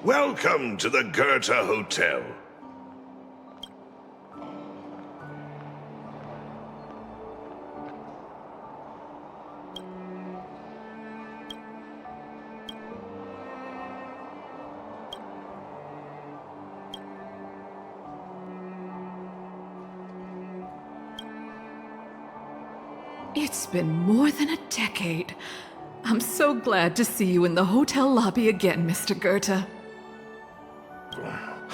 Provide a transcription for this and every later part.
Welcome to the Goethe Hotel. It's been more than a decade. I'm so glad to see you in the hotel lobby again, Mr. Goethe.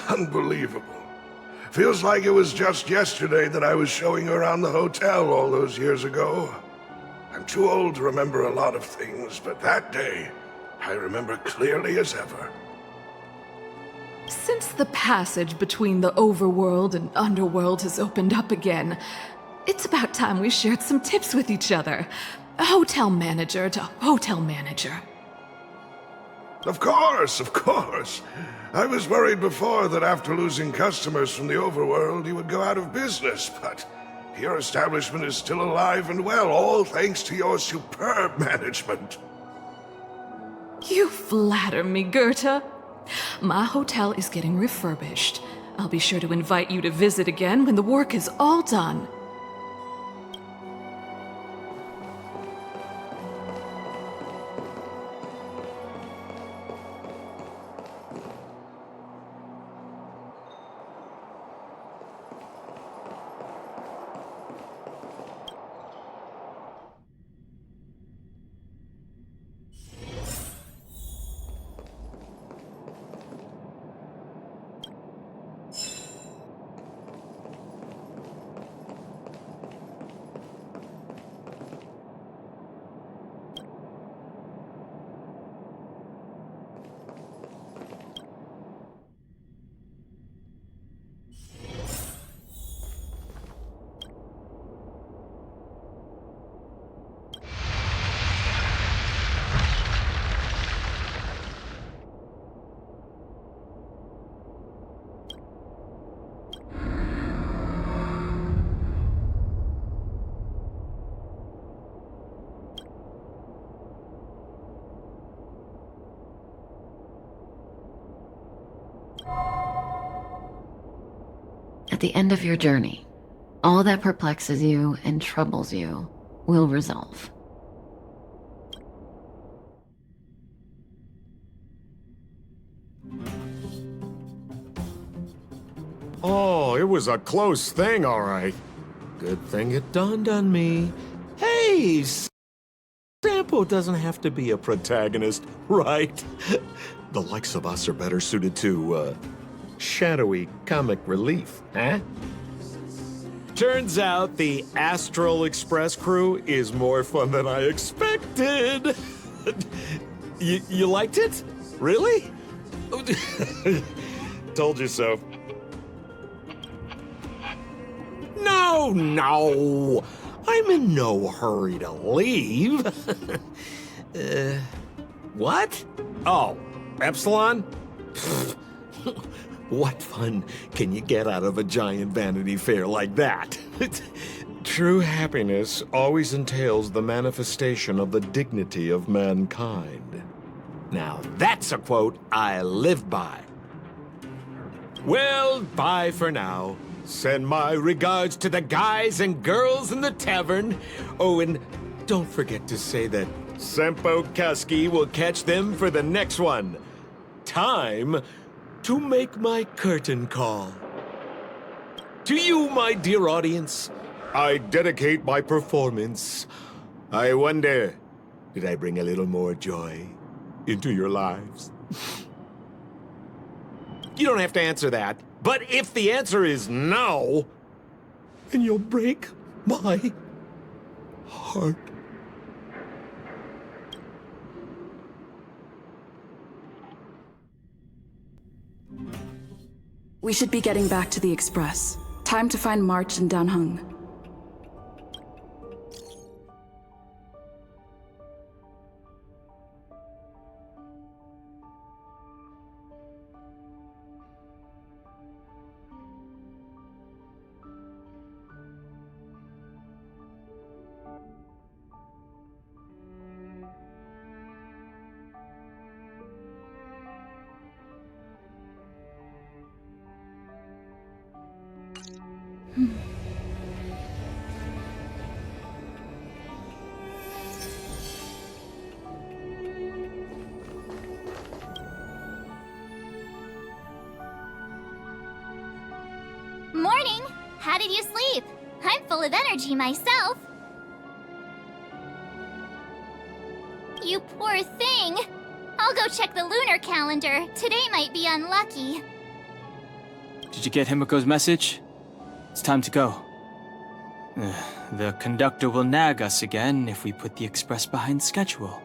Unbelievable. Feels like it was just yesterday that I was showing you around the hotel all those years ago. I'm too old to remember a lot of things, but that day, I remember clearly as ever. Since the passage between the overworld and underworld has opened up again, it's about time we shared some tips with each other. Hotel manager to hotel manager. Of course, of course. I was worried before that after losing customers from the overworld, you would go out of business, but your establishment is still alive and well, all thanks to your superb management. You flatter me, Goethe. My hotel is getting refurbished. I'll be sure to invite you to visit again when the work is all done. At the end of your journey, all that perplexes you and troubles you will resolve. Oh, it was a close thing, all right. Good thing it dawned on me. Hey, Sampo doesn't have to be a protagonist, right? The likes of us are better suited to, shadowy comic relief, huh? Turns out the Astral Express crew is more fun than I expected. You liked it? Really? Told you so. No! I'm in no hurry to leave. What? Oh, Epsilon? What fun can you get out of a giant Vanity Fair like that? True happiness always entails the manifestation of the dignity of mankind. Now that's a quote I live by. Well, bye for now. Send my regards to the guys and girls in the tavern. Oh, and don't forget to say that Sempo Kasky will catch them for the next one. Time to make my curtain call. To you, my dear audience, I dedicate my performance. I wonder, did I bring a little more joy into your lives? You don't have to answer that, but if the answer is no, then you'll break my heart. We should be getting back to the Express. Time to find March and Danheng. Morning! How did you sleep? I'm full of energy myself. You poor thing. I'll go check the lunar calendar. Today might be unlucky. Did you get Himiko's message? It's time to go. The conductor will nag us again if we put the express behind schedule.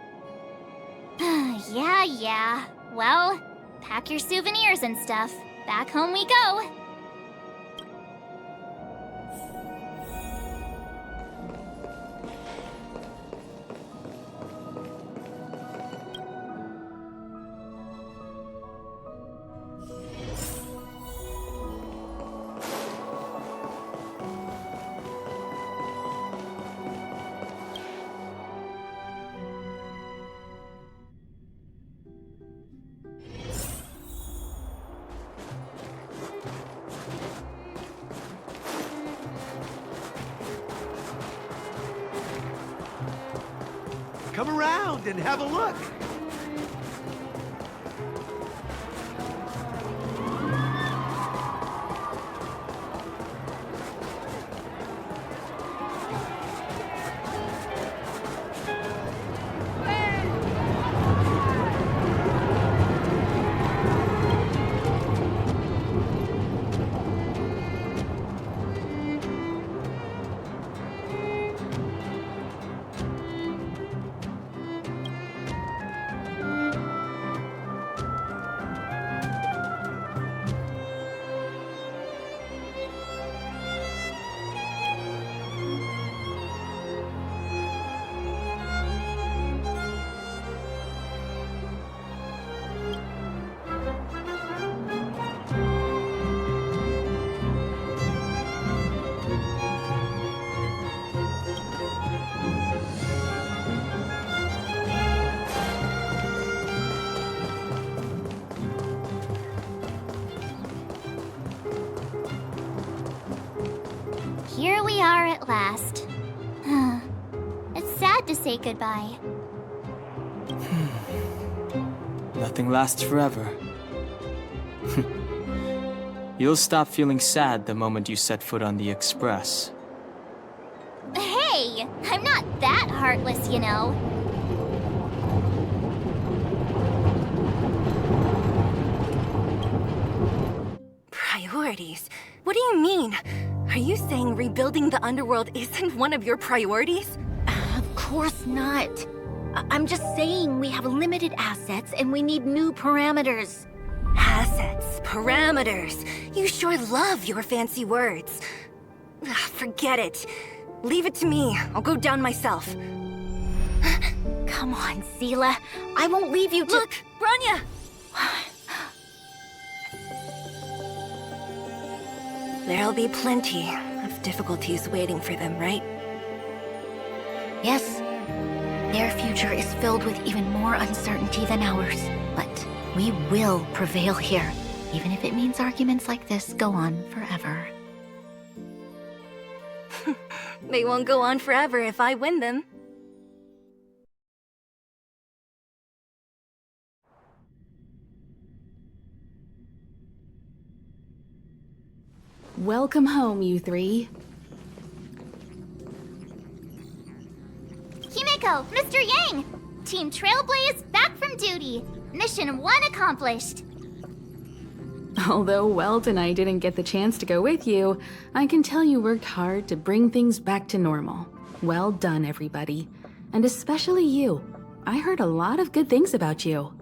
Yeah. Well, pack your souvenirs and stuff. Back home we go. Come around and have a look. Here we are at last. It's sad to say goodbye. Nothing lasts forever. You'll stop feeling sad the moment you set foot on the express. Hey, I'm not that heartless, you know. Priorities? What do you mean? Are you saying rebuilding the underworld isn't one of your priorities? Of course not. I'm just saying we have limited assets and we need new parameters. Assets, parameters. You sure love your fancy words. Forget it. Leave it to me. I'll go down myself. Come on, Seela. I won't leave you to— Look, Branya! There'll be plenty of difficulties waiting for them, right? Yes. Their future is filled with even more uncertainty than ours. But we will prevail here, even if it means arguments like this go on forever. They won't go on forever if I win them. Welcome home, you three. Himiko, Mr. Yang! Team Trailblaze back from duty. Mission 1 accomplished. Although Welt and I didn't get the chance to go with you, I can tell you worked hard to bring things back to normal. Well done, everybody. And especially you. I heard a lot of good things about you.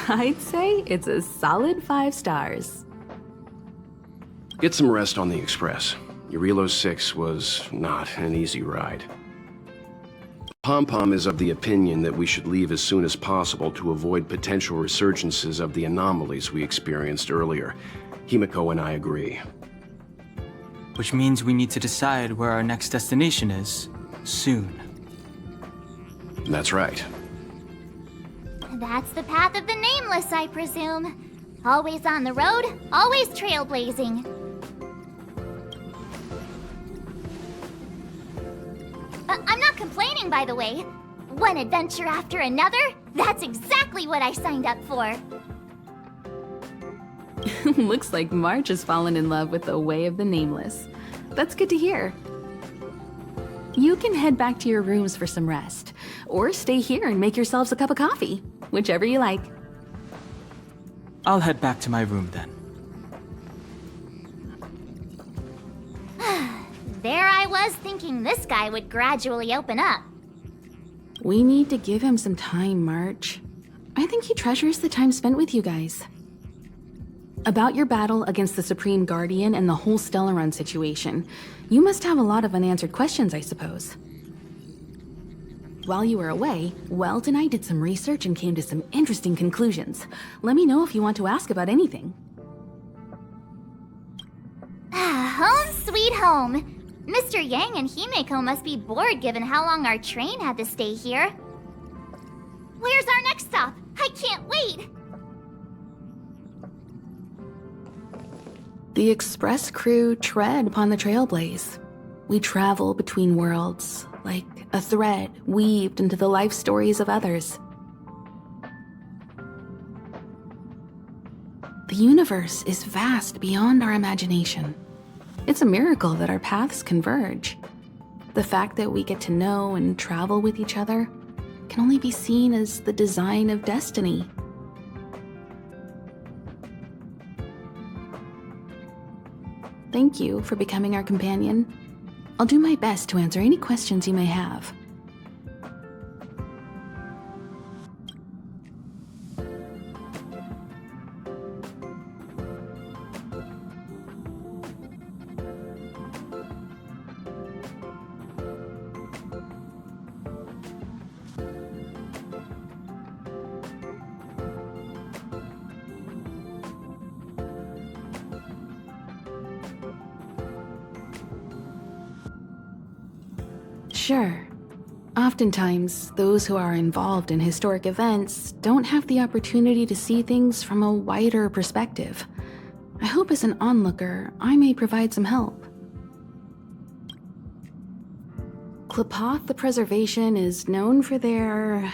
I'd say it's a solid 5 stars. Get some rest on the express. Eurilo 6 was not an easy ride. Pom-Pom is of the opinion that we should leave as soon as possible to avoid potential resurgences of the anomalies we experienced earlier. Himiko and I agree. Which means we need to decide where our next destination is, soon. That's right. That's the path of the Nameless, I presume. Always on the road, always trailblazing. I'm not complaining, by the way. One adventure after another, that's exactly what I signed up for. Looks like March has fallen in love with the way of the Nameless. That's good to hear. You can head back to your rooms for some rest, or stay here and make yourselves a cup of coffee, whichever you like. I'll head back to my room then. There I was thinking this guy would gradually open up. We need to give him some time, March. I think he treasures the time spent with you guys. About your battle against the Supreme Guardian and the whole Stellaron situation, you must have a lot of unanswered questions, I suppose. While you were away, Welt and I did some research and came to some interesting conclusions. Let me know if you want to ask about anything. Home sweet home. Mr. Yang and Himeko must be bored given how long our train had to stay here. Where's our next stop? I can't wait! The express crew tread upon the trailblaze. We travel between worlds, like a thread weaved into the life stories of others. The universe is vast beyond our imagination. It's a miracle that our paths converge. The fact that we get to know and travel with each other can only be seen as the design of destiny. Thank you for becoming our companion. I'll do my best to answer any questions you may have. Sure. Oftentimes, those who are involved in historic events don't have the opportunity to see things from a wider perspective. I hope as an onlooker, I may provide some help. Klapoth the Preservation is known for their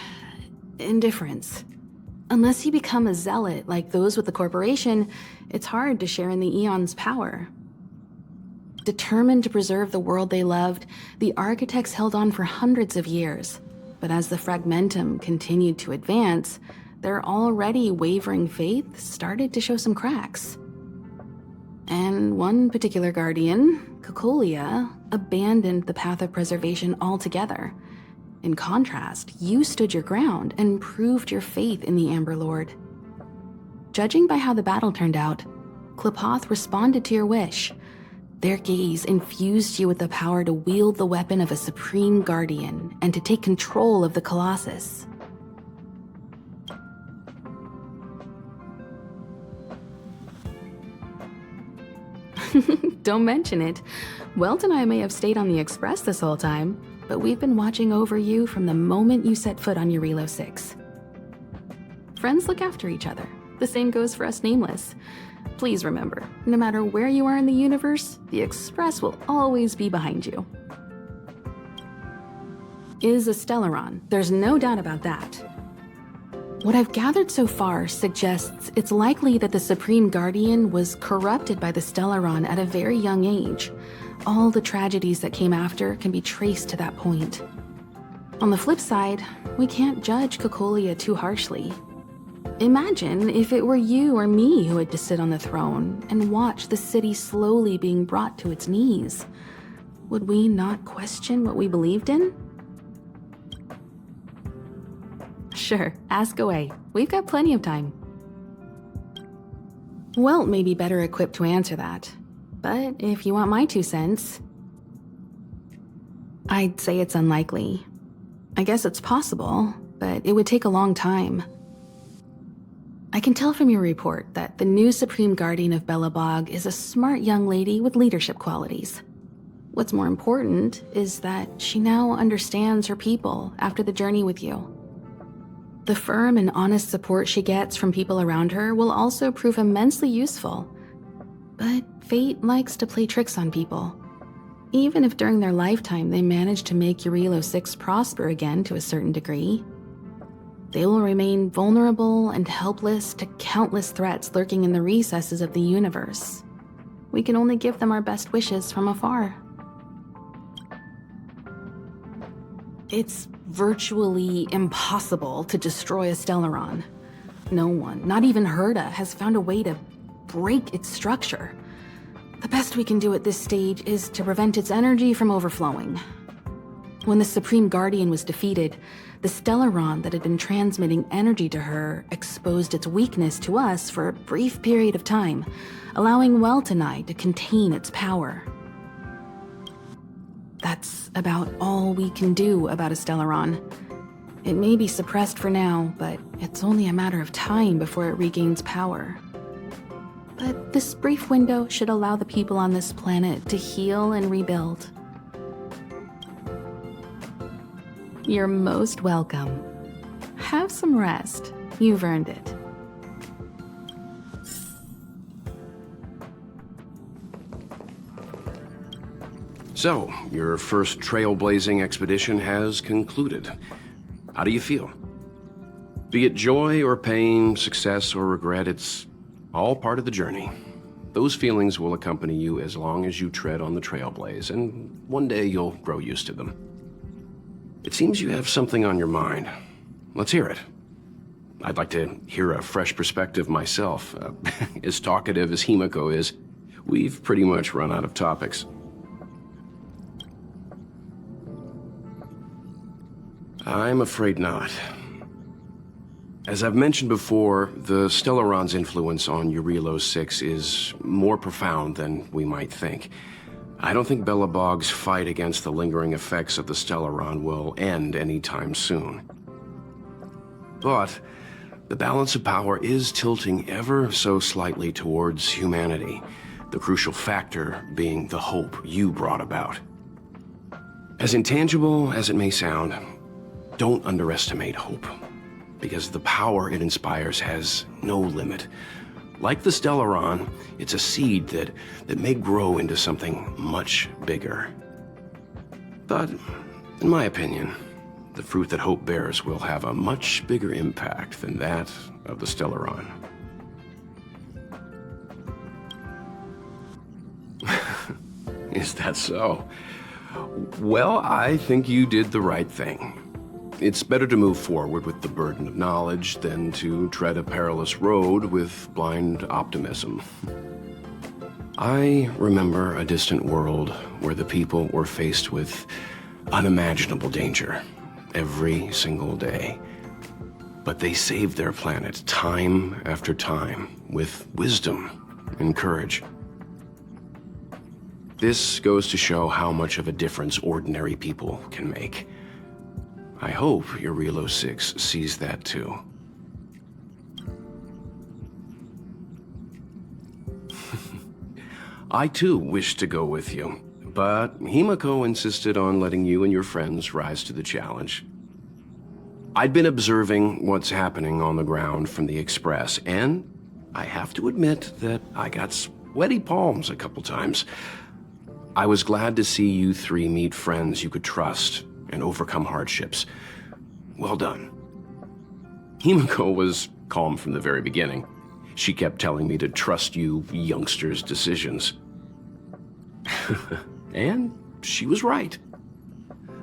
indifference. Unless you become a zealot like those with the corporation, it's hard to share in the Eon's power. Determined to preserve the world they loved, the architects held on for hundreds of years. But as the Fragmentum continued to advance, their already wavering faith started to show some cracks. And one particular guardian, Cocolia, abandoned the path of preservation altogether. In contrast, you stood your ground and proved your faith in the Amber Lord. Judging by how the battle turned out, Klapoth responded to your wish. Their gaze infused you with the power to wield the weapon of a supreme guardian and to take control of the Colossus. Don't mention it. Welt and I may have stayed on the Express this whole time, but we've been watching over you from the moment you set foot on Eurilo 6. Friends look after each other. The same goes for us Nameless. Please remember, no matter where you are in the universe, the Express will always be behind you. Is a Stellaron, there's no doubt about that. What I've gathered so far suggests it's likely that the Supreme Guardian was corrupted by the Stellaron at a very young age. All the tragedies that came after can be traced to that point. On the flip side, we can't judge Cocolia too harshly. Imagine if it were you or me who had to sit on the throne and watch the city slowly being brought to its knees. Would we not question what we believed in? Sure, ask away. We've got plenty of time. Welt may be better equipped to answer that, but if you want my 2 cents, I'd say it's unlikely. I guess it's possible, but it would take a long time. I can tell from your report that the new Supreme Guardian of Belobog is a smart young lady with leadership qualities. What's more important is that she now understands her people after the journey with you. The firm and honest support she gets from people around her will also prove immensely useful. But fate likes to play tricks on people. Even if during their lifetime they manage to make Eurilo 6 prosper again to a certain degree, they will remain vulnerable and helpless to countless threats lurking in the recesses of the universe. We can only give them our best wishes from afar. It's virtually impossible to destroy a Stellaron. No one, not even Herta, has found a way to break its structure. The best we can do at this stage is to prevent its energy from overflowing. When the Supreme Guardian was defeated, the Stellaron that had been transmitting energy to her exposed its weakness to us for a brief period of time, allowing Welt and I to contain its power. That's about all we can do about a Stellaron. It may be suppressed for now, but it's only a matter of time before it regains power. But this brief window should allow the people on this planet to heal and rebuild. You're most welcome. Have some rest. You've earned it. So, your first trailblazing expedition has concluded. How do you feel? Be it joy or pain, success or regret, it's all part of the journey. Those feelings will accompany you as long as you tread on the trailblaze, and one day you'll grow used to them. It seems you have something on your mind. Let's hear it. I'd like to hear a fresh perspective myself. As talkative as Himiko is, we've pretty much run out of topics. I'm afraid not. As I've mentioned before, the Stellaron's influence on Eurilo 6 is more profound than we might think. I don't think Belobog's fight against the lingering effects of the Stellaron will end anytime soon. But the balance of power is tilting ever so slightly towards humanity, the crucial factor being the hope you brought about. As intangible as it may sound, don't underestimate hope, because the power it inspires has no limit. Like the Stellaron, it's a seed that may grow into something much bigger. But, in my opinion, the fruit that hope bears will have a much bigger impact than that of the Stellaron. Is that so? Well, I think you did the right thing. It's better to move forward with the burden of knowledge than to tread a perilous road with blind optimism. I remember a distant world where the people were faced with unimaginable danger every single day. But they saved their planet time after time with wisdom and courage. This goes to show how much of a difference ordinary people can make. I hope Eurilo 6 sees that too. I too wish to go with you, but Himiko insisted on letting you and your friends rise to the challenge. I'd been observing what's happening on the ground from the Express, and I have to admit that I got sweaty palms a couple times. I was glad to see you three meet friends you could trust and overcome hardships. Well done. Himiko was calm from the very beginning. She kept telling me to trust you youngsters' decisions. And she was right.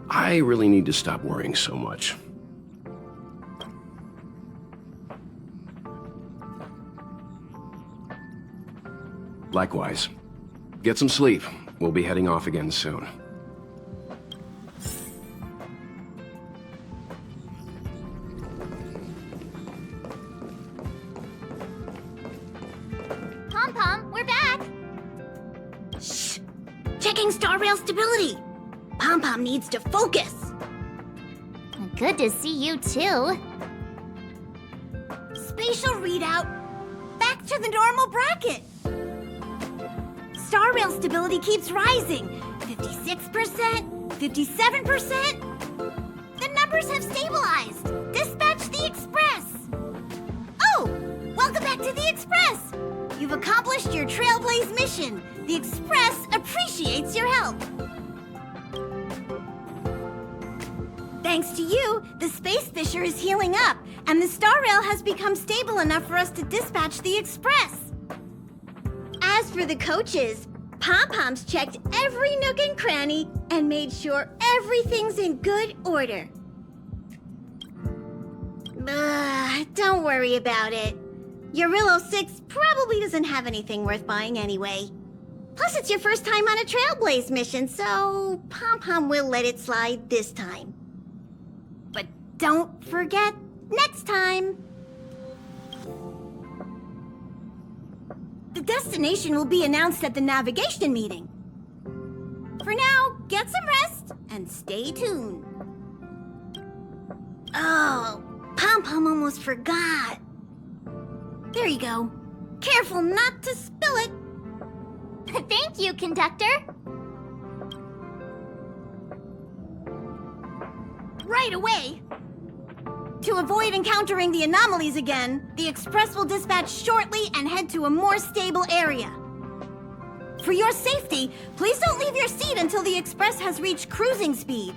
I really need to stop worrying so much. Likewise. Get some sleep. We'll be heading off again soon. Pom-Pom, we're back! Shh! Checking star rail stability! Pom-Pom needs to focus! Good to see you too. Spatial readout! Back to the normal bracket! Star rail stability keeps rising. 56%, 57%. The numbers have stabilized. Dispatch the express! accomplished your Trailblaze mission. The Express appreciates your help. Thanks to you, the Space Fisher is healing up, and the Star Rail has become stable enough for us to dispatch the Express. As for the coaches, Pom-Pom's checked every nook and cranny and made sure everything's in good order. Don't worry about it. Eurillo 6 probably doesn't have anything worth buying anyway. Plus, it's your first time on a Trailblaze mission, so Pom-Pom will let it slide this time. But don't forget, next time! The destination will be announced at the navigation meeting. For now, get some rest and stay tuned. Oh, Pom-Pom almost forgot. There you go. Careful not to spill it. Thank you, conductor. Right away. To avoid encountering the anomalies again, the Express will dispatch shortly and head to a more stable area. For your safety, please don't leave your seat until the Express has reached cruising speed.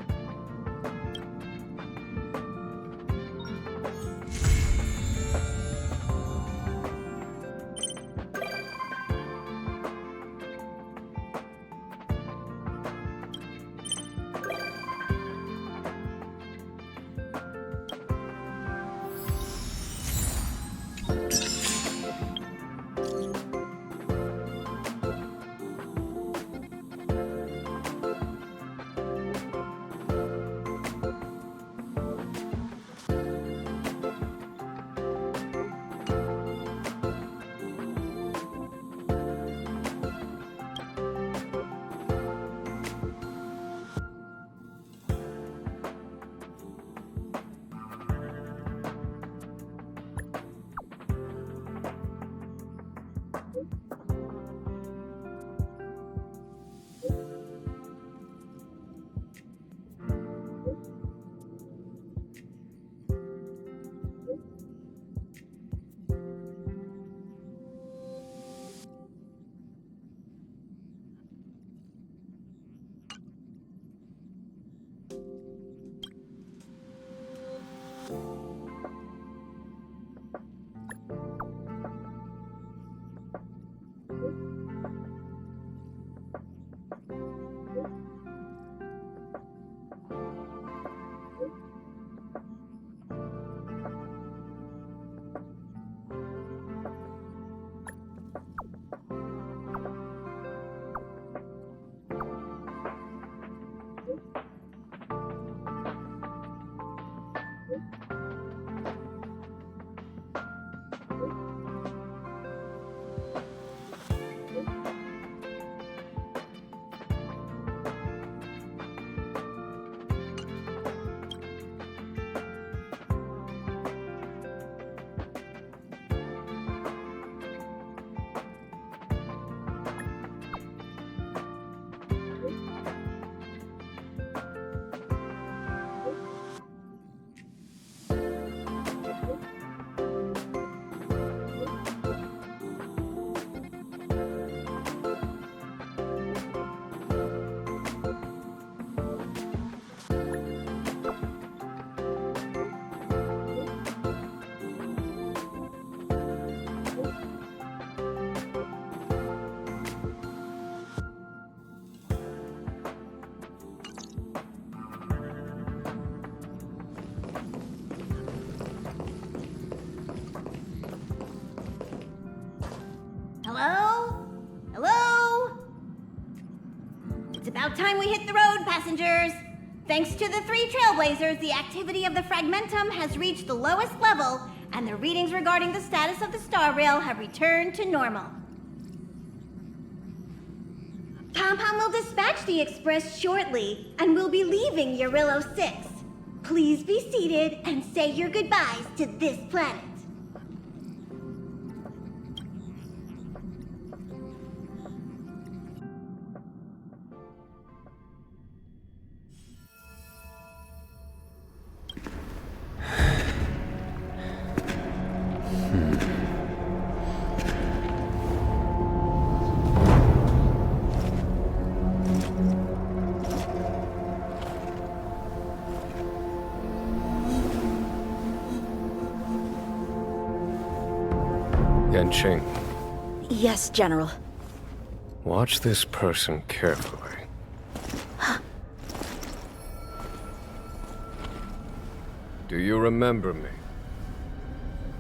Hello? Hello? It's about time we hit the road, passengers. Thanks to the 3 Trailblazers, the activity of the Fragmentum has reached the lowest level, and the readings regarding the status of the Star Rail have returned to normal. Pom-Pom will dispatch the Express shortly, and we'll be leaving Eurillo 6. Please be seated and say your goodbyes to this planet. Yanqing, Yes, General. watch this person carefully. Do you remember me?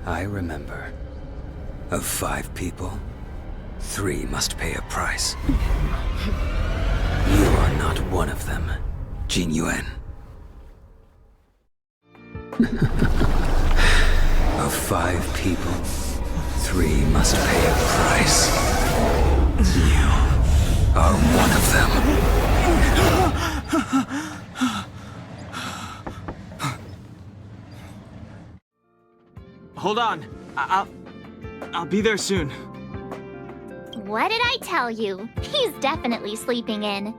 I remember. Of 5 people, 3 must pay a price. You are not one of them, Jin Yuan. Of 5 people, 3 must pay a price. You are one of them. Hold on. I'll be there soon. What did I tell you? He's definitely sleeping in.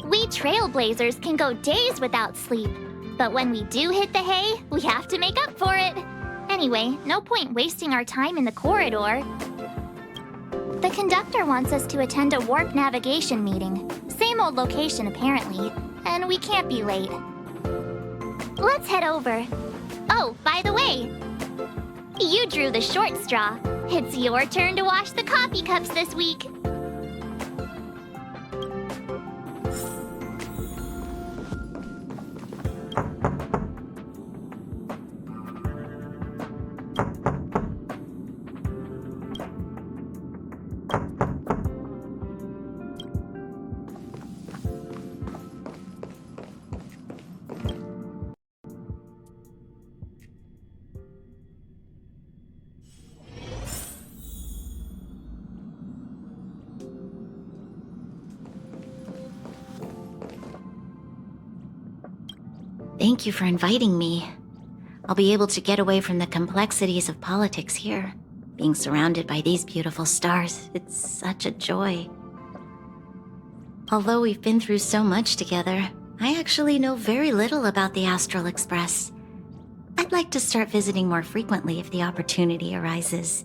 We trailblazers can go days without sleep, but when we do hit the hay, we have to make up for it. Anyway, no point wasting our time in the corridor. The conductor wants us to attend a warp navigation meeting. Same old location, apparently, and we can't be late. Let's head over. Oh, by the way, you drew the short straw. It's your turn to wash the coffee cups this week. Thank you for inviting me. I'll be able to get away from the complexities of politics here. Being surrounded by these beautiful stars, it's such a joy. Although we've been through so much together, I actually know very little about the Astral Express. I'd like to start visiting more frequently if the opportunity arises.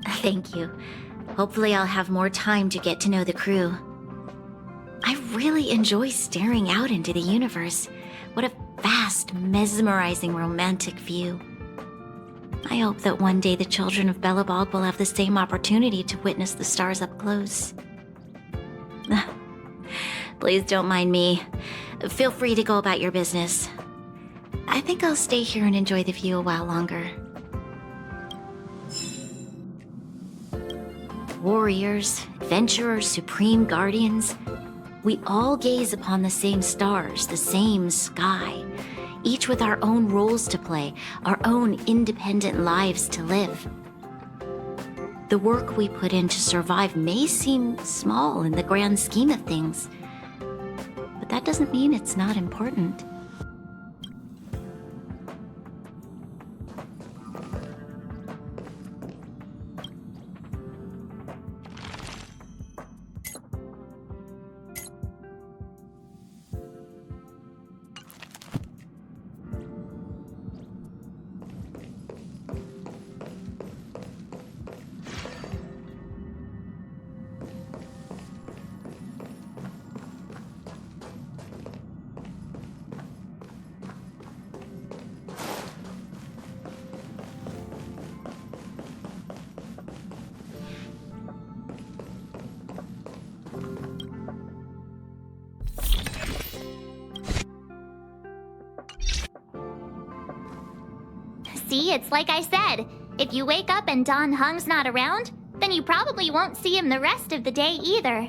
Thank you. Hopefully I'll have more time to get to know the crew. I really enjoy staring out into the universe. What a vast, mesmerizing, romantic view. I hope that one day the children of Belobog will have the same opportunity to witness the stars up close. Please don't mind me. Feel free to go about your business. I think I'll stay here and enjoy the view a while longer. Warriors, adventurers, supreme guardians, we all gaze upon the same stars, the same sky, each with our own roles to play, our own independent lives to live. The work we put in to survive may seem small in the grand scheme of things, but that doesn't mean it's not important. See, it's like I said. If you wake up and Don Hung's not around, then you probably won't see him the rest of the day either.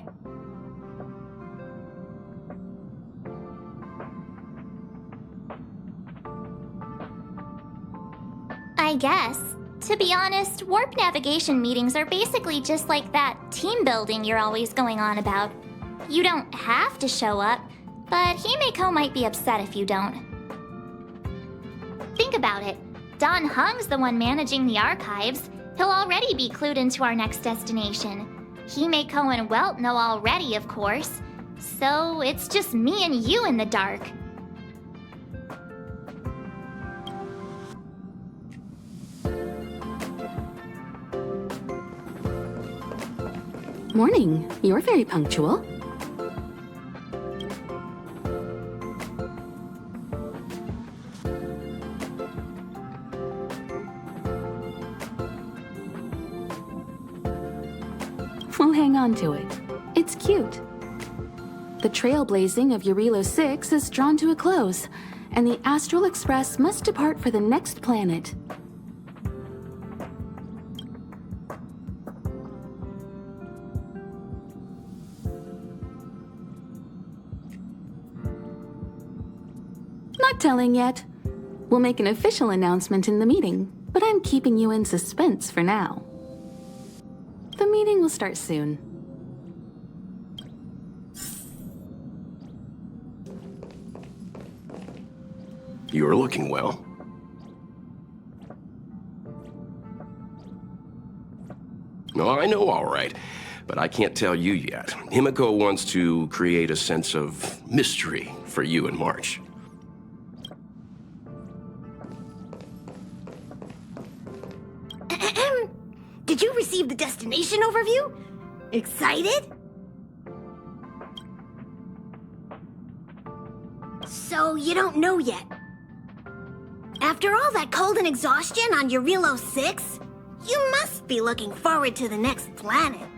I guess. To be honest, warp navigation meetings are basically just like that team building you're always going on about. You don't have to show up, but Himeko might be upset if you don't. Think about it. Don Hung's the one managing the archives. He'll already be clued into our next destination. Himeko and Welt know already, of course. So it's just me and you in the dark. Morning. You're very punctual. I'll hang on to it. It's cute. The trailblazing of Eurilo 6 is drawn to a close, and the Astral Express must depart for the next planet. Not telling yet. We'll make an official announcement in the meeting, but I'm keeping you in suspense for now. The meeting will start soon. You're looking well. No, I know, all right. But I can't tell you yet. Himiko wants to create a sense of mystery for you in March. Did you receive the destination overview? Excited? So you don't know yet. After all that cold and exhaustion on Eurilo 6, you must be looking forward to the next planet.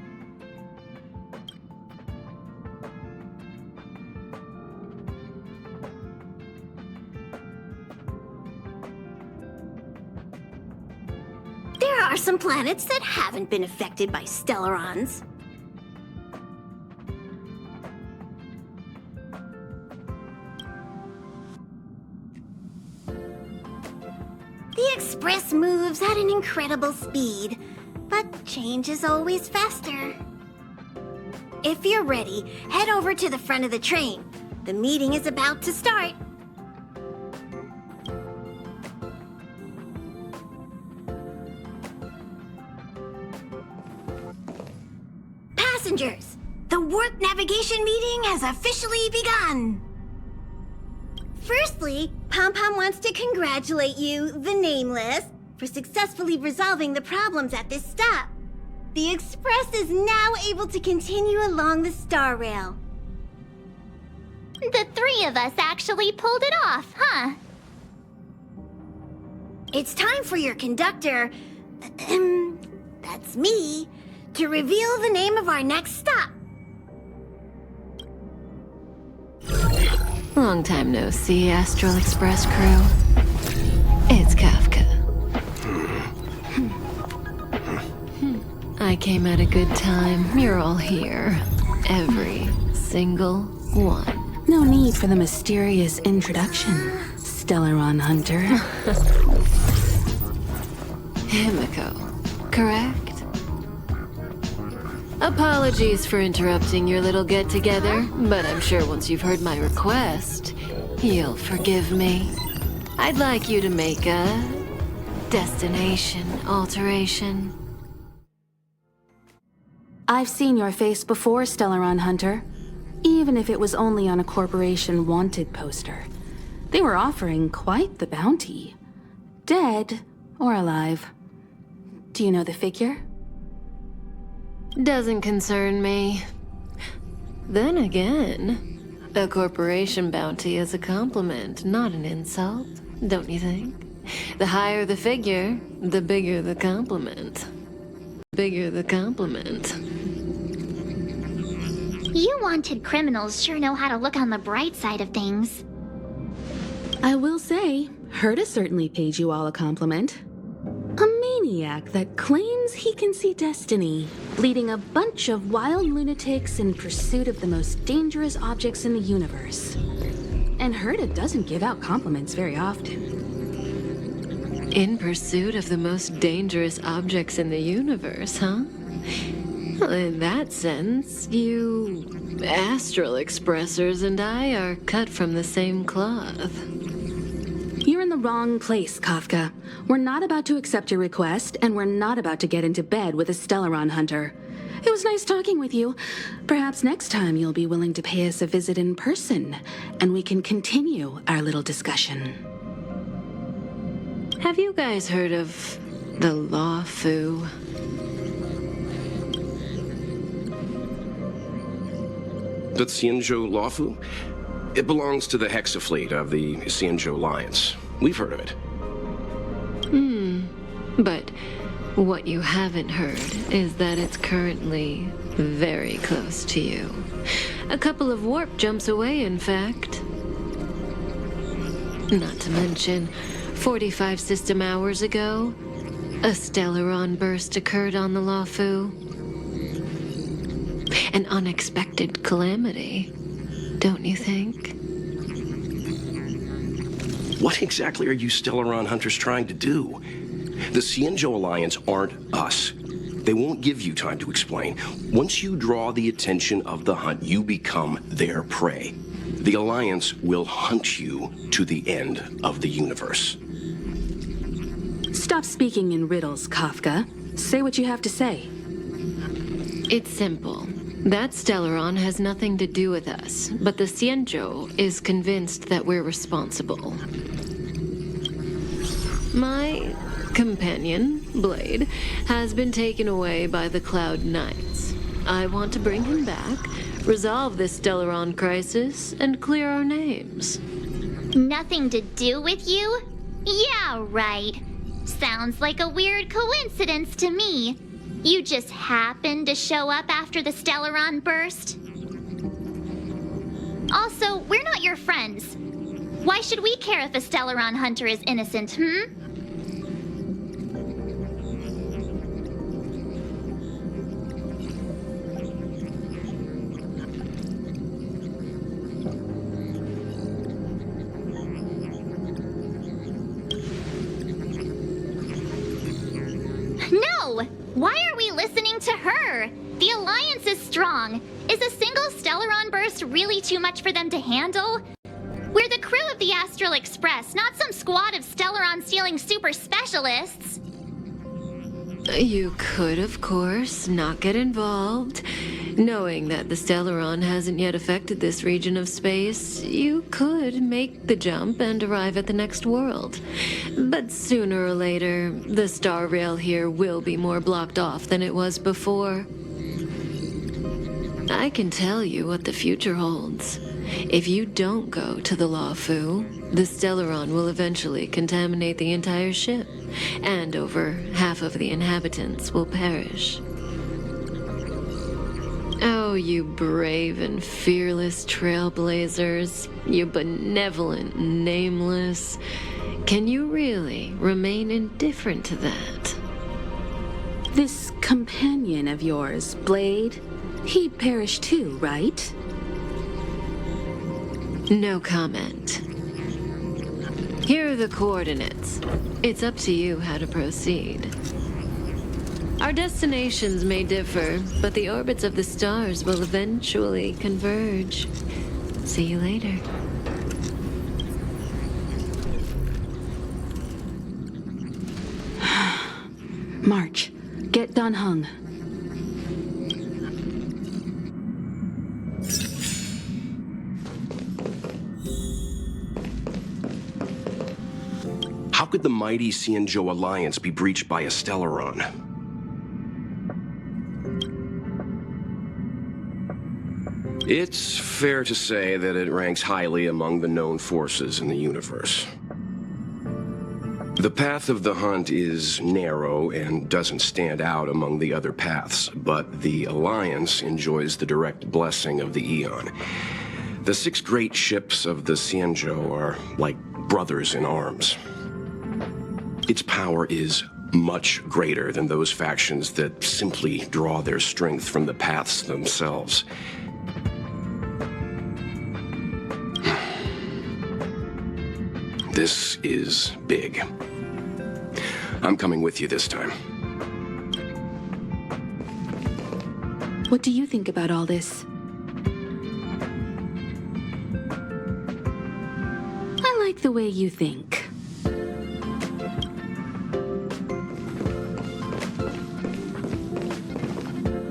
There are some planets that haven't been affected by Stellarons. The Express moves at an incredible speed, but change is always faster. If you're ready, head over to the front of the train. The meeting is about to start. Passengers, the warp navigation meeting has officially begun. Firstly, Pom-Pom wants to congratulate you, the Nameless, for successfully resolving the problems at this stop. The Express is now able to continue along the Star Rail. The three of us actually pulled it off, huh? It's time for your conductor, that's me, to reveal the name of our next stop. Long time no see, Astral Express crew. It's Kafka. I came at a good time. You're all here. Every single one. No need for the mysterious introduction, Stellaron Hunter. Himiko, correct? Apologies for interrupting your little get-together, but I'm sure once you've heard my request, you'll forgive me. I'd like you to make a destination alteration. I've seen your face before, Stellaron Hunter. Even if it was only on a corporation wanted poster. They were offering quite the bounty. Dead or alive. Do you know the figure? Doesn't concern me. Then again, a corporation bounty is a compliment, not an insult, don't you think? The higher the figure, the bigger the compliment. Bigger the compliment. You wanted criminals sure know how to look on the bright side of things. I will say, Herta certainly paid you all a compliment. A maniac that claims he can see destiny, leading a bunch of wild lunatics in pursuit of the most dangerous objects in the universe. And Herta doesn't give out compliments very often. In pursuit of the most dangerous objects in the universe, huh? Well, in that sense, you Astral Expressers and I are cut from the same cloth. You're in the wrong place, Kafka. We're not about to accept your request, and we're not about to get into bed with a Stellaron Hunter. It was nice talking with you. Perhaps next time you'll be willing to pay us a visit in person, and we can continue our little discussion. Have you guys heard of the Law Fu? The Xianzhou Lawfu? It belongs to the Hexafleet of the Xianzhou Alliance. We've heard of it. But what you haven't heard is that it's currently Very close to you. A couple of warp jumps away, in fact. Not to mention, 45 system hours ago, a Stellaron burst occurred on the Luofu. An unexpected calamity, don't you think? What exactly are you Stellaron hunters trying to do? The Xianzhou Alliance aren't us. They won't give you time to explain. Once you draw the attention of the hunt, you become their prey. The Alliance will hunt you to the end of the universe. Stop speaking in riddles, Kafka. Say what you have to say. It's simple. That Stellaron has nothing to do with us, but the Xianzhou is convinced that we're responsible. My companion, Blade, has been taken away by the Cloud Knights. I want to bring him back, resolve this Stellaron crisis, and clear our names. Nothing to do with you? Yeah, right. Sounds like a weird coincidence to me. You just happened to show up after the Stellaron burst? Also, we're not your friends. Why should we care if a Stellaron hunter is innocent, No! Why are we listening to her? The Alliance is strong. Is a single Stellaron burst really too much for them to handle? We're the crew of the Astral Express, not some squad of Stellaron-stealing super specialists. You could, of course, not get involved. Knowing that the Stellaron hasn't yet affected this region of space, you could make the jump and arrive at the next world. But sooner or later, the star rail here will be more blocked off than it was before. I can tell you what the future holds. If you don't go to the Luofu, the Stellaron will eventually contaminate the entire ship, and over half of the inhabitants will perish. Oh, you brave and fearless trailblazers, you benevolent nameless. Can you really remain indifferent to that? This companion of yours, Blade, he'd perish too, right? No comment. Here are the coordinates. It's up to you how to proceed. Our destinations may differ, but the orbits of the stars will eventually converge. See you later. March, get Dan Heng. How could the mighty Xianzhou Alliance be breached by a Stellaron? It's fair to say that it ranks highly among the known forces in the universe. The path of the hunt is narrow and doesn't stand out among the other paths, but the Alliance enjoys the direct blessing of the Eon. The 6 great ships of the Xianzhou are like brothers in arms. Its power is much greater than those factions that simply draw their strength from the paths themselves. This is big. I'm coming with you this time. What do you think about all this? I like the way you think.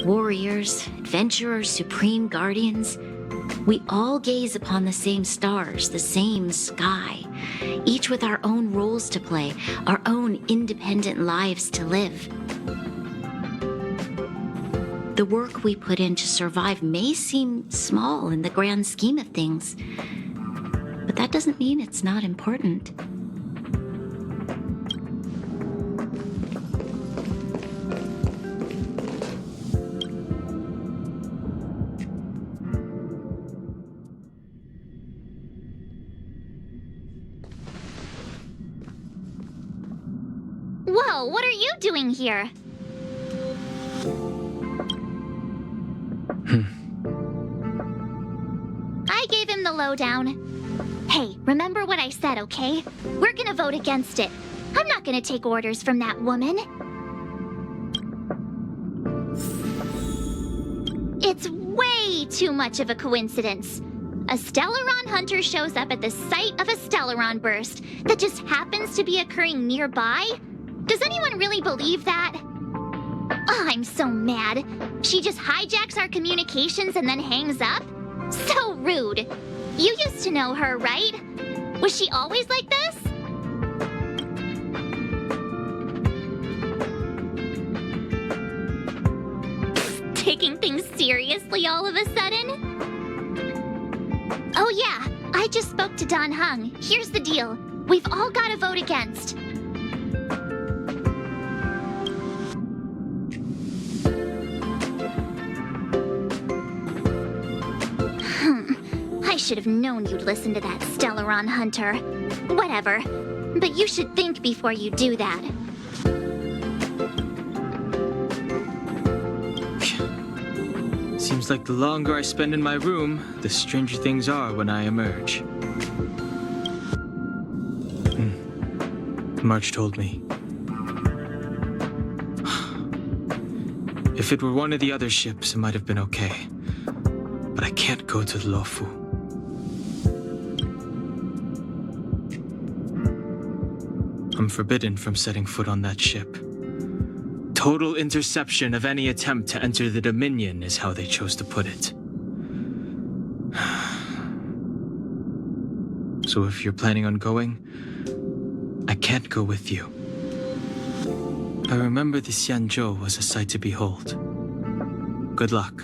Warriors, adventurers, supreme guardians, we all gaze upon the same stars, the same sky, each with our own roles to play, our own independent lives to live. The work we put in to survive may seem small in the grand scheme of things, but that doesn't mean it's not important. So, what are you doing here? I gave him the lowdown. Hey, remember what I said, okay? We're gonna vote against it. I'm not gonna take orders from that woman. It's way too much of a coincidence. A Stellaron hunter shows up at the site of a Stellaron burst that just happens to be occurring nearby? Does anyone really believe that? Oh, I'm so mad. She just hijacks our communications and then hangs up? So rude. You used to know her, right? Was she always like this? Taking things seriously all of a sudden? Oh yeah, I just spoke to Don Hung. Here's the deal. We've all got to vote against. I should have known you'd listen to that Stellaron hunter. Whatever. But you should think before you do that. Seems like the longer I spend in my room, the stranger things are when I emerge. March told me. If it were one of the other ships, it might have been okay. But I can't go to Lofu. I'm forbidden from setting foot on that ship. Total interception of any attempt to enter the Dominion is how they chose to put it. So if you're planning on going, I can't go with you. I remember the Xianzhou was a sight to behold. Good luck.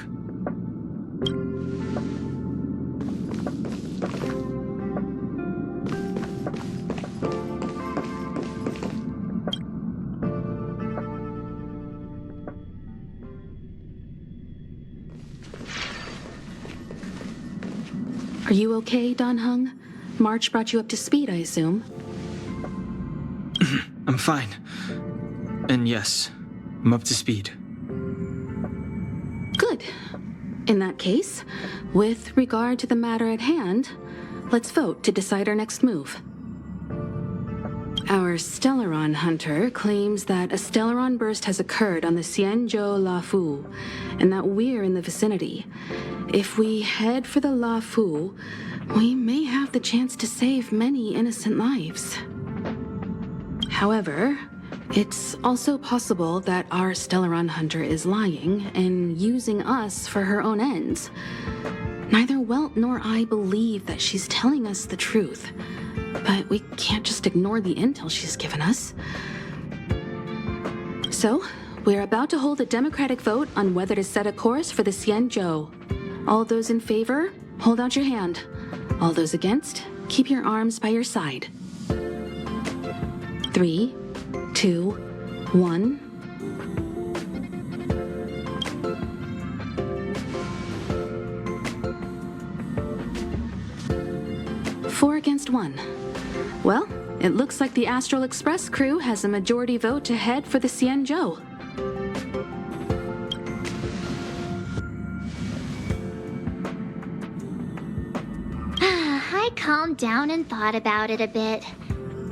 Are you okay, Don Hung? March brought you up to speed, I assume. I'm fine. And yes, I'm up to speed. Good. In that case, with regard to the matter at hand, let's vote to decide our next move. Our Stellaron hunter claims that a Stellaron burst has occurred on the Xianzhou Lafu, and that we're in the vicinity. If we head for the Lafu, we may have the chance to save many innocent lives. However, it's also possible that our Stellaron hunter is lying and using us for her own ends. Neither Welt nor I believe that she's telling us the truth, but we can't just ignore the intel she's given us. So, we're about to hold a democratic vote on whether to set a course for the Xianzhou. All those in favor, hold out your hand. All those against, keep your arms by your side. 3, 2, 1. Four against 1. Well, it looks like the Astral Express crew has a majority vote to head for the Xianzhou. I calmed down and thought about it a bit.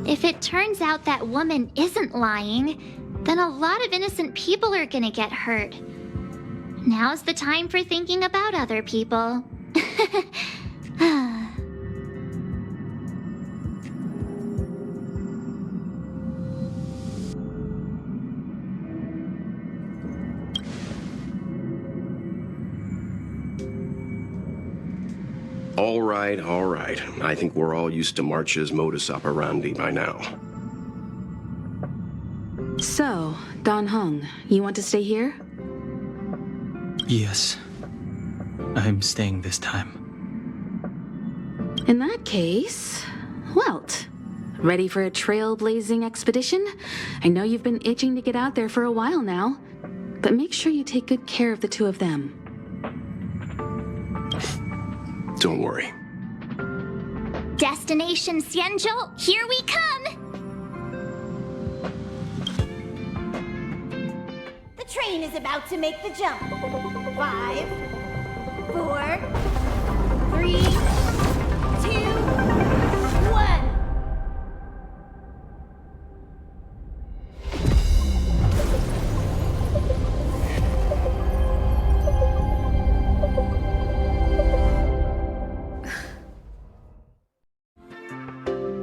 If it turns out that woman isn't lying, then a lot of innocent people are gonna get hurt. Now's the time for thinking about other people. All right. I think we're all used to March's modus operandi by now. So, Don Hung, you want to stay here? Yes. I'm staying this time. In that case, Welt, ready for a trailblazing expedition? I know you've been itching to get out there for a while now, but make sure you take good care of the two of them. Don't worry. Destination Xianzhou, here we come! train is about to make the jump. 5, 4, 3, 2, 1.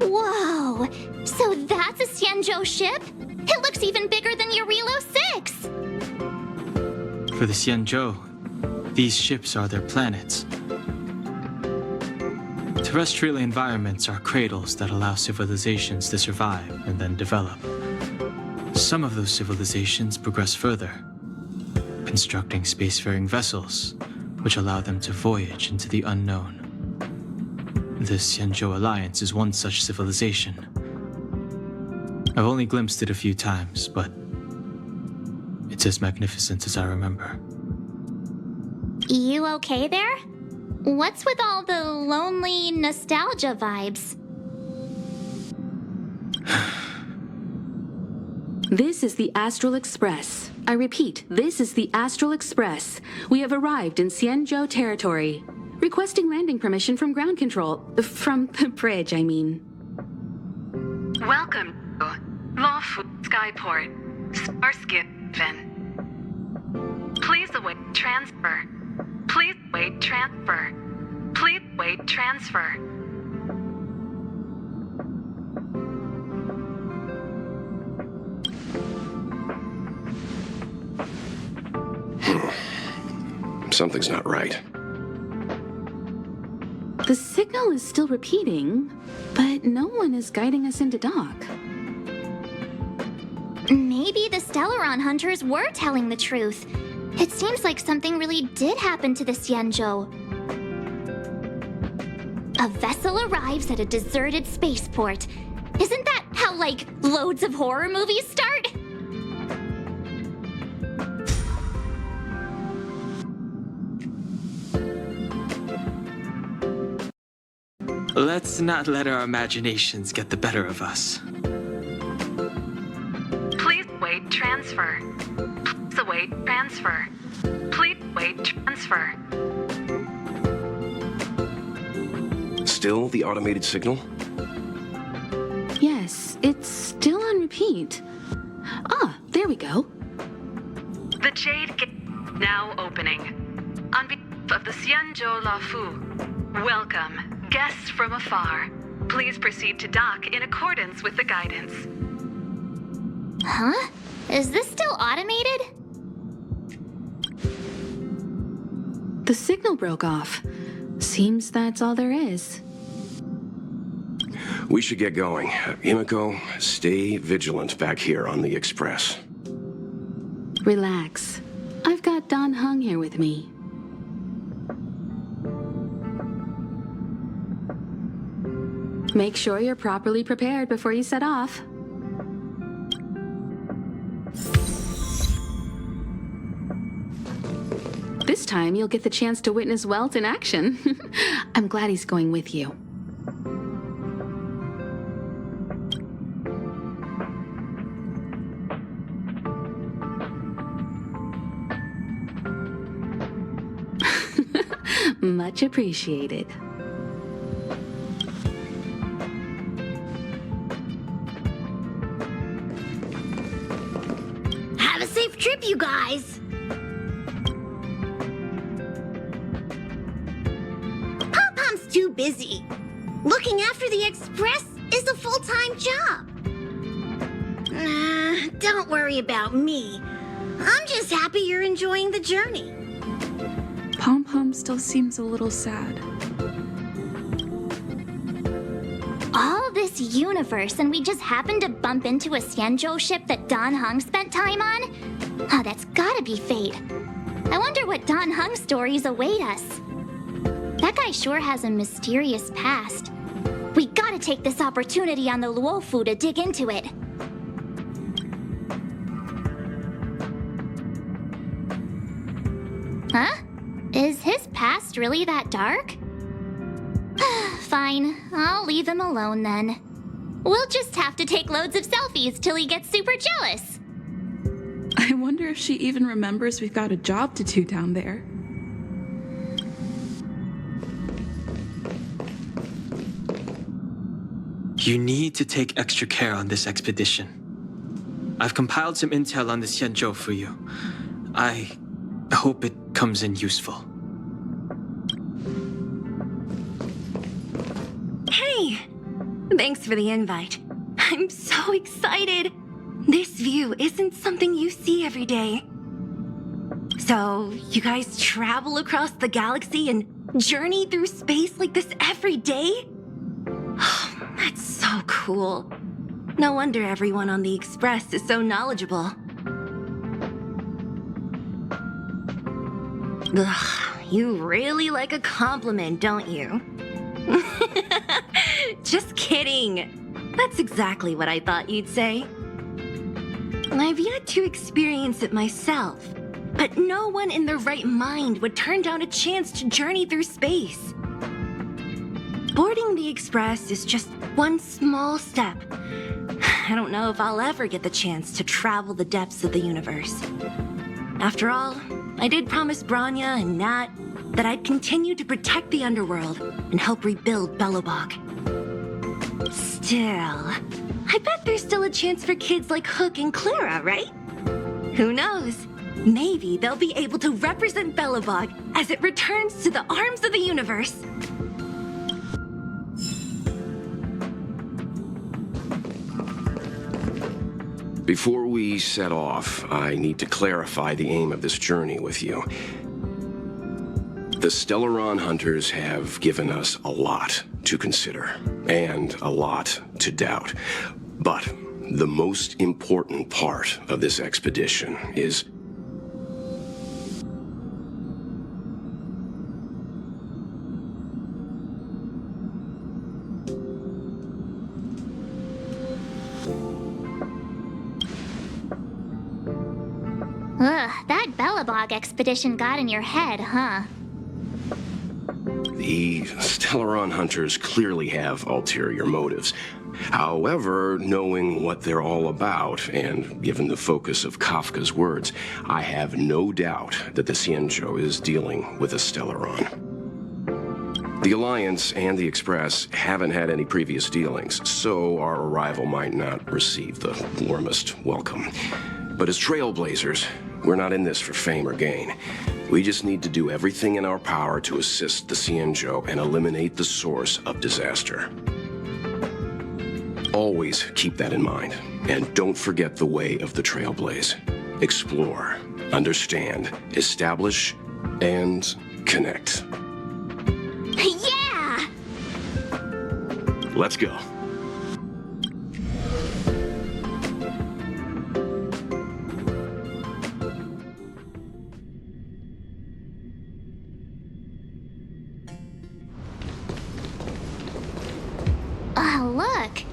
Whoa! So that's a Xianzhou ship? It looks even bigger than Eurilo 6! For the Xianzhou, these ships are their planets. Terrestrial environments are cradles that allow civilizations to survive and then develop. Some of those civilizations progress further, constructing spacefaring vessels, which allow them to voyage into the unknown. The Xianzhou Alliance is one such civilization. I've only glimpsed it a few times, but it's as magnificent as I remember. You okay there? What's with all the lonely nostalgia vibes? This is the Astral Express. I repeat, this is the Astral Express. We have arrived in Xianzhou territory. Requesting landing permission from ground control. From the bridge, I mean. Welcome to Lawful Skyport, Starskin. Please await transfer. Please wait transfer. Please wait transfer. Something's not right. The signal is still repeating, but no one is guiding us into dock. Maybe the Stellaron hunters were telling the truth. It seems like something really did happen to the Xianzhou. A vessel arrives at a deserted spaceport. Isn't that how, like, loads of horror movies start? Let's not let our imaginations get the better of us. Please wait transfer. Please await transfer. Please wait transfer. Still the automated signal? Yes, it's still on repeat. Ah, there we go. The Jade Gate now opening. On behalf of the Xianzhou Lafu, welcome, guests from afar. Please proceed to dock in accordance with the guidance. Huh? Is this still automated? The signal broke off. Seems that's all there is. We should get going. Himiko, stay vigilant back here on the Express. Relax. I've got Don Hung here with me. Make sure you're properly prepared before you set off. This time you'll get the chance to witness Welt in action. I'm glad he's going with you. Much appreciated. Have a safe trip, you guys! Pom-Pom's too busy. Looking after the Express is a full-time job. Don't worry about me. I'm just happy you're enjoying the journey. Pom-Pom still seems a little sad. All this universe, and we just happened to bump into a Xianzhou ship that Don Hung spent time on? Oh, that's gotta be fate. I wonder what Don Hung stories await us. That guy sure has a mysterious past. We gotta take this opportunity on the Luofu to dig into it. Huh? Is his past really that dark? Fine, I'll leave him alone then. We'll just have to take loads of selfies till he gets super jealous. I wonder if she even remembers we've got a job to do down there. You need to take extra care on this expedition. I've compiled some intel on the Xianzhou for you. I hope it comes in useful. Hey! Thanks for the invite. I'm so excited! This view isn't something you see every day. So, you guys travel across the galaxy and journey through space like this every day? That's so cool. No wonder everyone on the Express is so knowledgeable. Ugh, you really like a compliment, don't you? Just kidding. That's exactly what I thought you'd say. I've yet to experience it myself, but no one in their right mind would turn down a chance to journey through space. Boarding the Express is just one small step. I don't know if I'll ever get the chance to travel the depths of the universe. After all, I did promise Branya and Nat that I'd continue to protect the underworld and help rebuild Belobog. Still, I bet there's still a chance for kids like Hook and Clara, right? Who knows? Maybe they'll be able to represent Belobog as it returns to the arms of the universe. Before we set off, I need to clarify the aim of this journey with you. The Stellaron hunters have given us a lot to consider, and a lot to doubt. But the most important part of this expedition is... Ugh, that Belobog expedition got in your head, huh? The Stellaron hunters clearly have ulterior motives. However, knowing what they're all about, and given the focus of Kafka's words, I have no doubt that the Xianzhou is dealing with a Stellaron. The Alliance and the Express haven't had any previous dealings, so our arrival might not receive the warmest welcome. But as trailblazers, we're not in this for fame or gain. We just need to do everything in our power to assist the Xianzhou and eliminate the source of disaster. Always keep that in mind, and don't forget the way of the Trailblaze. Explore, understand, establish, and connect. Yeah! Let's go. Oh, look!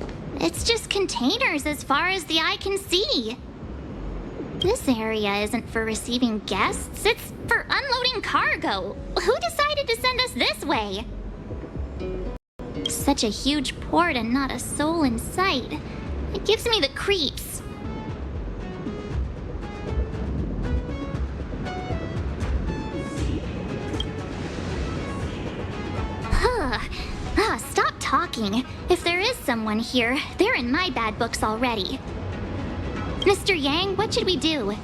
It's just containers as far as the eye can see. This area isn't for receiving guests, it's for unloading cargo. Who decided to send us this way? Such a huge port and not a soul in sight. It gives me the creeps. Stop talking. If there is someone here, they're in my bad books already. Mr. Yang, what should we do?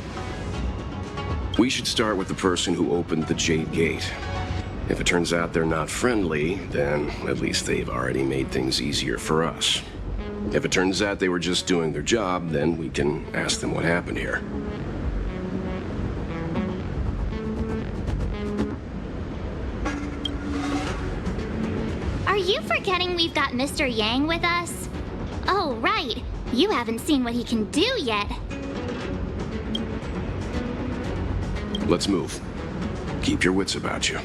We should start with the person who opened the Jade Gate. If it turns out they're not friendly, then at least they've already made things easier for us. If it turns out they were just doing their job, then we can ask them what happened here. Are you forgetting we've got Mr. Yang with us? Oh, right. You haven't seen what he can do yet. Let's move. Keep your wits about you.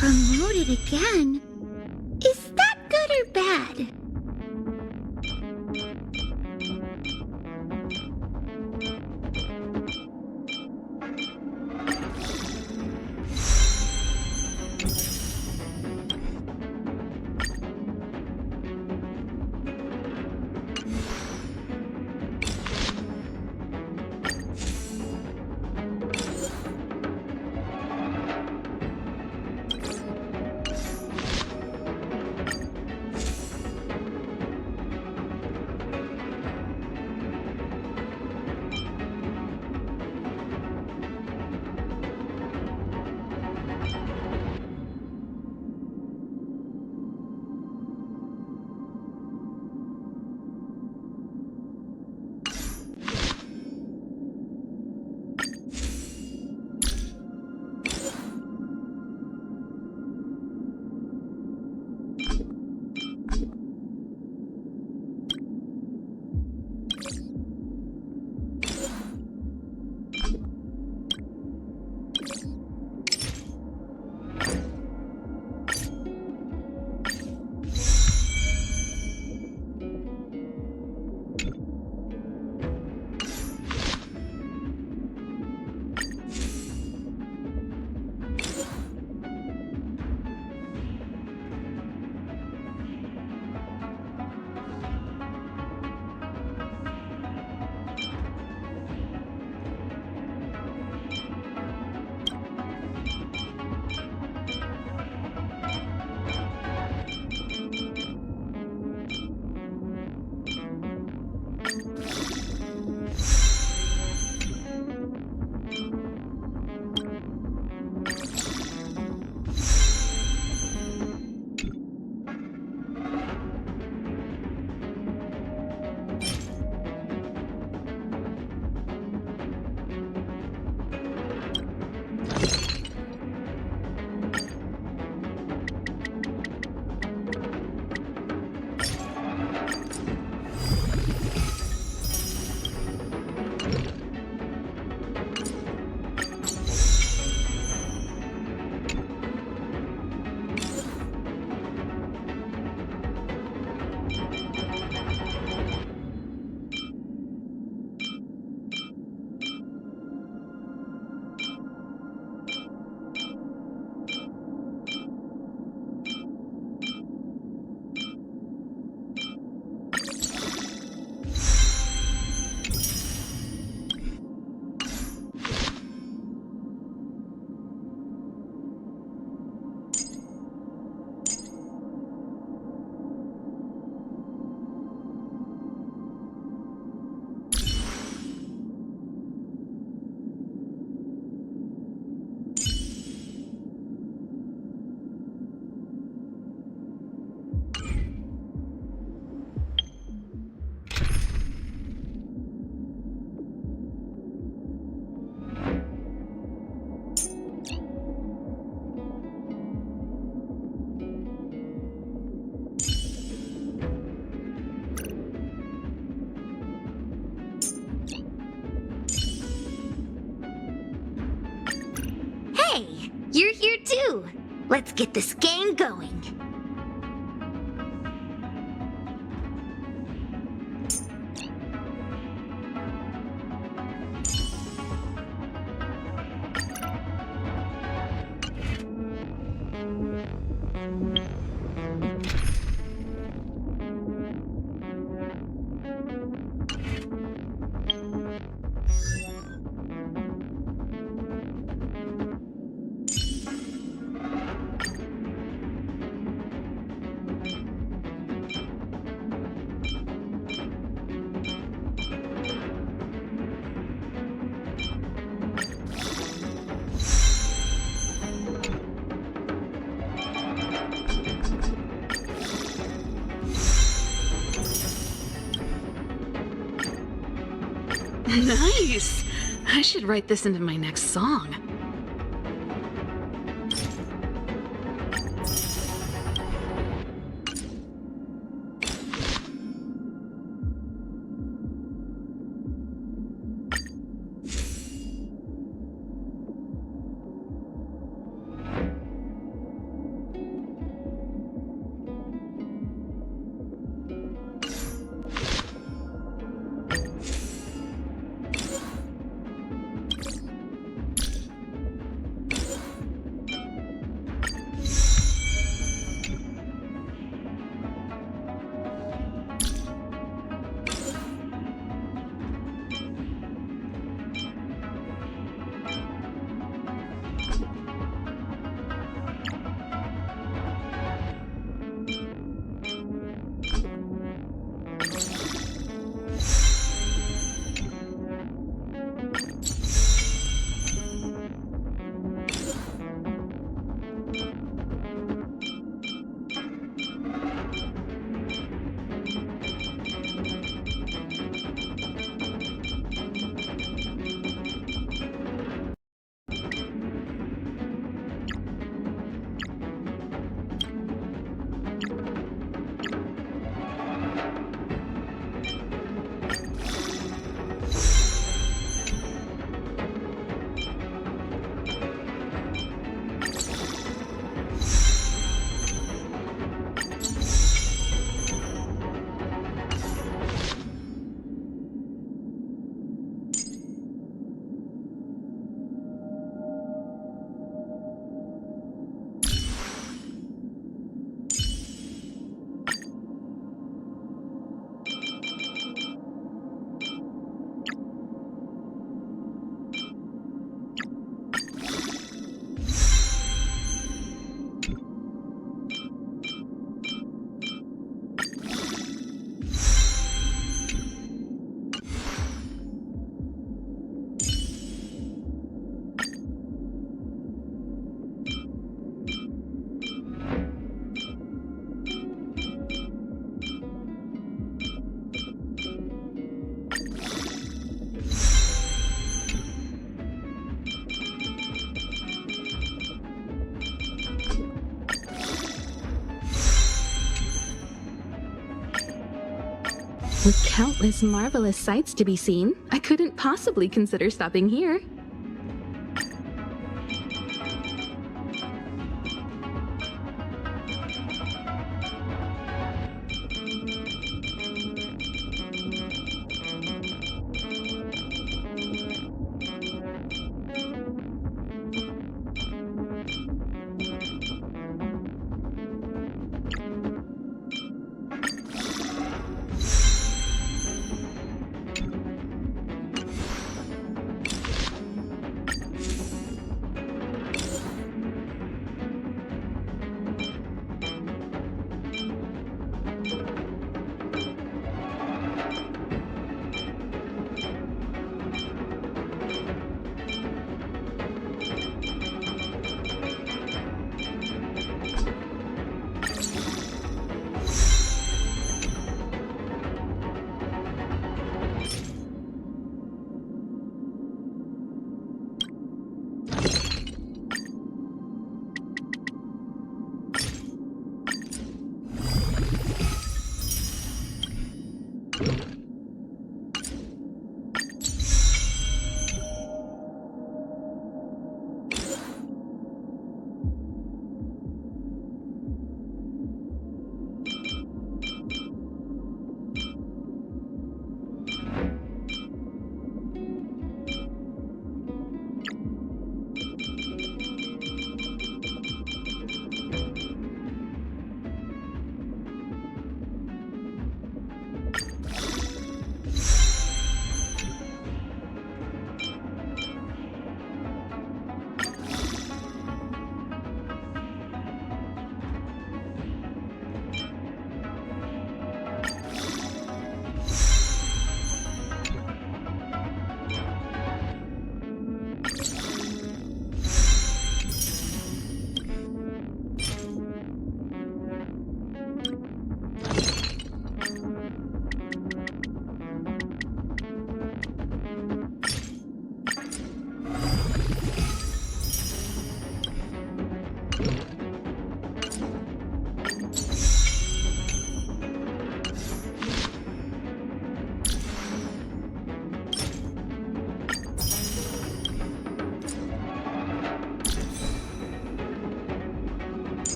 Promoted again? Is that good or bad? Hey, you're here too. Let's get this game going. Nice! I should write this into my next song. With countless marvelous sights to be seen, I couldn't possibly consider stopping here.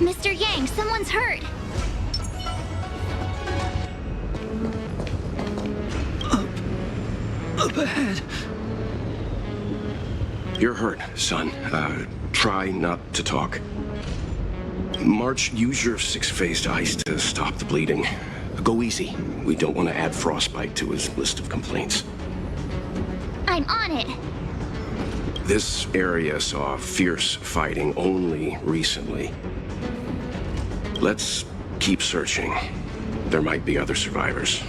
Mr. Yang, someone's hurt. Up ahead. You're hurt, son. Try not to talk. March, use your six-phased ice to stop the bleeding. Go easy. We don't want to add frostbite to his list of complaints. I'm on it. This area saw fierce fighting only recently. Let's keep searching. There might be other survivors.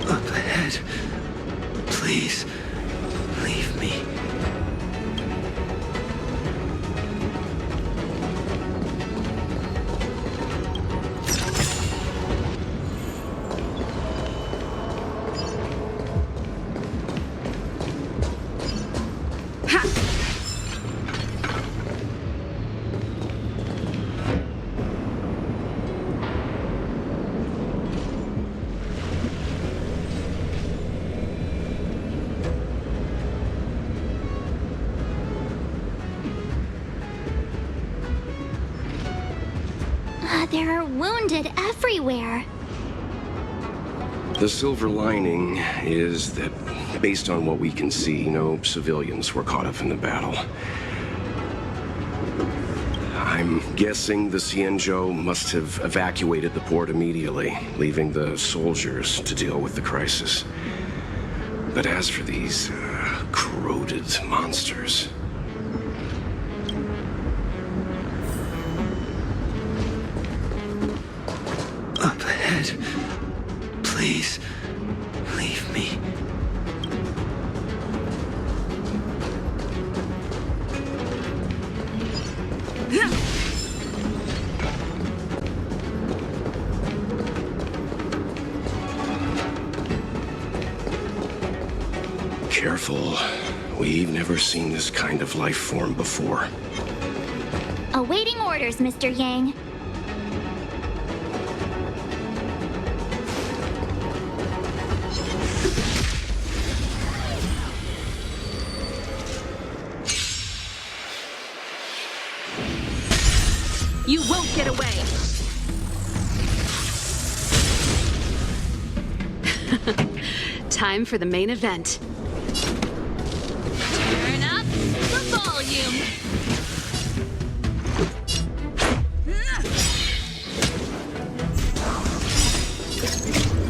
Up ahead. Please, leave me. But there are wounded everywhere. The silver lining is that, based on what we can see, no civilians were caught up in the battle. I'm guessing the Xianzhou must have evacuated the port immediately, leaving the soldiers to deal with the crisis. But as for these corroded monsters... Up ahead. Please, leave me. Careful. We've never seen this kind of life form before. Awaiting orders, Mr. Yang. You won't get away! Time for the main event. Turn up the volume!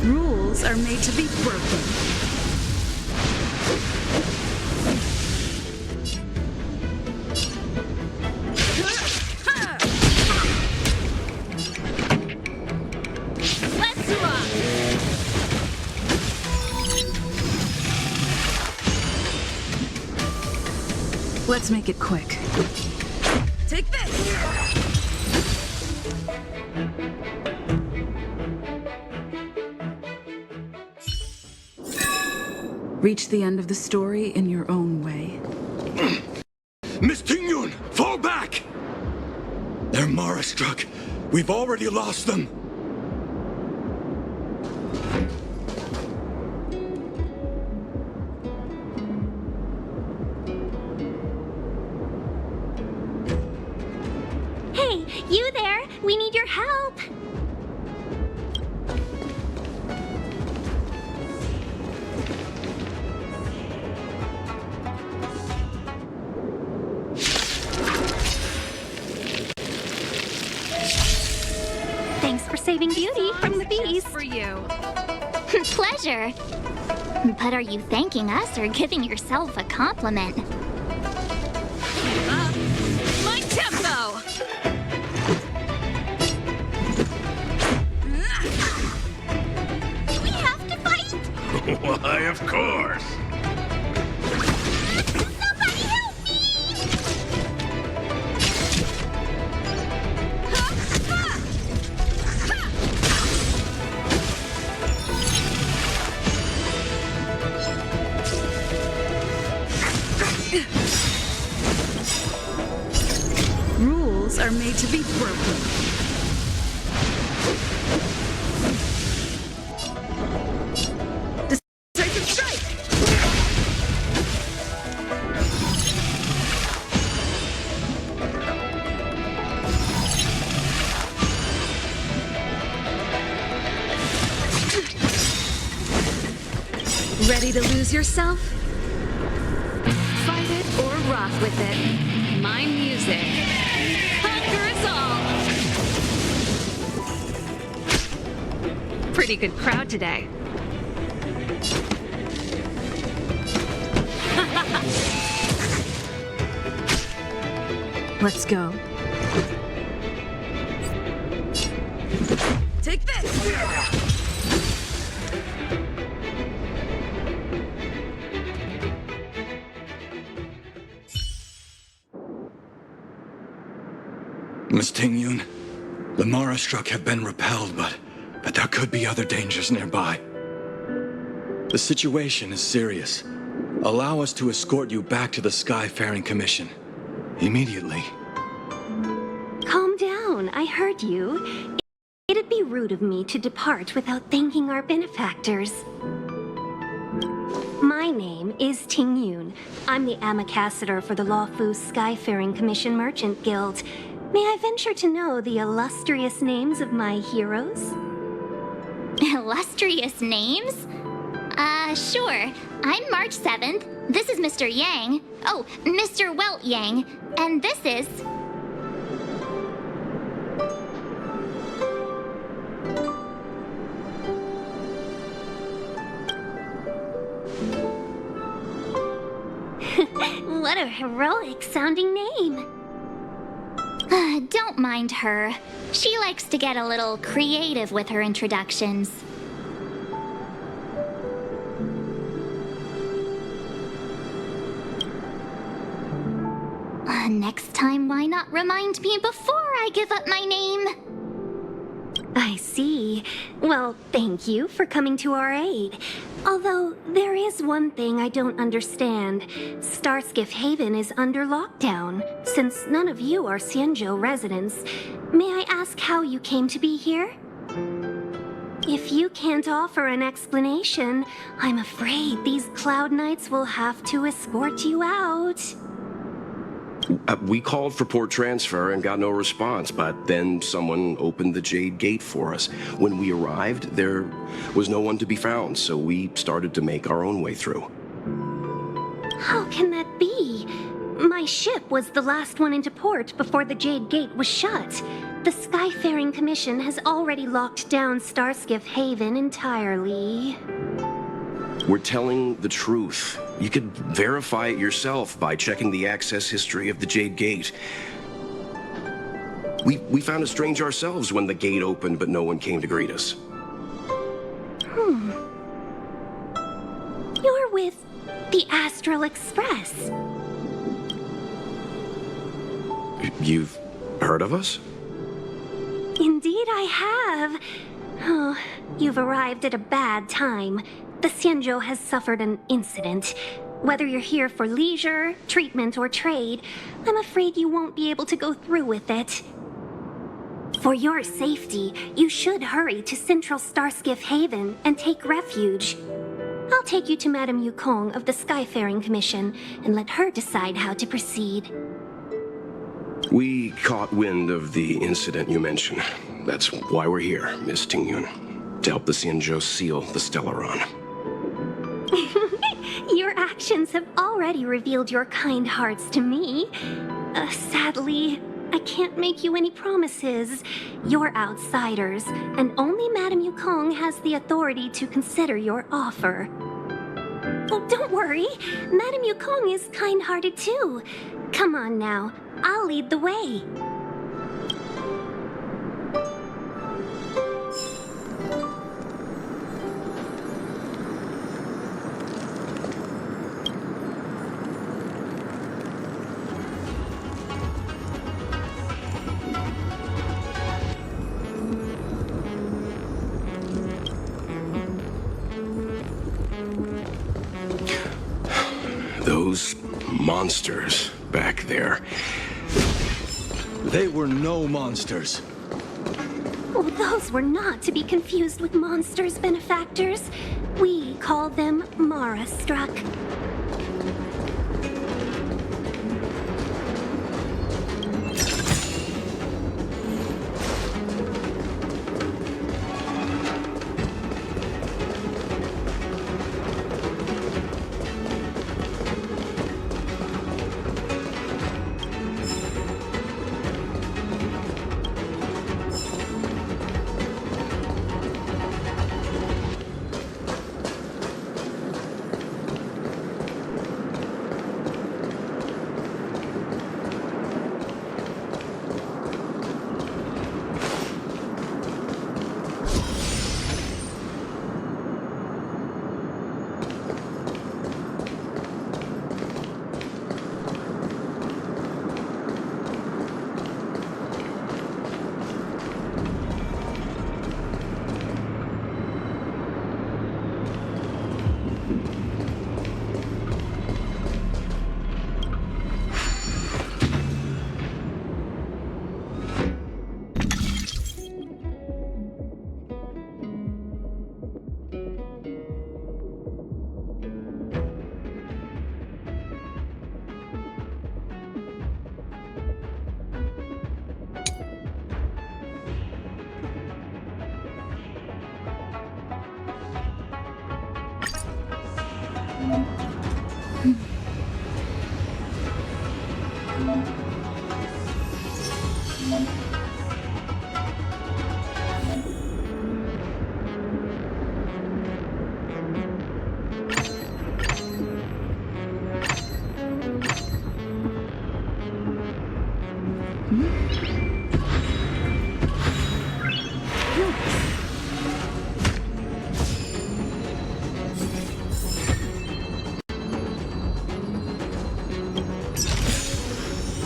Rules are made to be broken. Let's make it quick. Take this! Reach the end of the story in your own way. Miss Tingyun, fall back! They're Mara struck. We've already lost them. Hey, you there? We need your help. Thanks for saving Beauty from the bees. For you. Pleasure. But are you thanking us or giving yourself a compliment? My tempo! Do we have to fight? Why, of course. Somebody help me! Rules are made to be broken. Decisive strike! Ready to lose yourself? Fight it or rock with it. My music. Conquer us all! Pretty good crowd today. Let's go. Take this! Miss Tingyun, the Mara struck have been repelled, but there could be other dangers nearby. The situation is serious. Allow us to escort you back to the Skyfaring Commission. Immediately. Calm down, I heard you. It'd be rude of me to depart without thanking our benefactors. My name is Tingyun. I'm the ambassador for the Lawfu Skyfaring Commission Merchant Guild. may I venture to know the illustrious names of my heroes? Illustrious names? Sure. I'm March 7th. This is Mr. Yang. Oh, Mr. Welt Yang. And this is... What a heroic sounding name. Don't mind her. She likes to get a little creative with her introductions. Next time, why not remind me before I give up my name? I see. Well, thank you for coming to our aid. Although, there is one thing I don't understand. Starskiff Haven is under lockdown. Since none of you are Xianzhou residents, may I ask how you came to be here? If you can't offer an explanation, I'm afraid these Cloud Knights will have to escort you out. We called for port transfer and got no response, but then someone opened the Jade Gate for us. When we arrived, there was no one to be found, so we started to make our own way through. How can that be? My ship was the last one into port before the Jade Gate was shut. The Skyfaring Commission has already locked down Starskiff Haven entirely. We're telling the truth. You could verify it yourself by checking the access history of the Jade Gate. We found it strange ourselves when the gate opened, but no one came to greet us. You're with the Astral Express. You've heard of us? Indeed I have. Oh, you've arrived at a bad time. The Xianzhou has suffered an incident. Whether you're here for leisure, treatment, or trade, I'm afraid you won't be able to go through with it. For your safety, you should hurry to Central Starskiff Haven and take refuge. I'll take you to Madame Yukong of the Skyfaring Commission and let her decide how to proceed. We caught wind of the incident you mentioned. That's why we're here, Miss Tingyun. To help the Xianzhou seal the Stellaron. Your actions have already revealed your kind hearts to me. Sadly, I can't make you any promises. You're outsiders, and only Madame Yukong has the authority to consider your offer. Oh, don't worry. Madame Yukong is kind-hearted too. Come on now. I'll lead the way. Those monsters back there. They were no monsters. Oh, those were not to be confused with monsters, benefactors. We call them Mara-struck.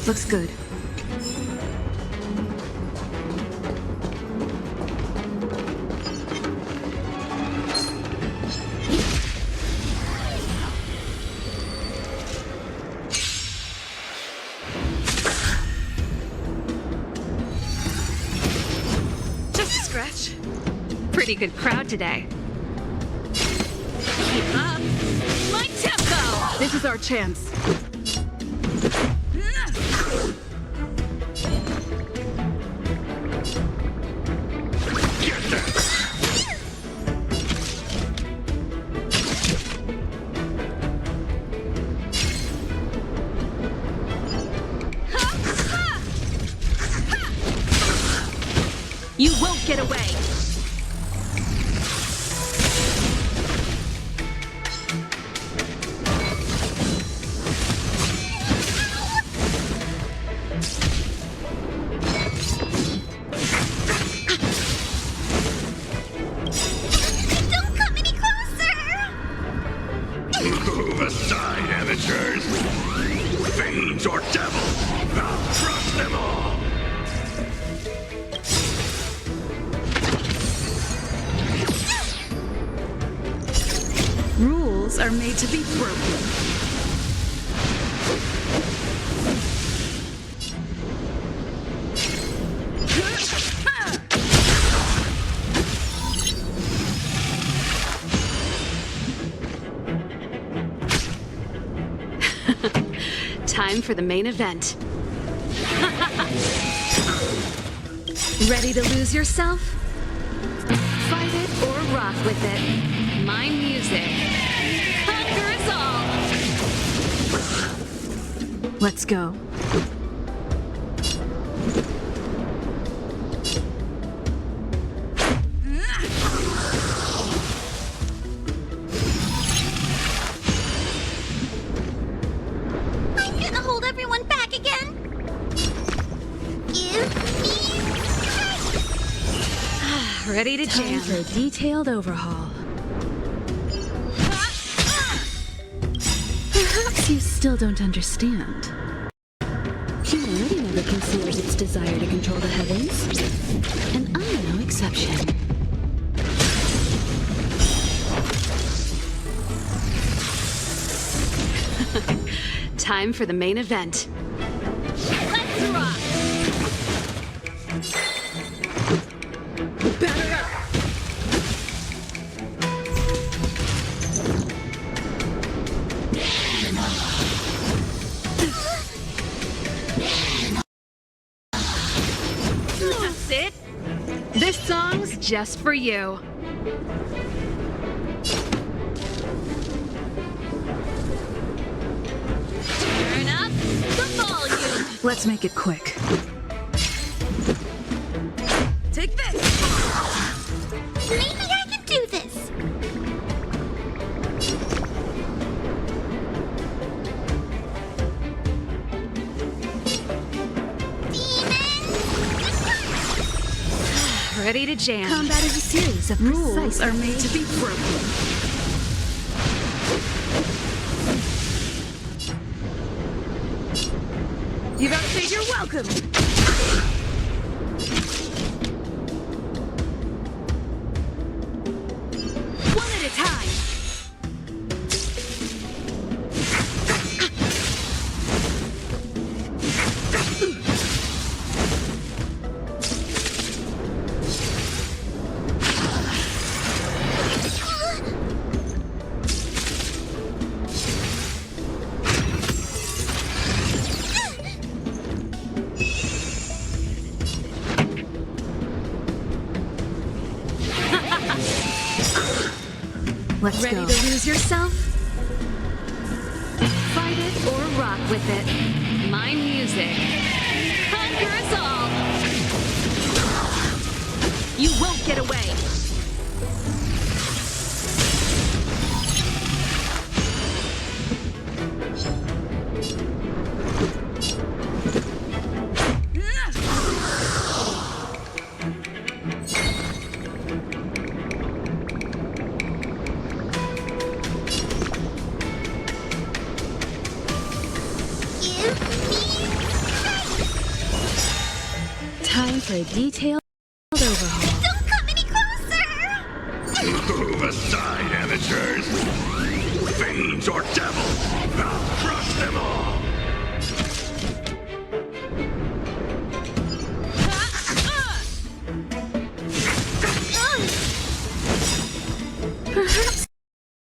Looks good. Just a scratch. Pretty good crowd today. Keep up. My tempo! This is our chance. You won't get away! Don't come any closer! Move aside, amateurs. Fiends or devils, I'll crush them all. Rules are made to be broken. Time for the main event. Ready to lose yourself? Fight it or rock with it. My music. Conquer us all! Let's go. I'm gonna hold everyone back again. Give me strength. Ready to Time jam. for a detailed overhaul. Perhaps you still don't understand. Humanity never concealed its desire to control the heavens, and I'm no exception. Time for the main event. Let's rock! Batter up! That's it. This song's just for you. Turn up the volume. Let's make it quick. Take this. Maybe I can do this. Ready to jam. Combat is a series of Rules are made to be broken. You gotta say you're welcome. One at a time. Let's Ready go. to lose yourself? rock with it. My music. Conquer us all! You won't get away! Time for a detailed overhaul. Don't come any closer! Move aside, amateurs! Fiends or devils! I'll crush them all! Perhaps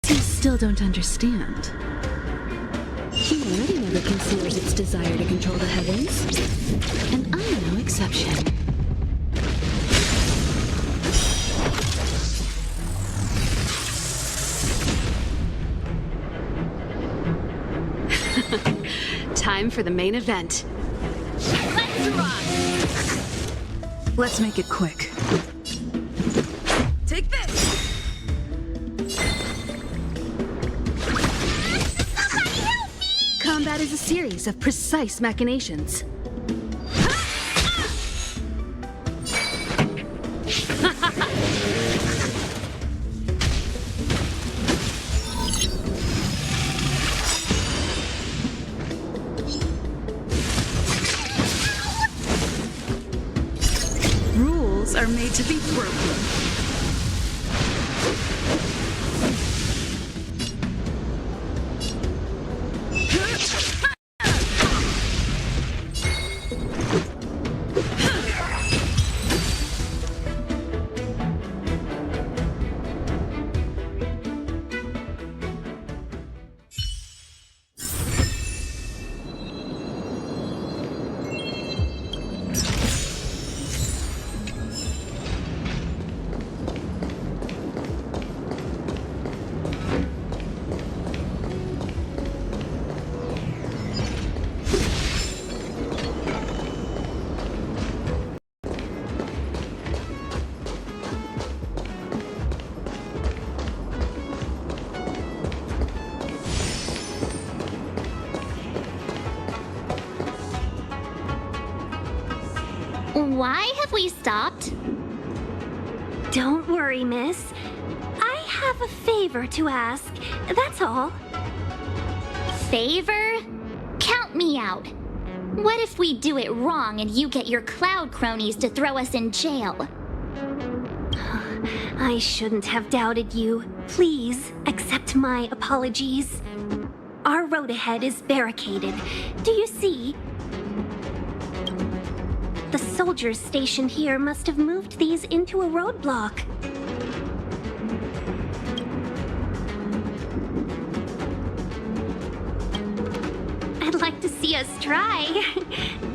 you still don't understand. Humanity never conceals its desire to control the heavens, and I'm no exception. Time for the main event. Let's rock! Let's make it quick. Take this! Combat is a series of precise machinations. Rules are made to be broken. Why have we stopped? Don't worry, miss. I have a favor to ask. That's all. Favor? Count me out. What if we do it wrong and you get your cloud cronies to throw us in jail? I shouldn't have doubted you. Please accept my apologies. Our road ahead is barricaded. Do you see? The soldiers stationed here must have moved these into a roadblock. I'd like to see us try.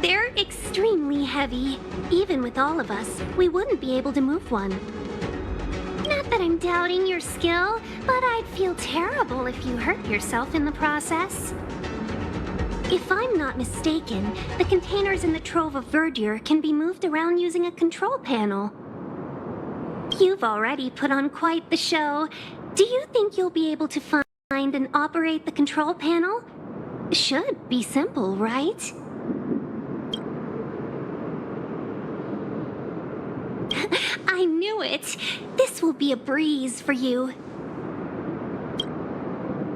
They're extremely heavy. Even with all of us, we wouldn't be able to move one. Not that I'm doubting your skill, but I'd feel terrible if you hurt yourself in the process. If I'm not mistaken, the containers in the Trove of Verdure can be moved around using a control panel. You've already put on quite the show. Do you think you'll be able to find and operate the control panel? Should be simple, right? I knew it! This will be a breeze for you.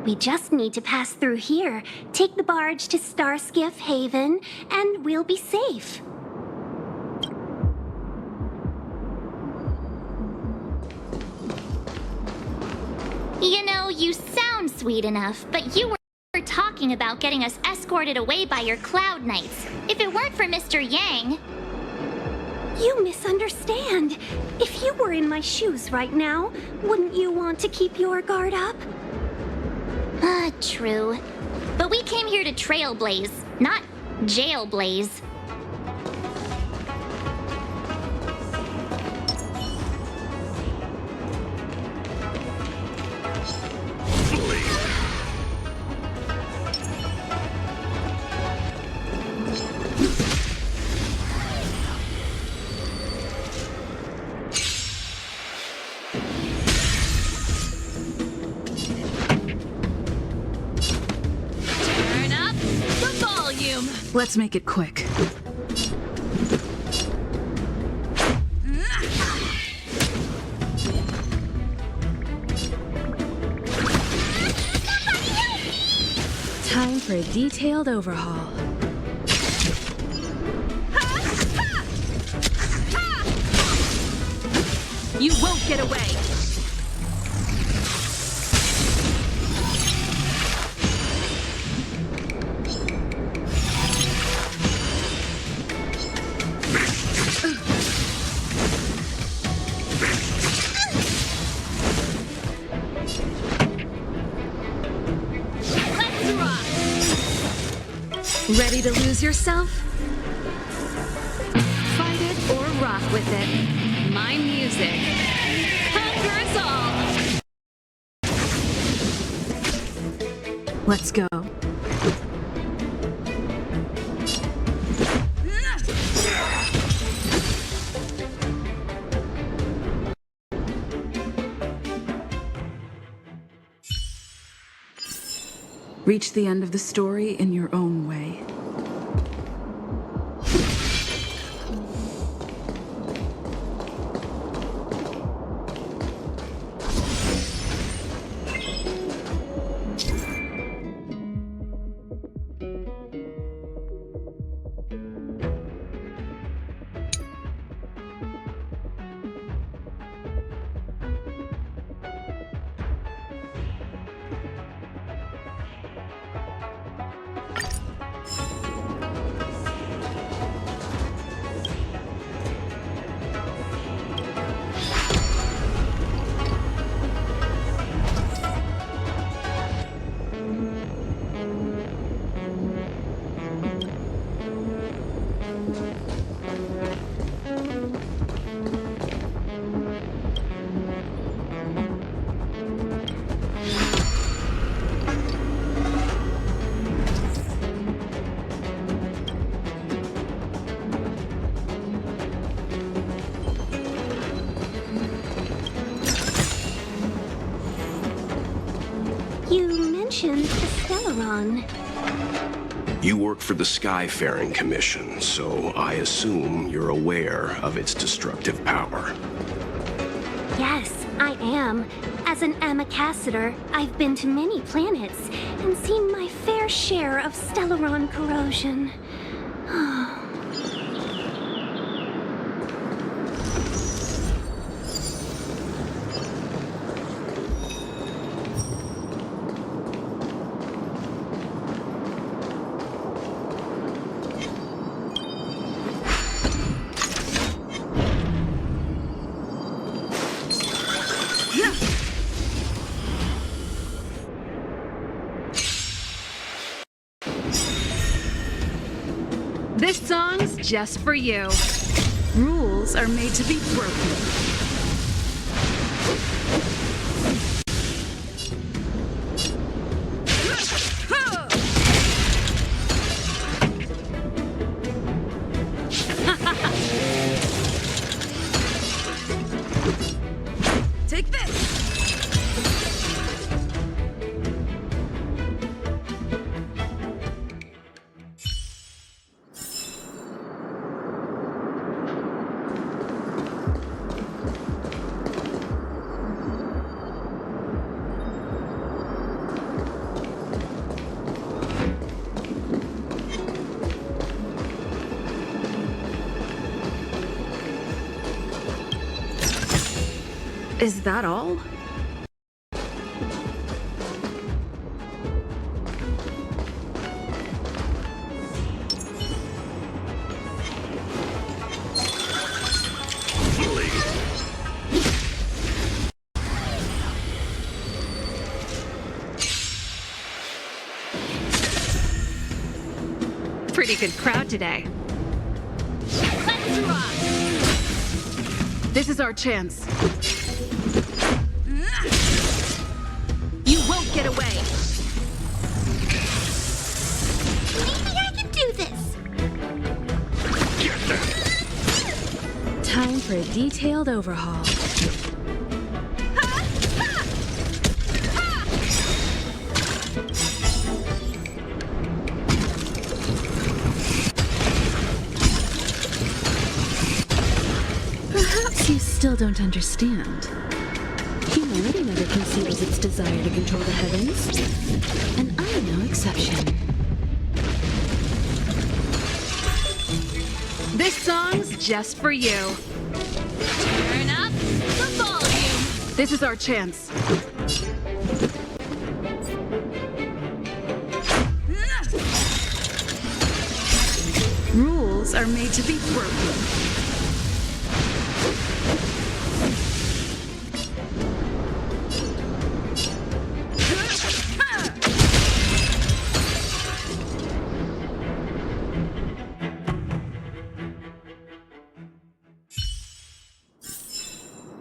We just need to pass through here, take the barge to Starskiff Haven, and we'll be safe. You know, you sound sweet enough, but you were talking about getting us escorted away by your Cloud Knights. If it weren't for Mr. Yang... You misunderstand. If you were in my shoes right now, wouldn't you want to keep your guard up? True. But we came here to trailblaze, not jailblaze. Let's make it quick. Time for a detailed overhaul. You won't get away! Ready to lose yourself? Fight it or rock with it. My music. Conquer us all! Let's go. Reach the end of the story in your own way. Stellaron. You work for the Skyfaring Commission, so I assume you're aware of its destructive power. Yes, I am. As an Amicassator, I've been to many planets and seen my fair share of Stellaron corrosion. This song's just for you. Rules are made to be broken. Take this! Is that all? Pretty good crowd today. Let's rock! This is our chance. You won't get away! Maybe I can do this! Time for a detailed overhaul. still don't understand. Humanity never conceals its desire to control the heavens, and I'm no exception. This song's just for you. Turn up the volume. This is our chance. Rules are made to be broken.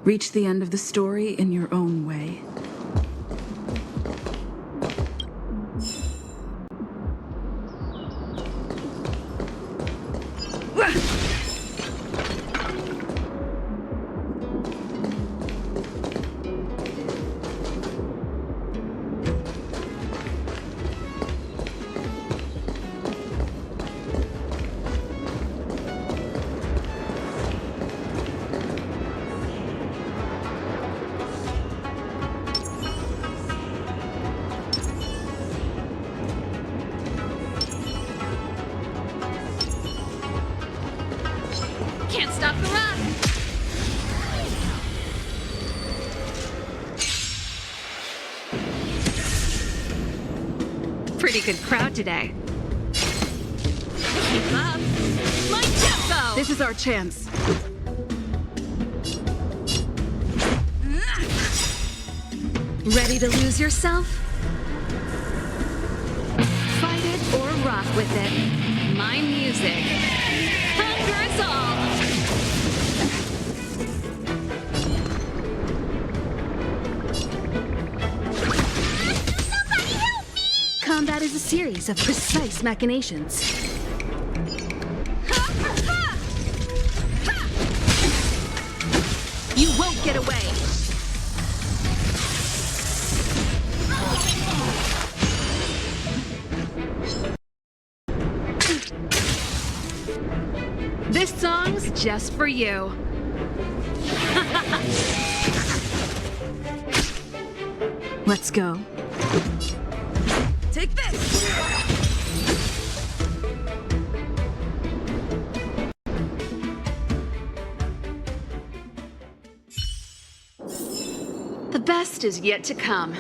Reach the end of the story in your own way. Can't stop the run! Pretty good crowd today. Keep up. My tempo! This is our chance. Ready to lose yourself? Fight it or rock with it. My music. Conquer us all! Combat is a series of precise machinations. You won't get away! This song's just for you. Let's go. Take this! The best is yet to come.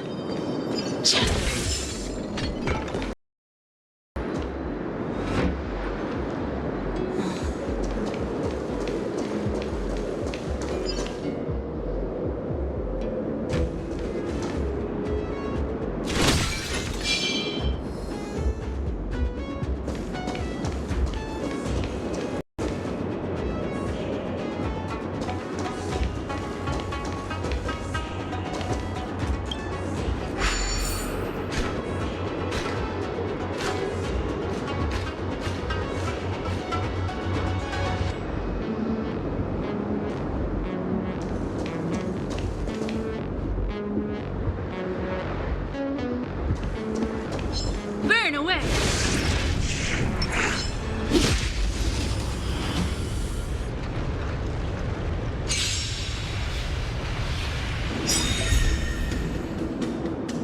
Burn away!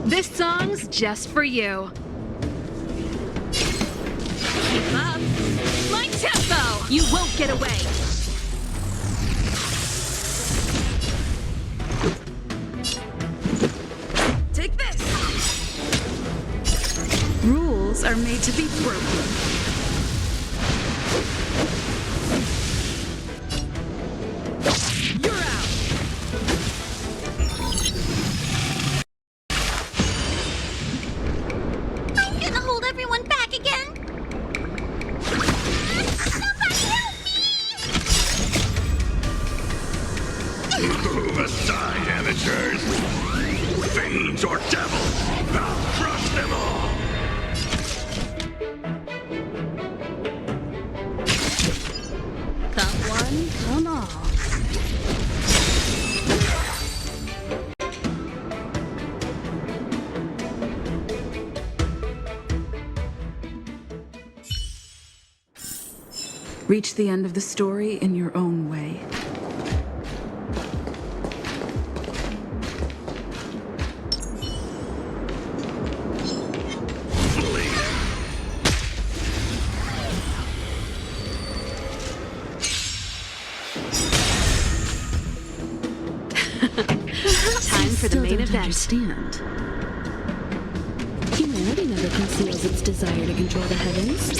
This song's just for you. Keep up. My tempo! You won't get away! Take this! Rules are made to be broken. You're out! I'm gonna hold everyone back again. Somebody help me! Move aside, amateurs! Fiends or devils! I'll crush them all! Come one, come all. Reach the end of the story in your own way. for the still main don't event. understand. Humanity never conceals its desire to control the heavens,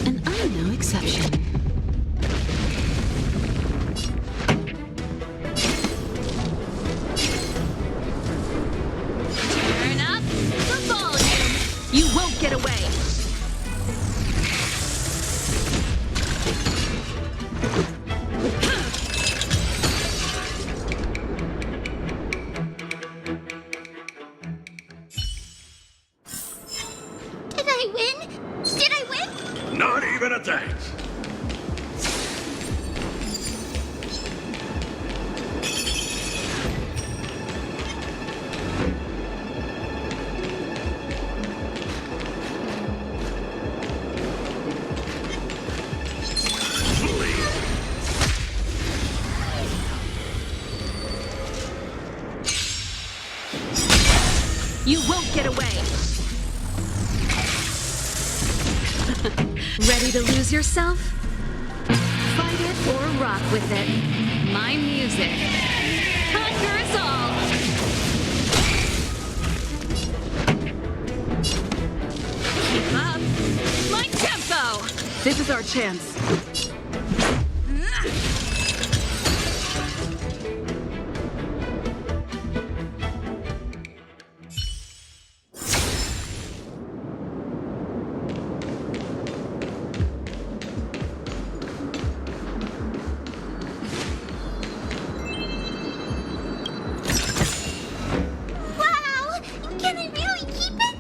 and I'm no exception. Turn up the volume. You won't get away. Did I win? Did I win? Not even a thanks. You won't get away. Ready to lose yourself? Fight it or rock with it. My music conquers all. Keep up. My tempo. This is our chance. Wow! Can I really keep it?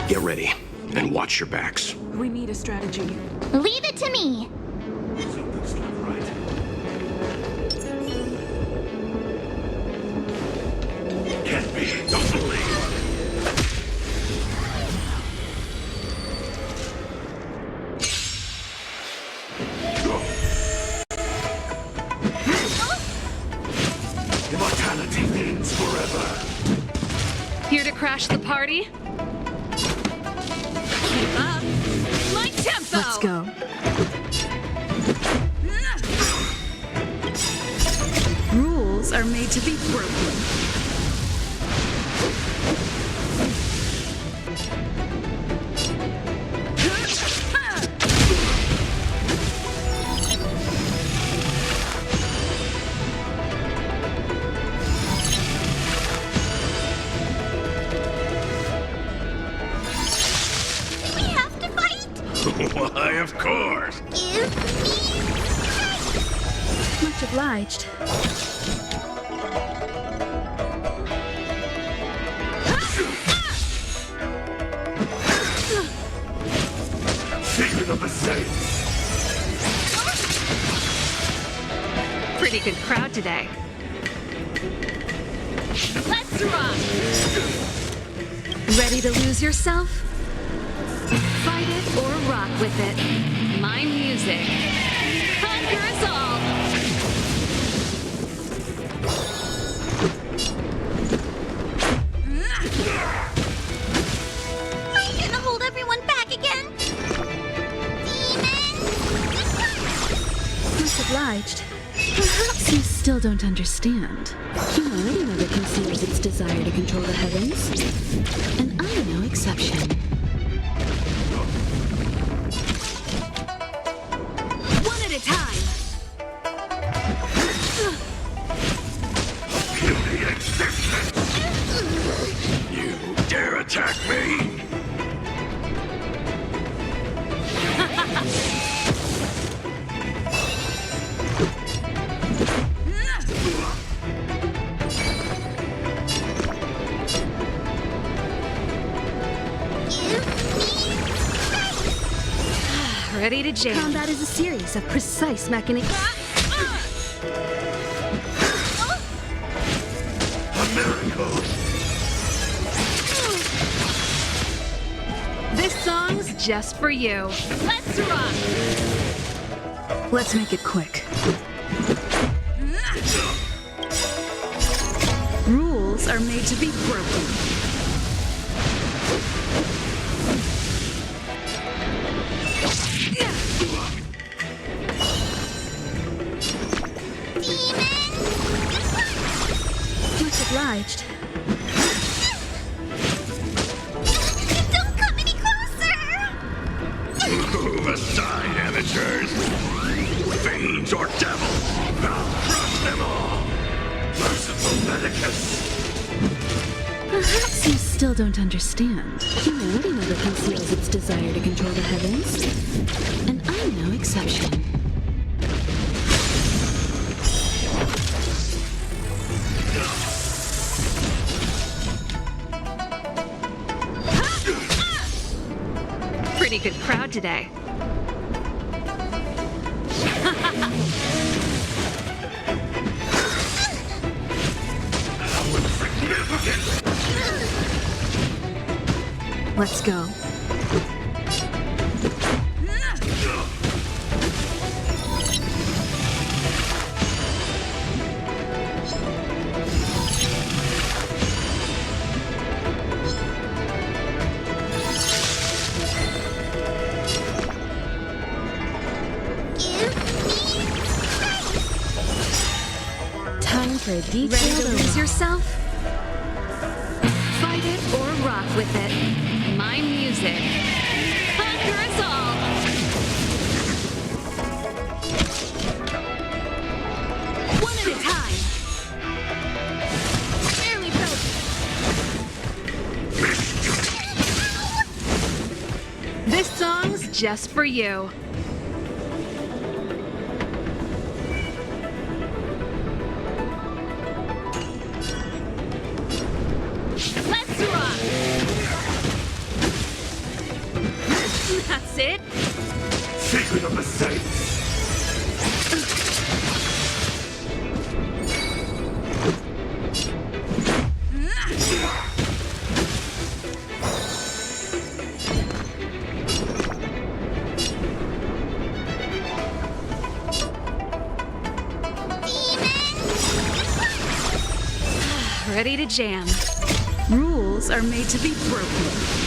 Get ready, and watch your backs. We need a strategy. Leave it to me. Something's not right. Can't be. Don't believe. Immortality means forever. Here to crash the party? Keep up. My tempo! Let's go. Rules are made to be broken. We have to fight! Why, of course. Give me Much obliged. Secret of the Saints. Pretty good crowd today. Let's rock! Ready to lose yourself? Fight it or rock with it. My music. Conquer us all! Are you gonna hold everyone back again? Much obliged. Perhaps you still don't understand. Humility never conceals its desire to control the heavens. And I'm no exception. One at a time! Puny existence. You dare attack me? Ready to jam. Combat is a series of precise mechanics. A miracle. This song's just for you. Let's rock! Let's make it quick. Rules are made to be broken. Much obliged. Don't come any closer! Move aside, amateurs. Fiends or devils, I'll crush them all. Merciful Medicus. Perhaps you still don't understand. Humility never conceals its desire to control the heavens. And I'm no exception. Pretty good crowd today. Let's go. Time for a detailed Ready to lose overhaul. yourself? Fight it or rock with it. My music. Conquer us all! One at a time! There we go! This song's just for you. Let's rock! ready to jam. Rules are made to be broken.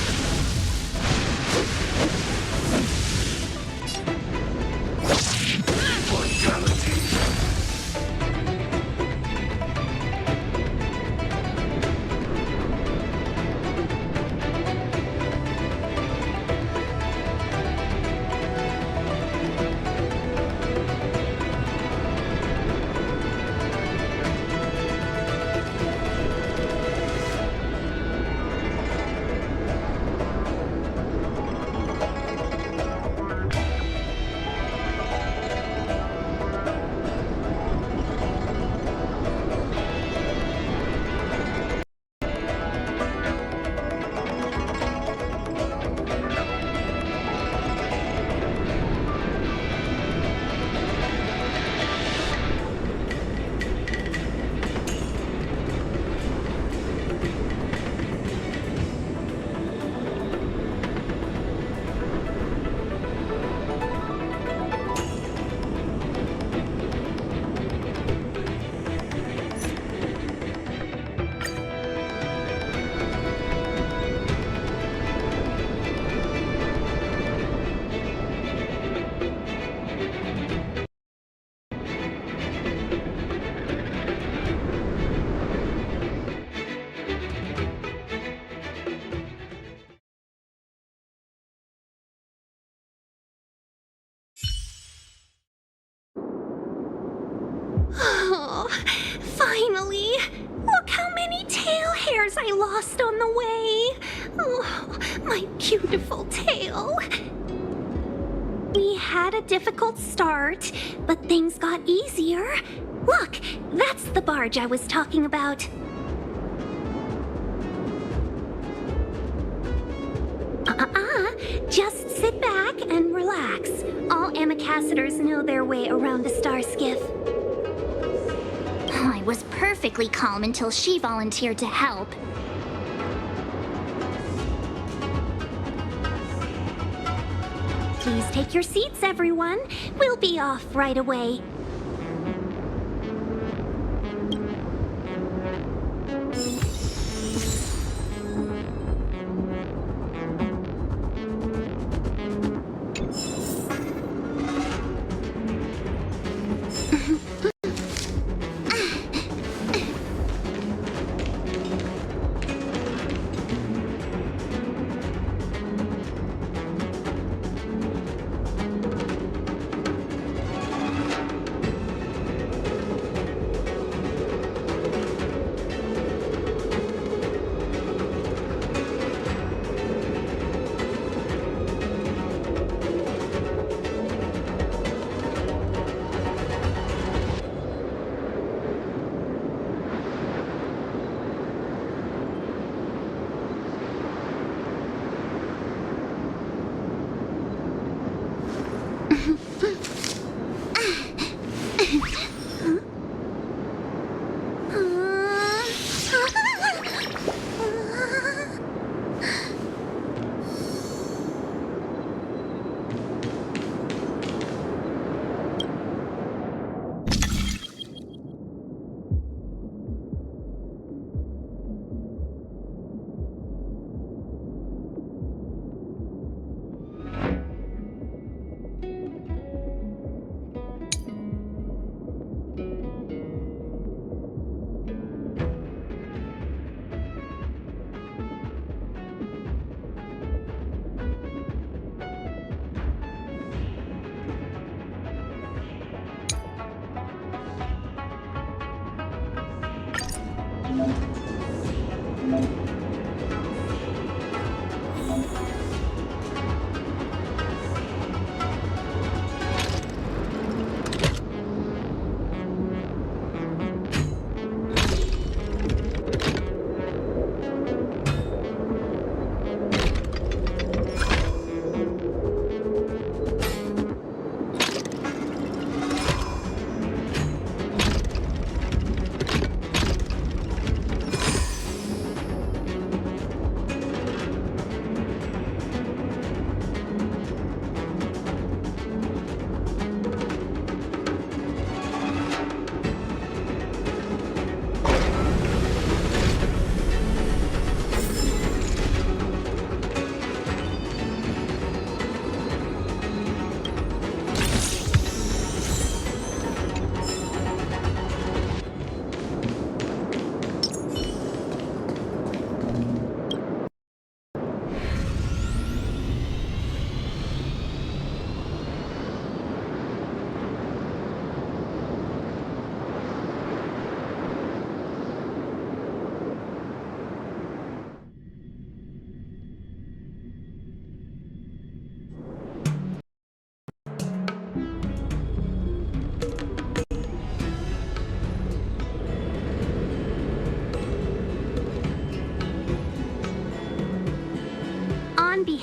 Oh, finally! Look how many tail hairs I lost on the way! Oh, my beautiful tail! We had a difficult start, but things got easier. Look, that's the barge I was talking about. Just sit back and relax. All amicacitors know their way around a star skiff. I was perfectly calm until she volunteered to help. Please take your seats, everyone. We'll be off right away.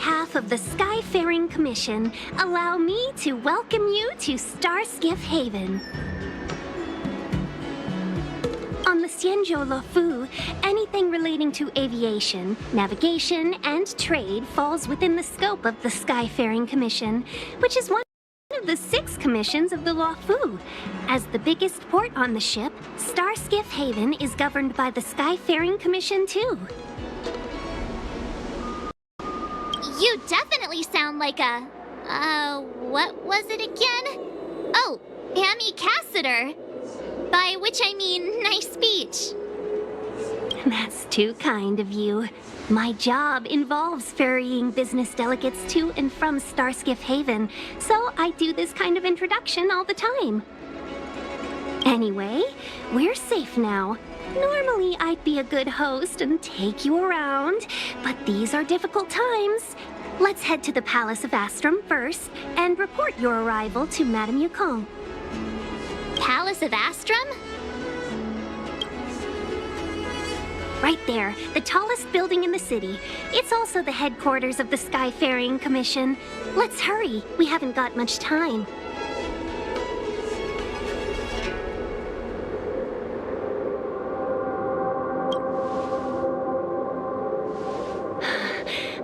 behalf of the Skyfaring Commission, allow me to welcome you to Starskiff Haven. On the Xianzhou Luofu, anything relating to aviation, navigation, and trade falls within the scope of the Skyfaring Commission, which is one of the 6 commissions of the Luofu. As the biggest port on the ship, Starskiff Haven is governed by the Skyfaring Commission too. You definitely sound like a... what was it again? Oh, Amy Cassiter. By which I mean, nice speech. That's too kind of you. My job involves ferrying business delegates to and from Starskiff Haven, so I do this kind of introduction all the time. Anyway, we're safe now. Normally, I'd be a good host and take you around, but these are difficult times. Let's head to the Palace of Astrum first and report your arrival to Madame Yukong. Palace of Astrum? Right there, the tallest building in the city. It's also the headquarters of the Skyfaring Commission. Let's hurry, we haven't got much time.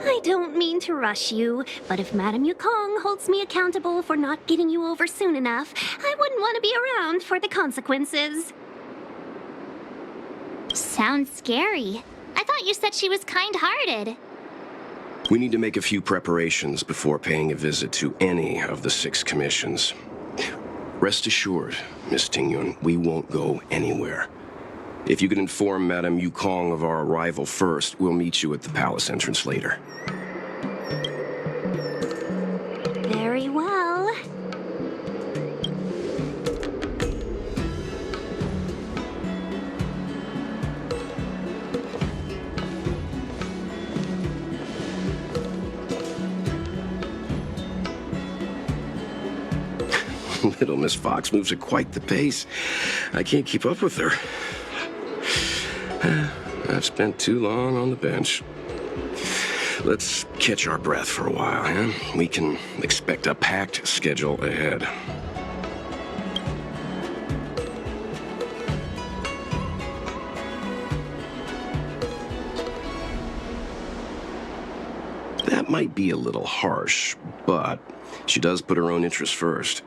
I don't mean to rush you, but if Madame Yukong holds me accountable for not getting you over soon enough, I wouldn't want to be around for the consequences. Sounds scary. I thought you said she was kind-hearted. We need to make a few preparations before paying a visit to any of the 6 commissions. Rest assured, Miss Tingyun, we won't go anywhere. If you could inform Madame Yukong of our arrival first, we'll meet you at the palace entrance later. Very well. Little Miss Fox moves at quite the pace. I can't keep up with her. I've spent too long on the bench. Let's catch our breath for a while, huh? We can expect a packed schedule ahead. That might be a little harsh, but she does put her own interests first.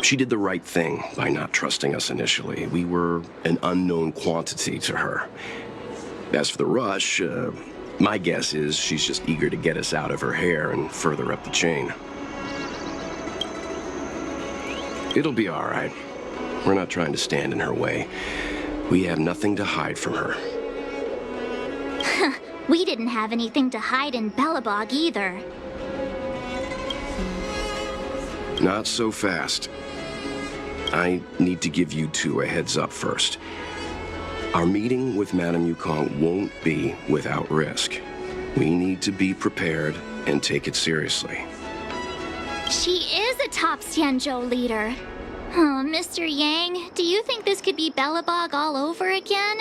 She did the right thing by not trusting us initially. We were an unknown quantity to her. As for the rush, my guess is she's just eager to get us out of her hair and further up the chain. It'll be all right. We're not trying to stand in her way. We have nothing to hide from her. We didn't have anything to hide in Belobog either. Not so fast. I need to give you 2 a heads up first. Our meeting with Madame Yukong won't be without risk. We need to be prepared and take it seriously. She is a top Xianzhou leader. Oh, Mr. Yang, do you think this could be Belobog all over again?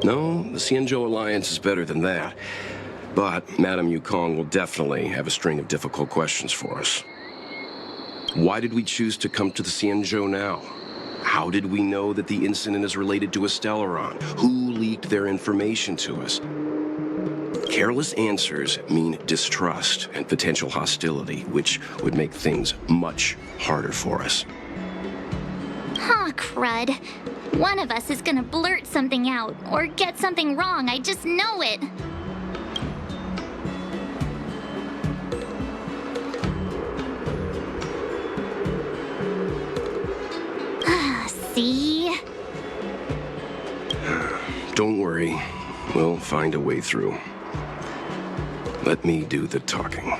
No, the Xianzhou Alliance is better than that. But Madame Yukong will definitely have a string of difficult questions for us. Why did we choose to come to the Xianzhou now? How did we know that the incident is related to a Stellaron? Who leaked their information to us? Careless answers mean distrust and potential hostility, which would make things much harder for us. Huh, crud. One of us is gonna blurt something out, or get something wrong, I just know it. See? Don't worry. We'll find a way through. Let me do the talking.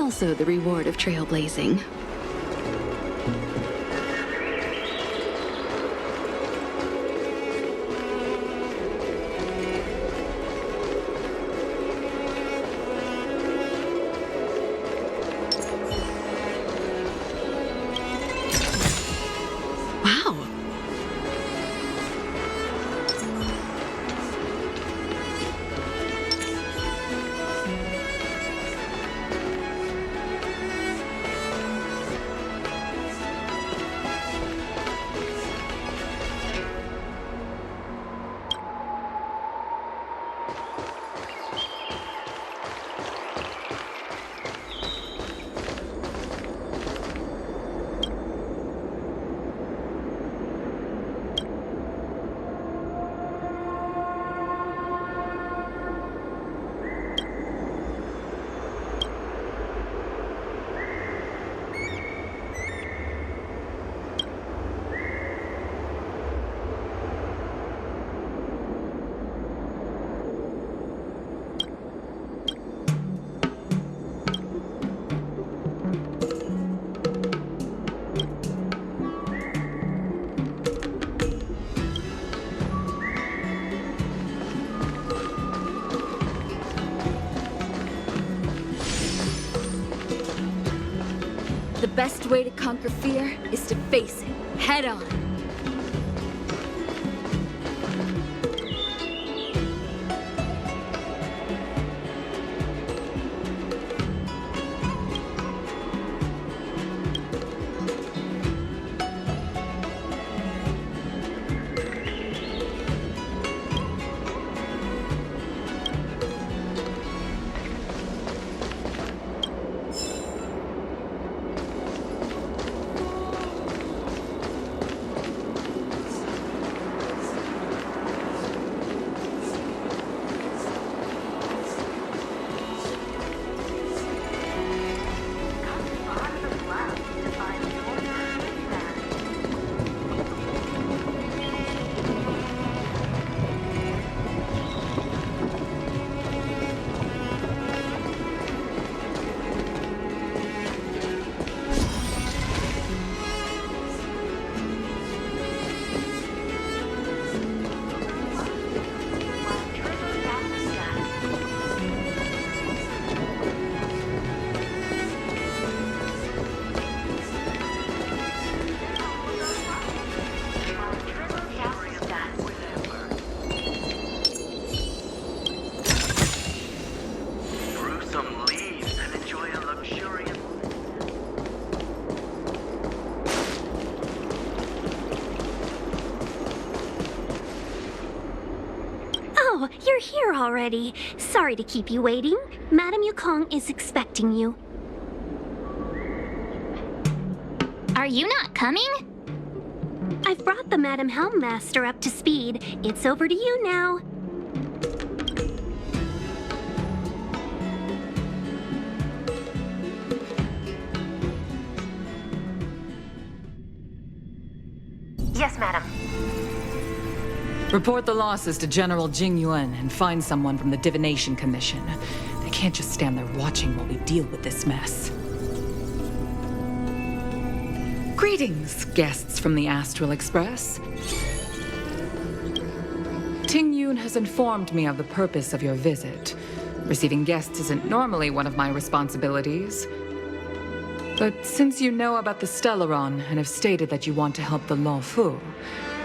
also the reward of trailblazing. Wow. The best way to conquer fear is to face it head on. Oh, you're here already. Sorry to keep you waiting. Madame Yukong is expecting you. Are you not coming? I've brought the Madame Helmmaster up to speed. It's over to you now. Yes, madam. Report the losses to General Jing Yuan and find someone from the Divination Commission. They can't just stand there watching while we deal with this mess. Greetings, guests from the Astral Express. Ting Yun has informed me of the purpose of your visit. Receiving guests isn't normally one of my responsibilities. But since you know about the Stellaron and have stated that you want to help the Law Fu,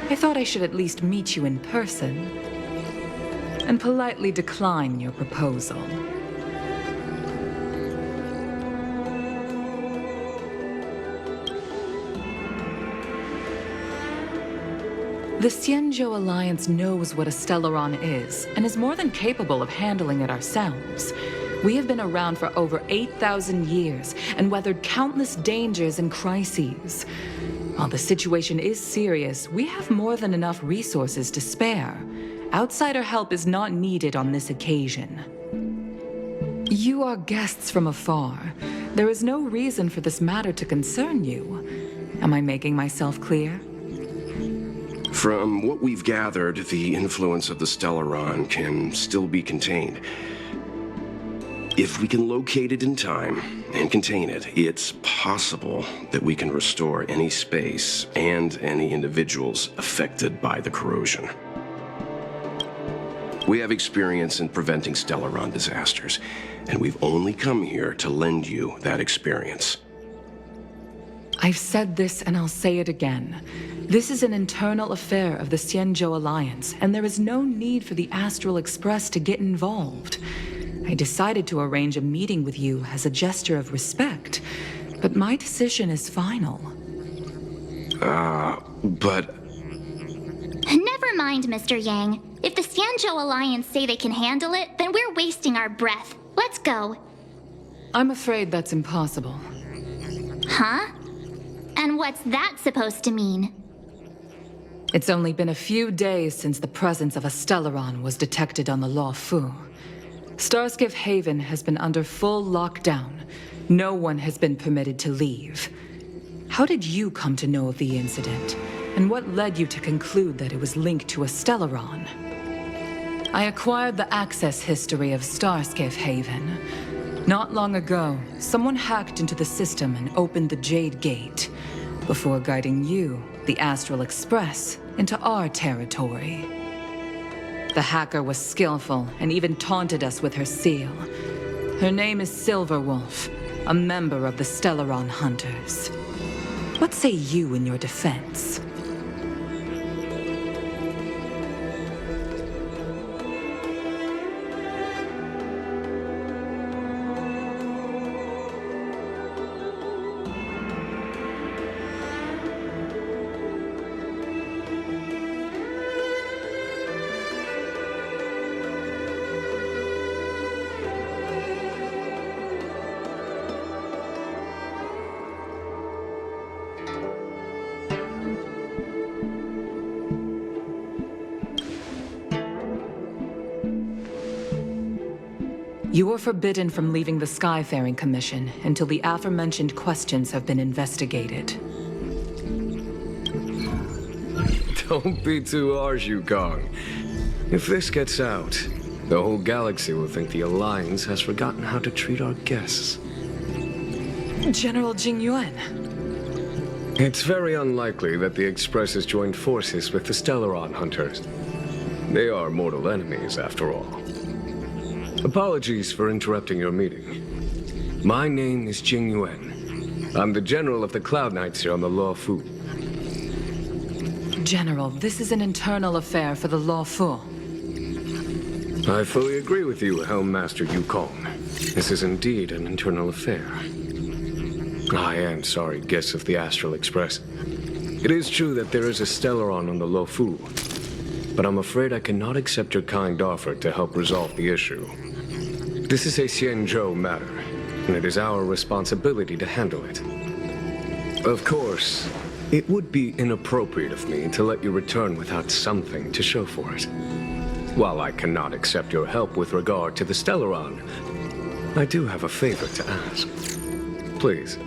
I thought I should at least meet you in person and politely decline your proposal. The Xianzhou Alliance knows what a Stellaron is and is more than capable of handling it ourselves. We have been around for over 8,000 years and weathered countless dangers and crises. While the situation is serious, we have more than enough resources to spare. Outsider help is not needed on this occasion. You are guests from afar. There is no reason for this matter to concern you. Am I making myself clear? From what we've gathered, the influence of the Stellaron can still be contained. If we can locate it in time and contain it, it's possible that we can restore any space and any individuals affected by the corrosion. We have experience in preventing Stellaron disasters, and we've only come here to lend you that experience. I've said this and I'll say it again. This is an internal affair of the Xianzhou Alliance, and there is no need for the Astral Express to get involved. I decided to arrange a meeting with you as a gesture of respect, but my decision is final. But... Never mind, Mr. Yang. If the Xianzhou Alliance say they can handle it, then we're wasting our breath. Let's go. I'm afraid that's impossible. Huh? And what's that supposed to mean? It's only been a few days since the presence of a Stellaron was detected on the Luofu. Starskiff Haven has been under full lockdown. No one has been permitted to leave. How did you come to know of the incident? And what led you to conclude that it was linked to a Stellaron? I acquired the access history of Starskiff Haven. Not long ago, someone hacked into the system and opened the Jade Gate, before guiding you, the Astral Express, into our territory. The hacker was skillful and even taunted us with her seal. Her name is Silverwolf, a member of the Stellaron Hunters. What say you in your defense? You are forbidden from leaving the Skyfaring Commission until the aforementioned questions have been investigated. Don't be too harsh, Yukong. If this gets out, the whole galaxy will think the Alliance has forgotten how to treat our guests. General Jingyuan. It's very unlikely that the Express has joined forces with the Stellaron Hunters. They are mortal enemies, after all. Apologies for interrupting your meeting. My name is Jingyuan. I'm the General of the Cloud Knights here on the Luofu. General, this is an internal affair for the Luofu. I fully agree with you, Helmmaster Yukong. This is indeed an internal affair. I am sorry, guests of the Astral Express. It is true that there is a Stellaron on the Luofu, but I'm afraid I cannot accept your kind offer to help resolve the issue. This is a Xianzhou matter, and it is our responsibility to handle it. Of course, it would be inappropriate of me to let you return without something to show for it. While I cannot accept your help with regard to the Stellaron, I do have a favor to ask. Please,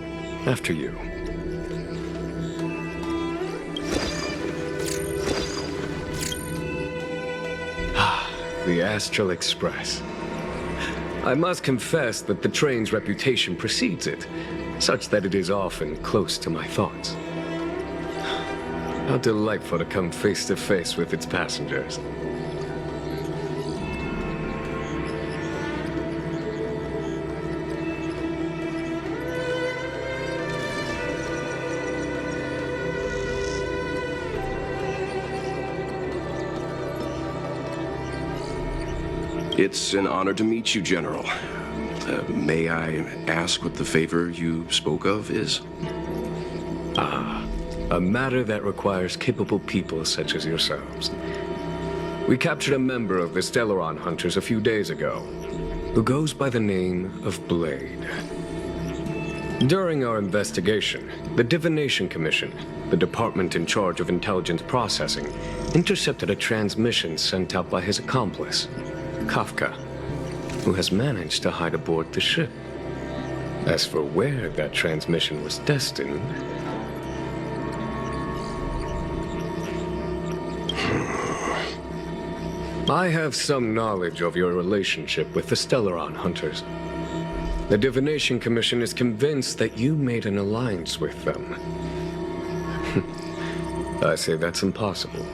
after you. The Astral Express. I must confess that the train's reputation precedes it, such that it is often close to my thoughts. How delightful to come face to face with its passengers. It's an honor to meet you, General. May I ask what the favor you spoke of is? A matter that requires capable people such as yourselves. We captured a member of the Stellaron Hunters a few days ago, who goes by the name of Blade. During our investigation, the Divination Commission, the department in charge of intelligence processing, intercepted a transmission sent out by his accomplice, Kafka, who has managed to hide aboard the ship. As for where that transmission was destined... I have some knowledge of your relationship with the Stellaron Hunters. The Divination Commission is convinced that you made an alliance with them. I say that's impossible.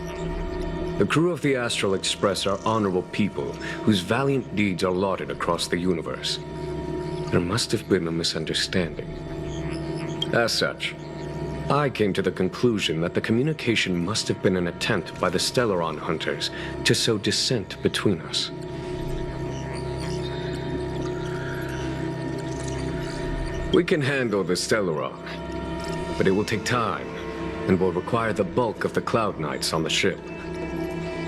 The crew of the Astral Express are honorable people whose valiant deeds are lauded across the universe. There must have been a misunderstanding. As such, I came to the conclusion that the communication must have been an attempt by the Stellaron hunters to sow dissent between us. We can handle the Stellaron, but it will take time and will require the bulk of the Cloud Knights on the ship.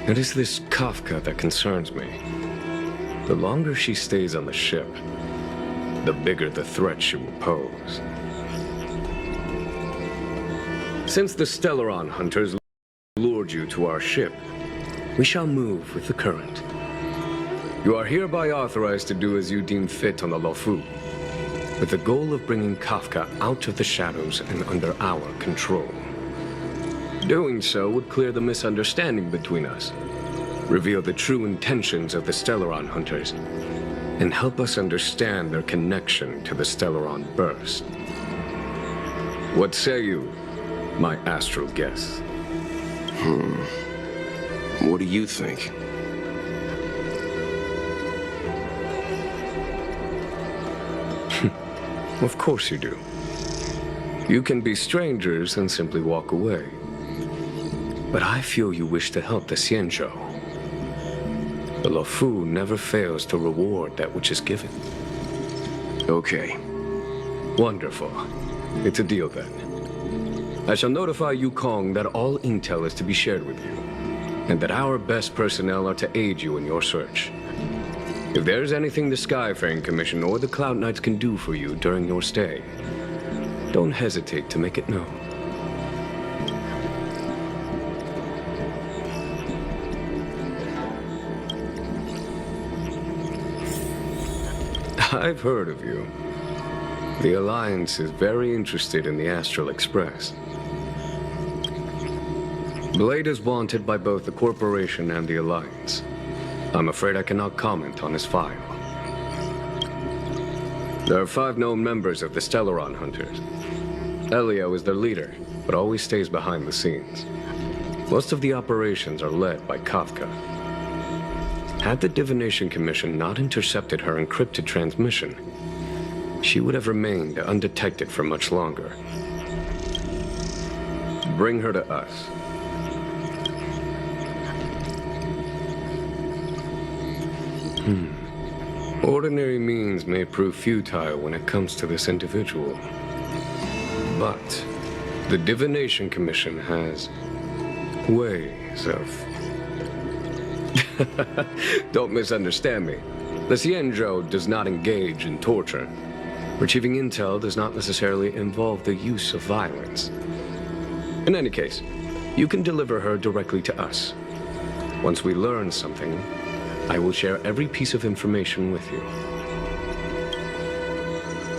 It is this Kafka that concerns me. The longer she stays on the ship, the bigger the threat she will pose. Since the Stellaron hunters lured you to our ship, we shall move with the current. You are hereby authorized to do as you deem fit on the Lofu, with the goal of bringing Kafka out of the shadows and under our control. Doing so would clear the misunderstanding between us, reveal the true intentions of the Stellaron hunters, and help us understand their connection to the Stellaron burst. What say you, my astral guests? What do you think? Of course you do. You can be strangers and simply walk away. But I feel you wish to help the Xianzhou. The Lofu never fails to reward that which is given. Okay. Wonderful. It's a deal then. I shall notify Yukong that all intel is to be shared with you, and that our best personnel are to aid you in your search. If there is anything the Skyfaring Commission or the Cloud Knights can do for you during your stay, don't hesitate to make it known. I've heard of you. The Alliance is very interested in the Astral Express. Blade is wanted by both the Corporation and the Alliance. I'm afraid I cannot comment on his file. There are 5 known members of the Stellaron Hunters. Elio is their leader, but always stays behind the scenes. Most of the operations are led by Kafka. Had the Divination Commission not intercepted her encrypted transmission, she would have remained undetected for much longer. Bring her to us. Ordinary means may prove futile when it comes to this individual. But the Divination Commission has ways of... Don't misunderstand me. The Xianzhou does not engage in torture. Retrieving intel does not necessarily involve the use of violence. In any case, you can deliver her directly to us. Once we learn something, I will share every piece of information with you.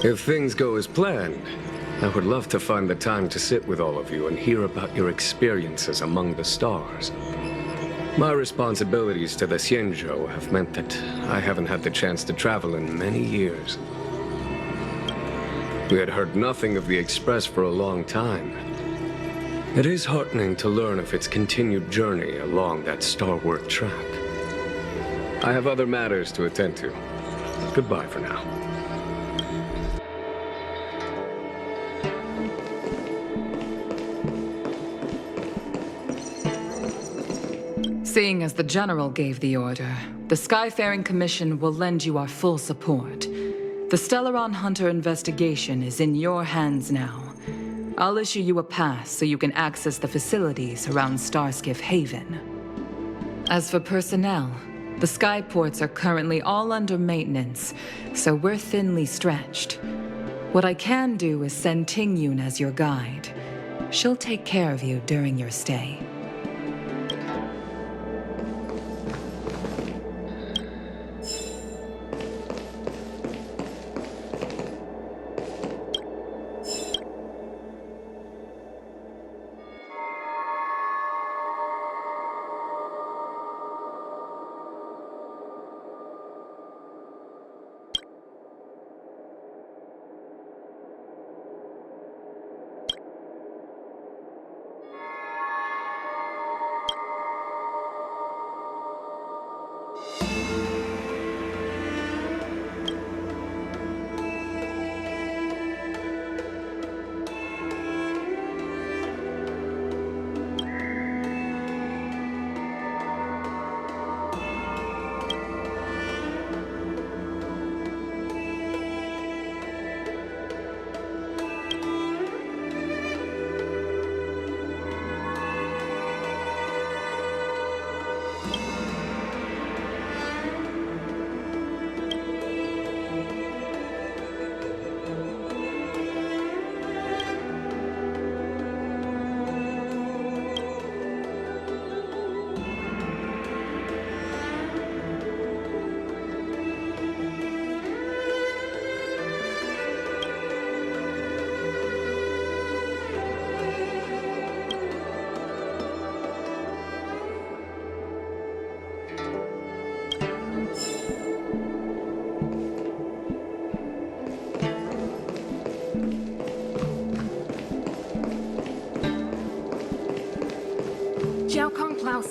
If things go as planned, I would love to find the time to sit with all of you and hear about your experiences among the stars. My responsibilities to the Xianzhou have meant that I haven't had the chance to travel in many years. We had heard nothing of the Express for a long time. It is heartening to learn of its continued journey along that starward track. I have other matters to attend to. Goodbye for now. Seeing as the General gave the order, the Skyfaring Commission will lend you our full support. The Stellaron Hunter investigation is in your hands now. I'll issue you a pass so you can access the facilities around Starskiff Haven. As for personnel, the skyports are currently all under maintenance, so we're thinly stretched. What I can do is send Tingyun as your guide. She'll take care of you during your stay.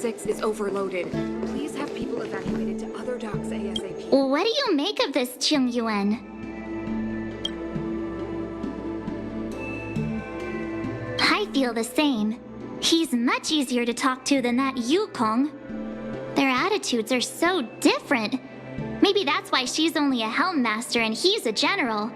6 is overloaded. Please have people evacuated to other docks ASAP. What do you make of this, Chung Yuan? I feel the same. He's much easier to talk to than that Yukong. Their attitudes are so different. Maybe that's why she's only a Helm Master and he's a general.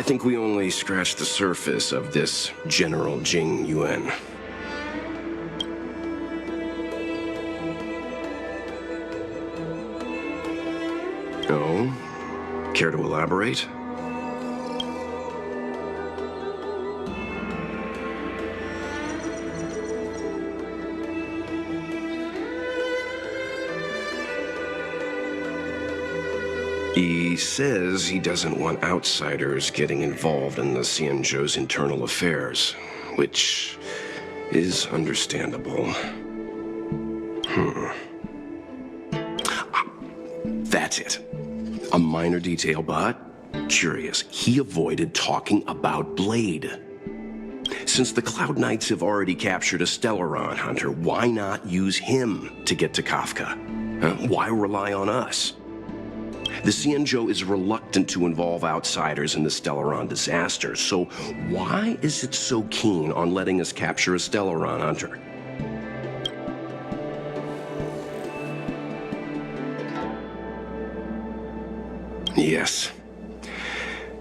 I think we only scratched the surface of this General Jing Yuan. Oh? Care to elaborate? He says he doesn't want outsiders getting involved in the Xianzhou's internal affairs, which is understandable. That's it. A minor detail, but curious. He avoided talking about Blade. Since the Cloud Knights have already captured a Stellaron hunter, why not use him to get to Kafka? Why rely on us? The Xianzhou is reluctant to involve outsiders in the Stellaron disaster, so why is it so keen on letting us capture a Stellaron hunter? Yes.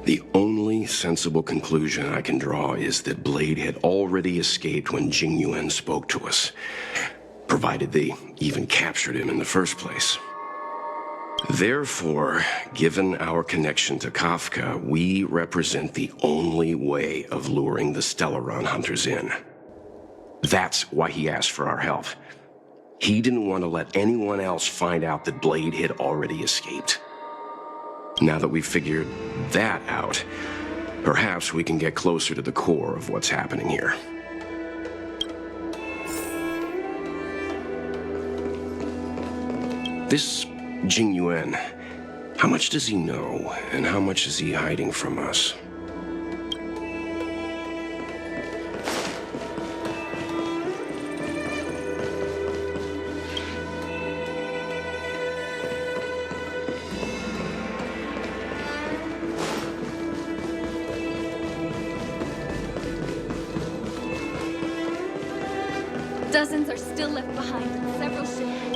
The only sensible conclusion I can draw is that Blade had already escaped when Jing Yuan spoke to us, provided they even captured him in the first place. Therefore, given our connection to Kafka, we represent the only way of luring the Stellaron hunters in. That's why he asked for our help. He didn't want to let anyone else find out that Blade had already escaped. Now that we've figured that out, perhaps we can get closer to the core of what's happening here. This Jing Yuan, how much does he know, and how much is he hiding from us? Dozens are still left behind in several shipwrecks.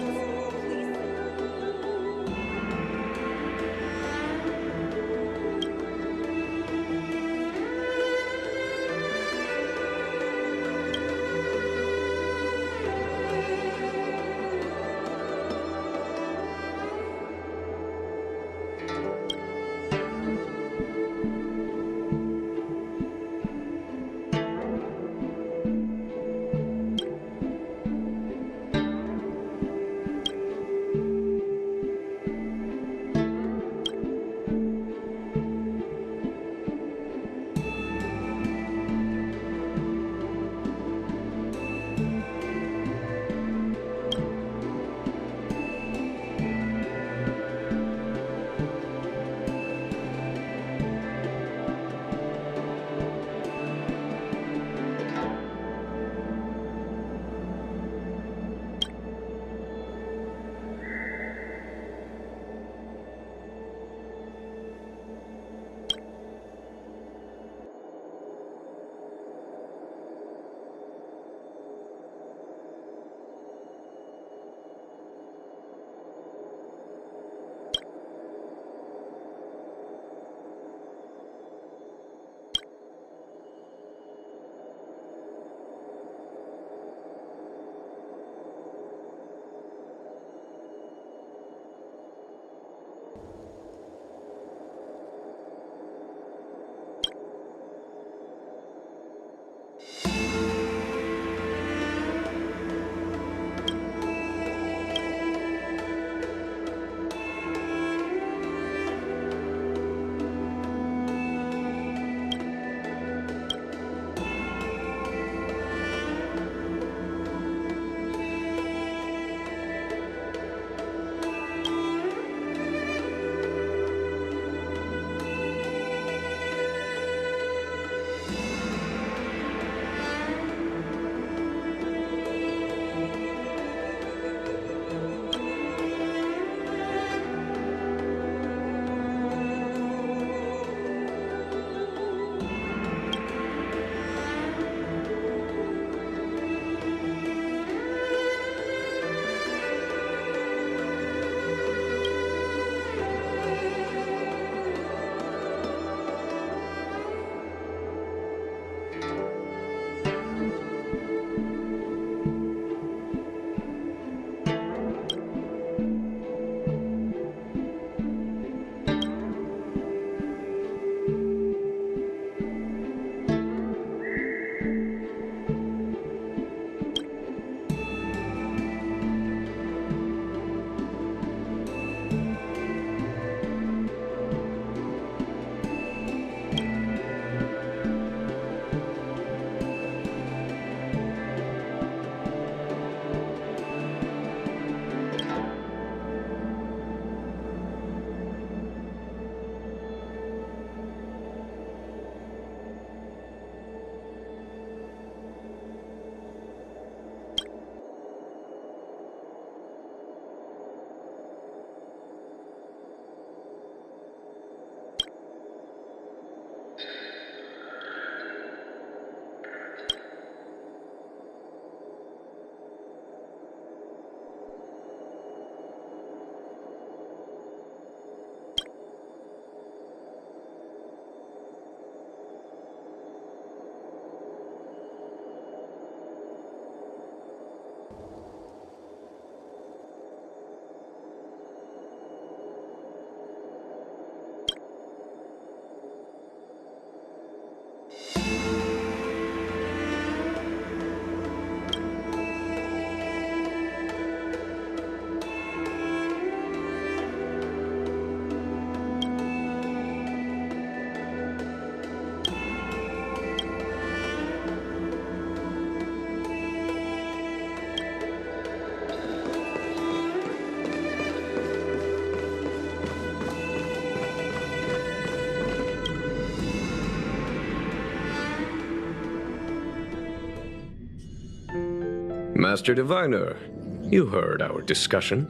Master Diviner, you heard our discussion.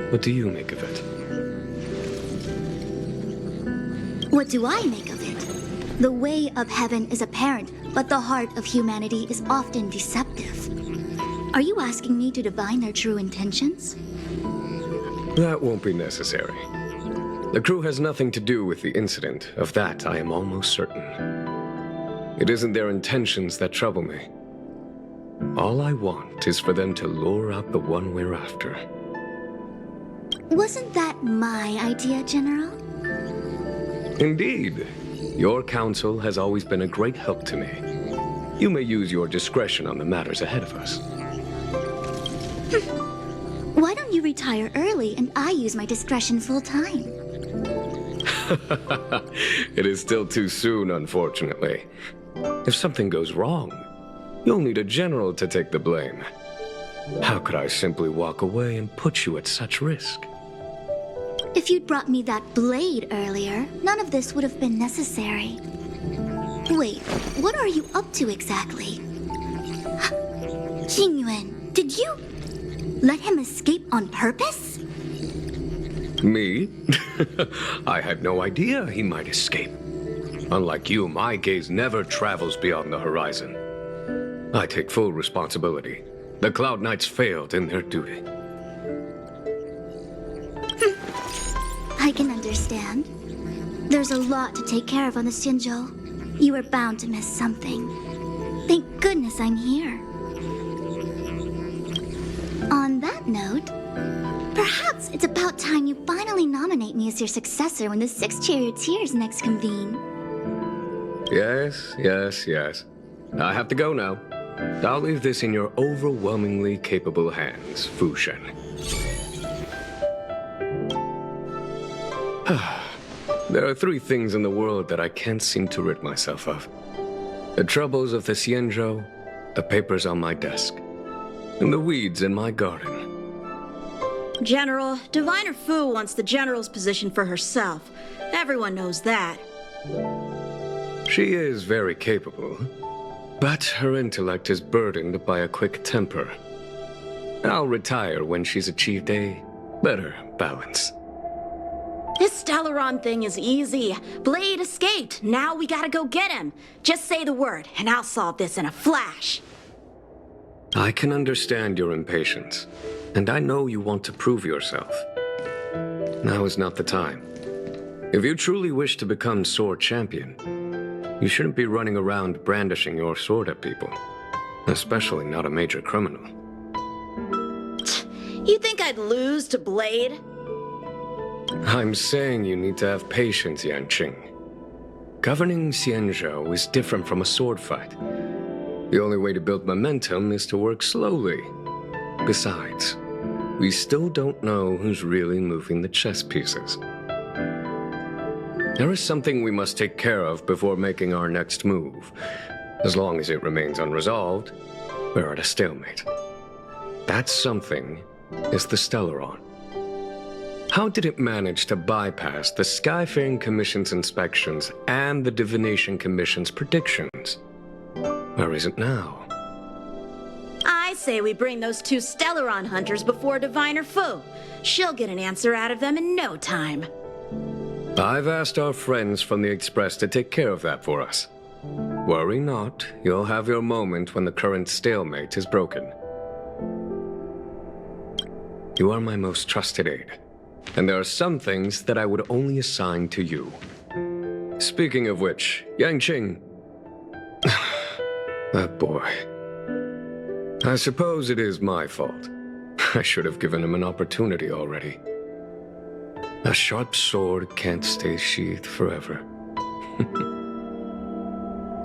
What do you make of it? What do I make of it? The way of heaven is apparent, but the heart of humanity is often deceptive. Are you asking me to divine their true intentions? That won't be necessary. The crew has nothing to do with the incident. Of that, I am almost certain. It isn't their intentions that trouble me. All I want is for them to lure out the one we're after. Wasn't that my idea, General? Indeed. Your counsel has always been a great help to me. You may use your discretion on the matters ahead of us. Why don't you retire early and I use my discretion full time? It is still too soon, unfortunately. If something goes wrong, you'll need a general to take the blame. How could I simply walk away and put you at such risk? If you'd brought me that blade earlier, none of this would have been necessary. Wait, what are you up to exactly? Qingyuan, did you let him escape on purpose? Me? I had no idea he might escape. Unlike you, my gaze never travels beyond the horizon. I take full responsibility. The Cloud Knights failed in their duty. I can understand. There's a lot to take care of on the Xinzhou. You were bound to miss something. Thank goodness I'm here. On that note, perhaps it's about time you finally nominate me as your successor when the 6 charioteers next convene. Yes. I have to go now. I'll leave this in your overwhelmingly capable hands, Fu Shen. There are 3 things in the world that I can't seem to rid myself of. The troubles of the Xianzhou, the papers on my desk, and the weeds in my garden. General, Diviner Fu wants the General's position for herself. Everyone knows that. She is very capable, but her intellect is burdened by a quick temper. I'll retire when she's achieved a better balance. This Stellaron thing is easy. Blade escaped. Now we gotta go get him. Just say the word, and I'll solve this in a flash. I can understand your impatience, and I know you want to prove yourself. Now is not the time. If you truly wish to become sword champion, you shouldn't be running around brandishing your sword at people, especially not a major criminal. You think I'd lose to Blade? I'm saying you need to have patience, Yanqing. Governing Xianzhou is different from a sword fight. The only way to build momentum is to work slowly. Besides, we still don't know who's really moving the chess pieces. There is something we must take care of before making our next move. As long as it remains unresolved, we're at a stalemate. That something is the Stellaron. How did it manage to bypass the Skyfaring Commission's inspections and the Divination Commission's predictions? Where is it now? I say we bring those 2 Stellaron hunters before Diviner Fu. She'll get an answer out of them in no time. I've asked our friends from the Express to take care of that for us. Worry not, you'll have your moment when the current stalemate is broken. You are my most trusted aide, and there are some things that I would only assign to you. Speaking of which, Yanqing... that boy. I suppose it is my fault. I should have given him an opportunity already. A sharp sword can't stay sheathed forever.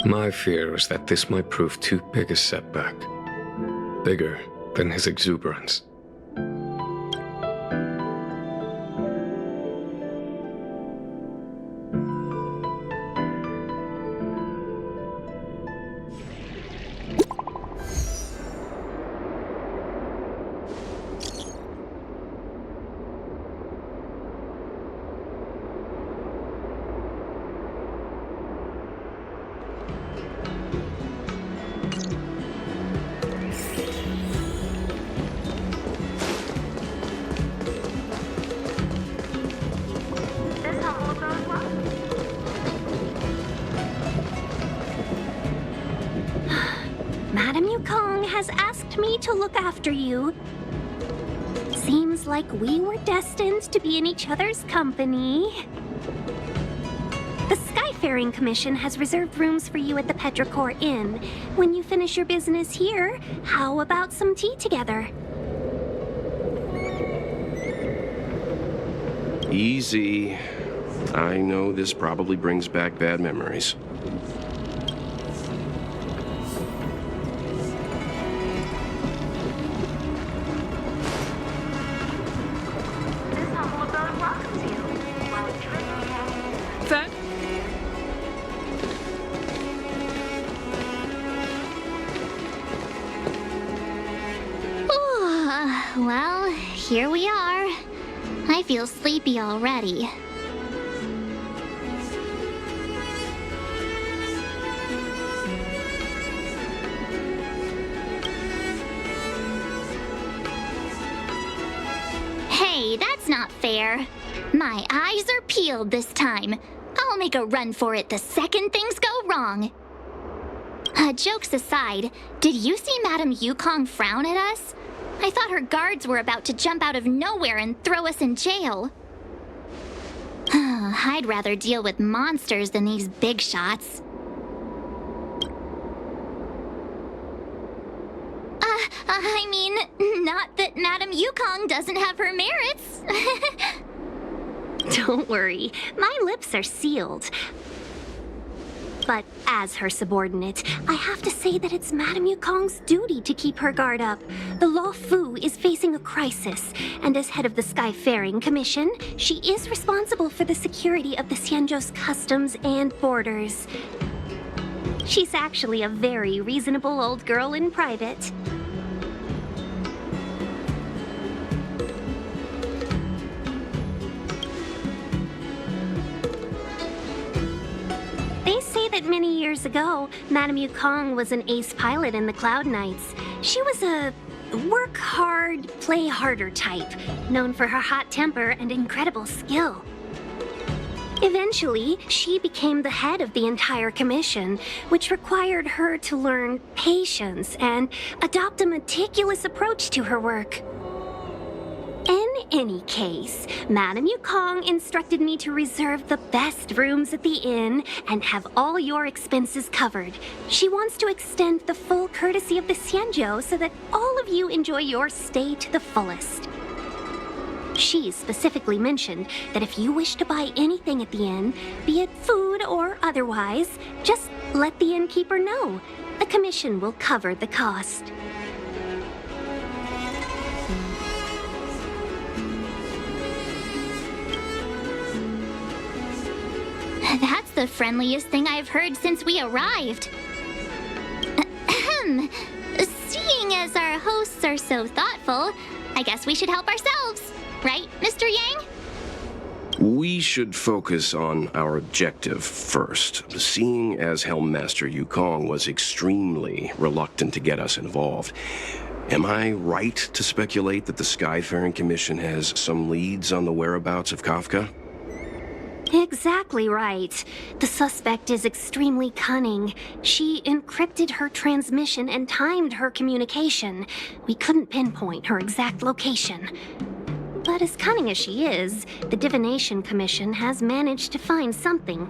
My fear is that this might prove too big a setback. Bigger than his exuberance. Madame Yukong has asked me to look after you. Seems like we were destined to be in each other's company. The Skyfaring Commission has reserved rooms for you at the Petrichor Inn. When you finish your business here, how about some tea together? Easy. I know this probably brings back bad memories. Well, here we are. I feel sleepy already. Hey, that's not fair. My eyes are peeled this time. I'll make a run for it the second things go wrong. Jokes aside, did you see Madame Yukong frown at us? I thought her guards were about to jump out of nowhere and throw us in jail. I'd rather deal with monsters than these big shots. I mean, not that Madame Yukong doesn't have her merits. Don't worry, my lips are sealed. But as her subordinate, I have to say that it's Madame Yukong's duty to keep her guard up. The Law Fu is facing a crisis, and as head of the Skyfaring Commission, she is responsible for the security of the Xianzhou's customs and borders. She's actually a very reasonable old girl in private. They say that many years ago, Madame Yukong was an ace pilot in the Cloud Knights. She was a work hard, play harder type, known for her hot temper and incredible skill. Eventually, she became the head of the entire commission, which required her to learn patience and adopt a meticulous approach to her work. In any case, Madame Yukong instructed me to reserve the best rooms at the inn and have all your expenses covered. She wants to extend the full courtesy of the Xianzhou so that all of you enjoy your stay to the fullest. She specifically mentioned that if you wish to buy anything at the inn, be it food or otherwise, just let the innkeeper know. The commission will cover the cost. That's the friendliest thing I've heard since we arrived. Ahem. Seeing as our hosts are so thoughtful, I guess we should help ourselves. Right, Mr. Yang? We should focus on our objective first. Seeing as Helmmaster Yukong was extremely reluctant to get us involved, am I right to speculate that the Skyfaring Commission has some leads on the whereabouts of Kafka? Exactly right. The suspect is extremely cunning. She encrypted her transmission and timed her communication. We couldn't pinpoint her exact location. But as cunning as she is, the Divination Commission has managed to find something.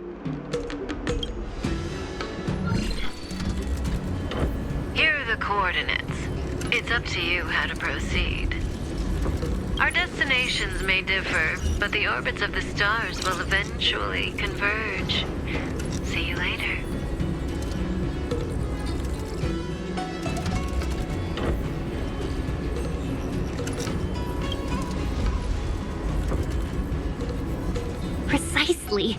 Here are the coordinates. It's up to you how to proceed. Our destinations may differ, but the orbits of the stars will eventually converge. See you later. Precisely.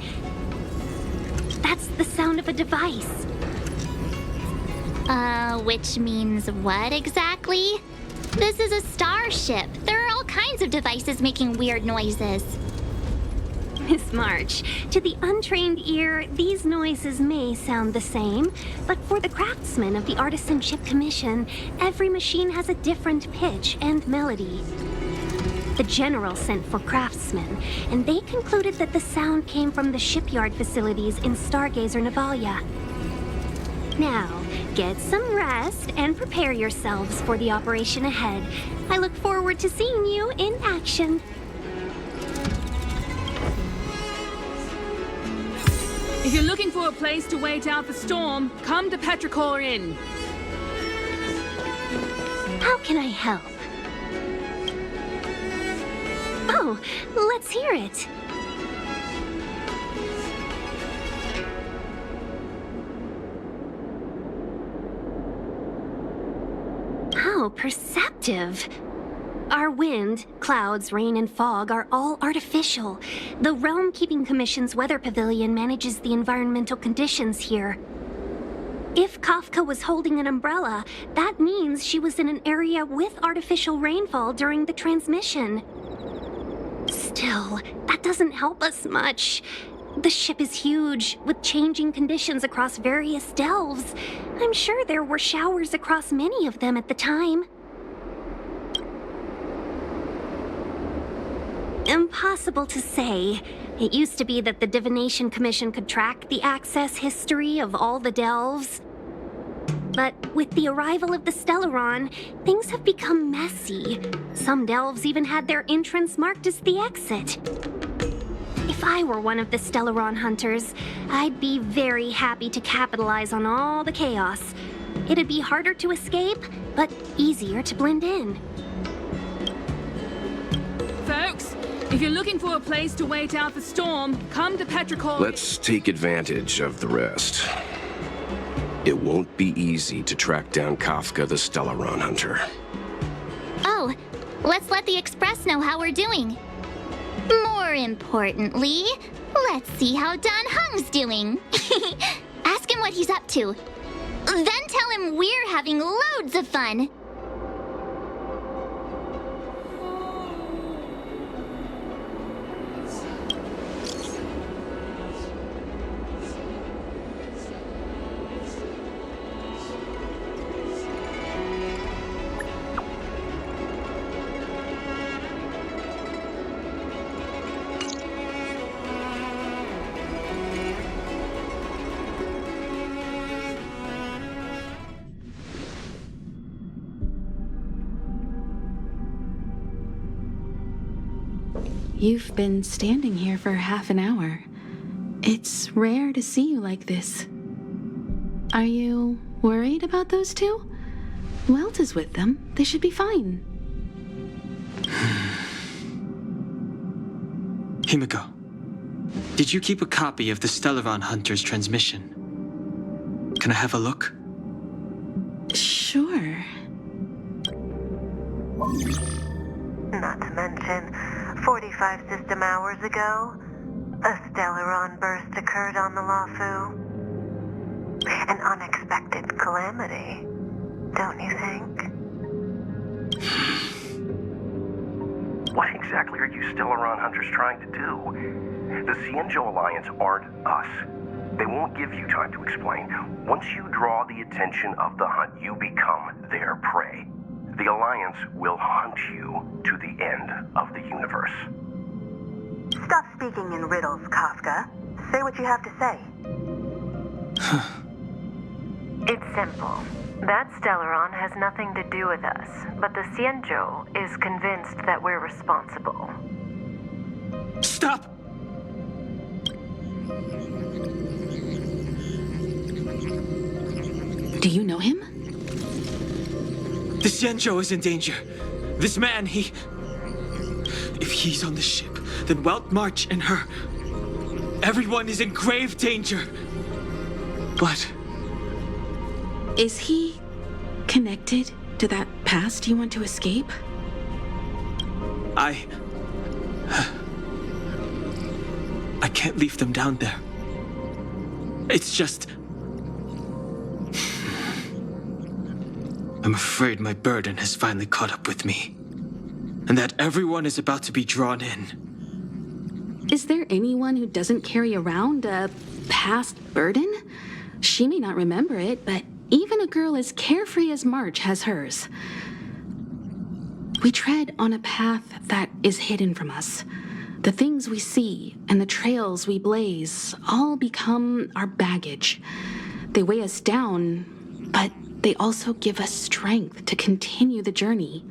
That's the sound of a device. Which means what exactly? This is a starship. There are all kinds of devices making weird noises. Miss March, to the untrained ear, these noises may sound the same, but for the craftsmen of the Artisanship Commission, every machine has a different pitch and melody. The General sent for craftsmen, and they concluded that the sound came from the shipyard facilities in Stargazer Navalia. Now, get some rest and prepare yourselves for the operation ahead. I look forward to seeing you in action. If you're looking for a place to wait out the storm, come to Petrichor Inn. How can I help? Oh, let's hear it. How perceptive. Our wind, clouds, rain, and fog are all artificial. The Realm Keeping Commission's weather pavilion manages the environmental conditions here. If Kafka was holding an umbrella, that means she was in an area with artificial rainfall during the transmission. Still, that doesn't help us much. The ship is huge, with changing conditions across various delves. I'm sure there were showers across many of them at the time. Impossible to say. It used to be that the Divination Commission could track the access history of all the delves. But with the arrival of the Stellaron, things have become messy. Some delves even had their entrance marked as the exit. If I were one of the Stellaron hunters, I'd be very happy to capitalize on all the chaos. It'd be harder to escape, but easier to blend in. Folks, if you're looking for a place to wait out the storm, come to Petrichor. Let's take advantage of the rest. It won't be easy to track down Kafka the Stellaron hunter. Oh, let's let the Express know how we're doing. More importantly, let's see how Don Hung's doing. Ask him what he's up to. Then tell him we're having loads of fun. You've been standing here for half an hour. It's rare to see you like this. Are you worried about those two? Welt is with them. They should be fine. Himiko, did you keep a copy of the Stellaron Hunter's transmission? Can I have a look? Sure. Not to mention, 45 system hours ago, a Stellaron burst occurred on the Lafu. An unexpected calamity, don't you think? What exactly are you Stellaron hunters trying to do? The Xianzhou Alliance aren't us. They won't give you time to explain. Once you draw the attention of the hunt, you become their prey. The Alliance will hunt you to the end of the universe. Stop speaking in riddles, Kafka. Say what you have to say. It's simple. That Stellaron has nothing to do with us, but the Xianzhou is convinced that we're responsible. Stop! Do you know him? The Xianzhou is in danger. This man, if he's on the ship, then Welt March and her... Everyone is in grave danger. But... Is he connected to that past you want to escape? I can't leave them down there. It's just... I'm afraid my burden has finally caught up with me. And that everyone is about to be drawn in. Is there anyone who doesn't carry around a past burden? She may not remember it, but even a girl as carefree as March has hers. We tread on a path that is hidden from us. The things we see and the trails we blaze all become our baggage. They weigh us down, but they also give us strength to continue the journey.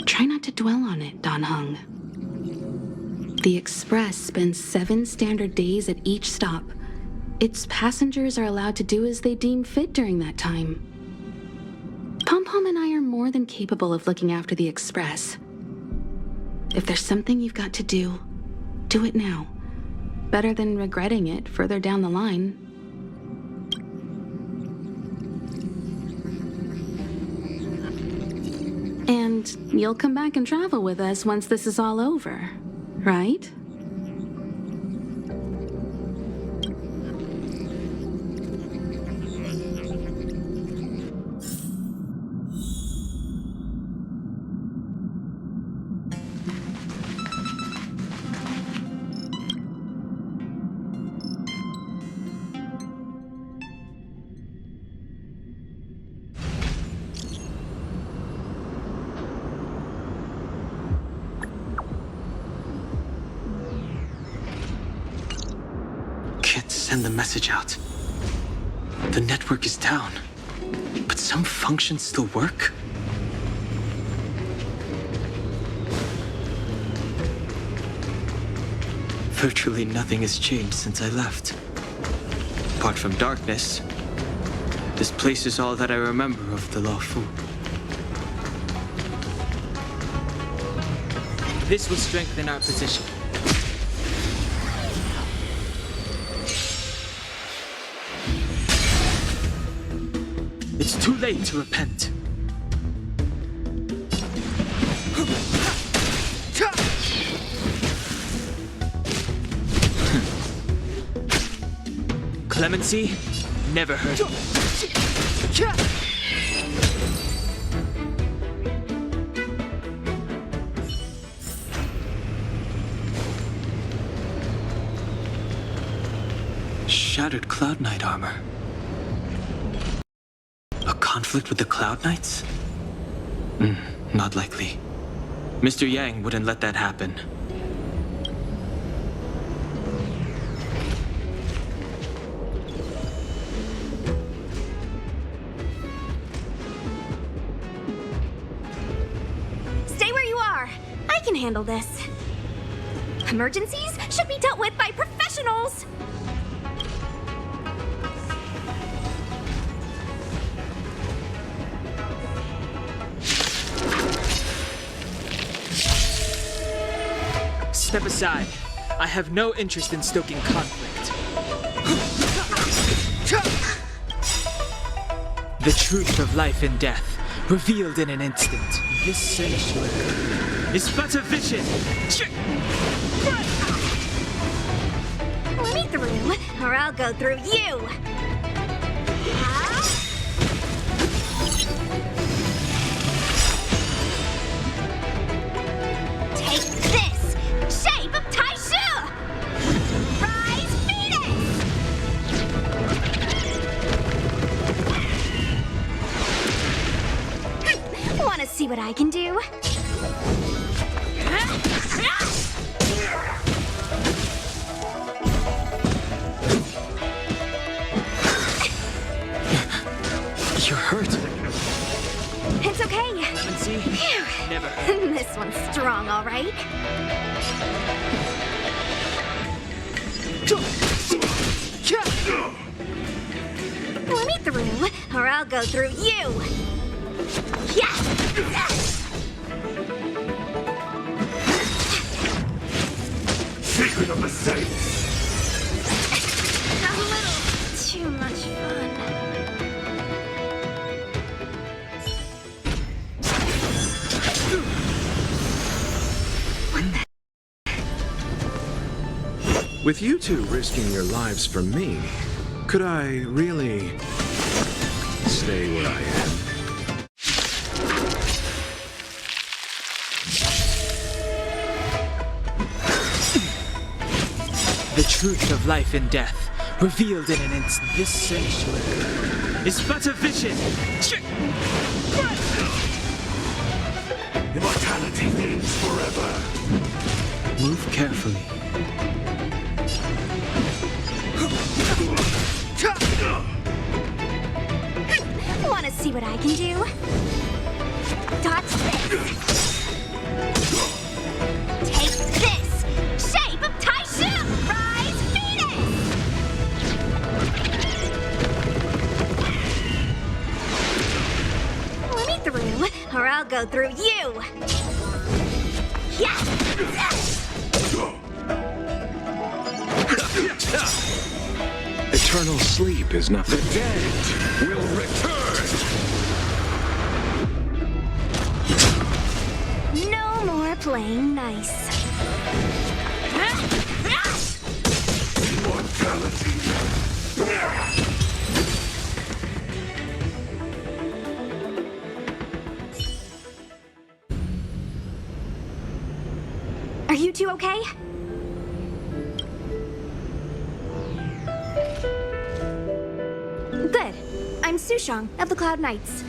Try not to dwell on it, Dan Heng. The Express spends 7 standard days at each stop. Its passengers are allowed to do as they deem fit during that time. Pom-Pom and I are more than capable of looking after the Express. If there's something you've got to do it now. Better than regretting it further down the line. And you'll come back and travel with us once this is all over, right? Send the message out. The network is down, but some functions still work? Virtually nothing has changed since I left. Apart from darkness, this place is all that I remember of the Luofu. This will strengthen our position. It's too late to repent. Clemency? Never heard of it. Shattered Cloud Knight armor. A conflict with the Cloud Knights? Not likely. Mr. Yang wouldn't let that happen. Stay where you are. I can handle this. Emergencies should be dealt with by professionals. Step aside. I have no interest in stoking conflict. The truth of life and death, revealed in an instant. This sanctuary is but a vision. Let me through, or I'll go through you. Take this! Shape of Taishu! Rise, Phoenix! Wanna see what I can do? You're hurt. It's okay. Clemency? Never. This one's strong, all right. Let me through, or I'll go through you. Secret of the saints. A little too much fun. With you two risking your lives for me, could I really stay where I am? The truth of life and death, revealed in an instant. This sanctuary is but a vision. Immortality means forever. Move carefully. see what I can do. Dodge this. Take this. Shape of Taishu. Rise, Venus. Let me through, or I'll go through you. Yeah. Eternal sleep is not. The dead will return! No more playing nice. Are you two okay? Good. I'm Sushang of the Cloud Knights.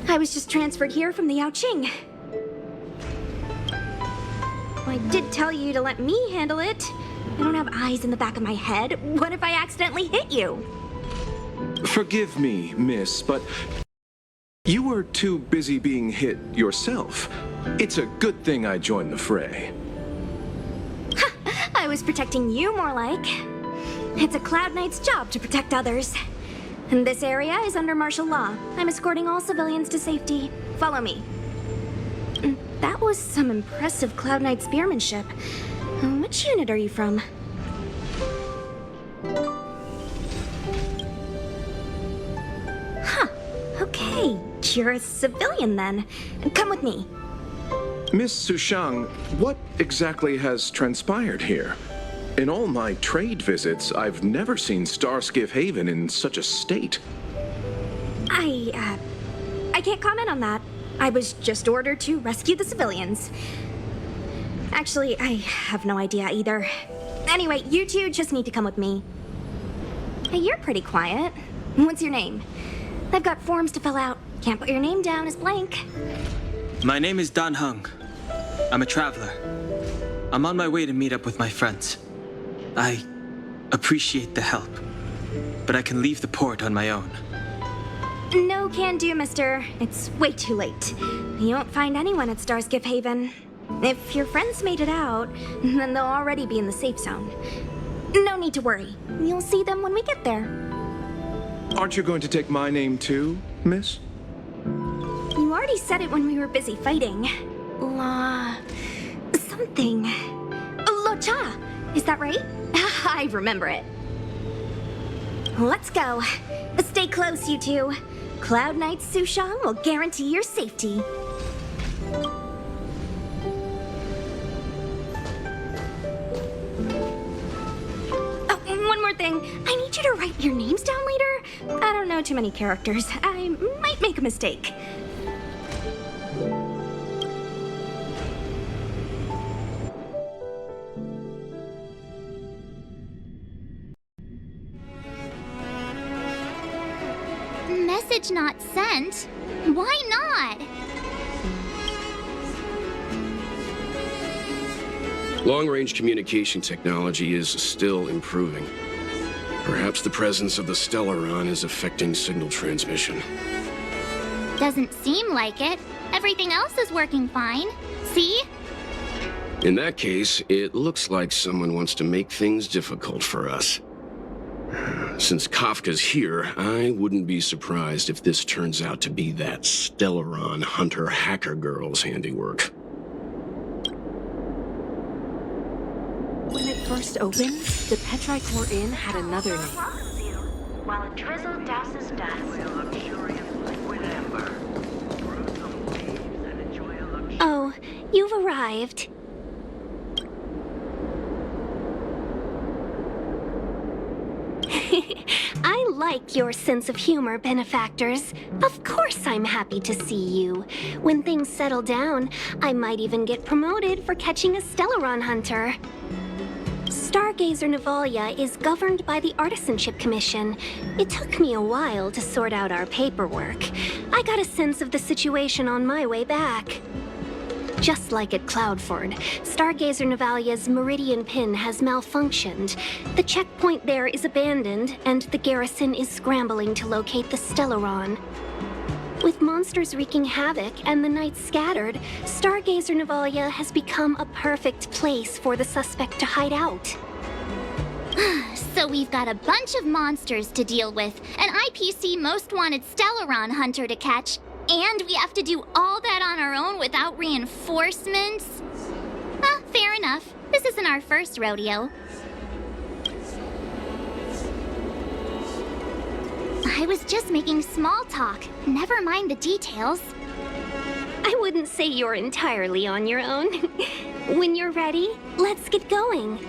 I was just transferred here from the Yaoqing. I did tell you to let me handle it. I don't have eyes in the back of my head. What if I accidentally hit you? Forgive me, miss, but you were too busy being hit yourself. It's a good thing I joined the fray. I was protecting you more like. It's a Cloud Knight's job to protect others. And this area is under martial law. I'm escorting all civilians to safety. Follow me. That was some impressive Cloud Knight spearmanship. Which unit are you from? Huh. Okay. You're a civilian then. Come with me. Miss Sushang, what exactly has transpired here? In all my trade visits, I've never seen Starskiff Haven in such a state. I can't comment on that. I was just ordered to rescue the civilians. Actually, I have no idea either. Anyway, you two just need to come with me. Hey, you're pretty quiet. What's your name? I've got forms to fill out. Can't put your name down as blank. My name is Dan Hung. I'm a traveler. I'm on my way to meet up with my friends. I appreciate the help, but I can leave the port on my own. No can do, mister. It's way too late. You won't find anyone at Starskiff Haven. If your friends made it out, then they'll already be in the safe zone. No need to worry. You'll see them when we get there. Aren't you going to take my name too, miss? You already said it when we were busy fighting. Something. Lo-cha! Is that right? I remember it. Let's go. Stay close, you two. Cloud Knight Sushang will guarantee your safety. Oh, one more thing. I need you to write your names down later. I don't know too many characters. I might make a mistake. Message not sent? Why not? Long-range communication technology is still improving. Perhaps the presence of the Stellaron is affecting signal transmission. Doesn't seem like it. Everything else is working fine. See? In that case, it looks like someone wants to make things difficult for us. Since Kafka's here, I wouldn't be surprised if this turns out to be that Stellaron hunter hacker girl's handiwork. When it first opened, the Petrichor Inn had another name. While a drizzle douses dust. Oh, you've arrived. I like your sense of humor, benefactors. Of course I'm happy to see you. When things settle down, I might even get promoted for catching a Stellaron hunter. Stargazer Navalia is governed by the Artisanship Commission. It took me a while to sort out our paperwork. I got a sense of the situation on my way back. Just like at Cloudford, Stargazer Navalia's Meridian Pin has malfunctioned. The checkpoint there is abandoned, and the garrison is scrambling to locate the Stellaron. With monsters wreaking havoc and the night scattered, Stargazer Navalia has become a perfect place for the suspect to hide out. So we've got a bunch of monsters to deal with, an IPC Most Wanted Stellaron hunter to catch, and we have to do all that on our own without reinforcements? Fair enough. This isn't our first rodeo. I was just making small talk. Never mind the details. I wouldn't say you're entirely on your own. When you're ready, let's get going.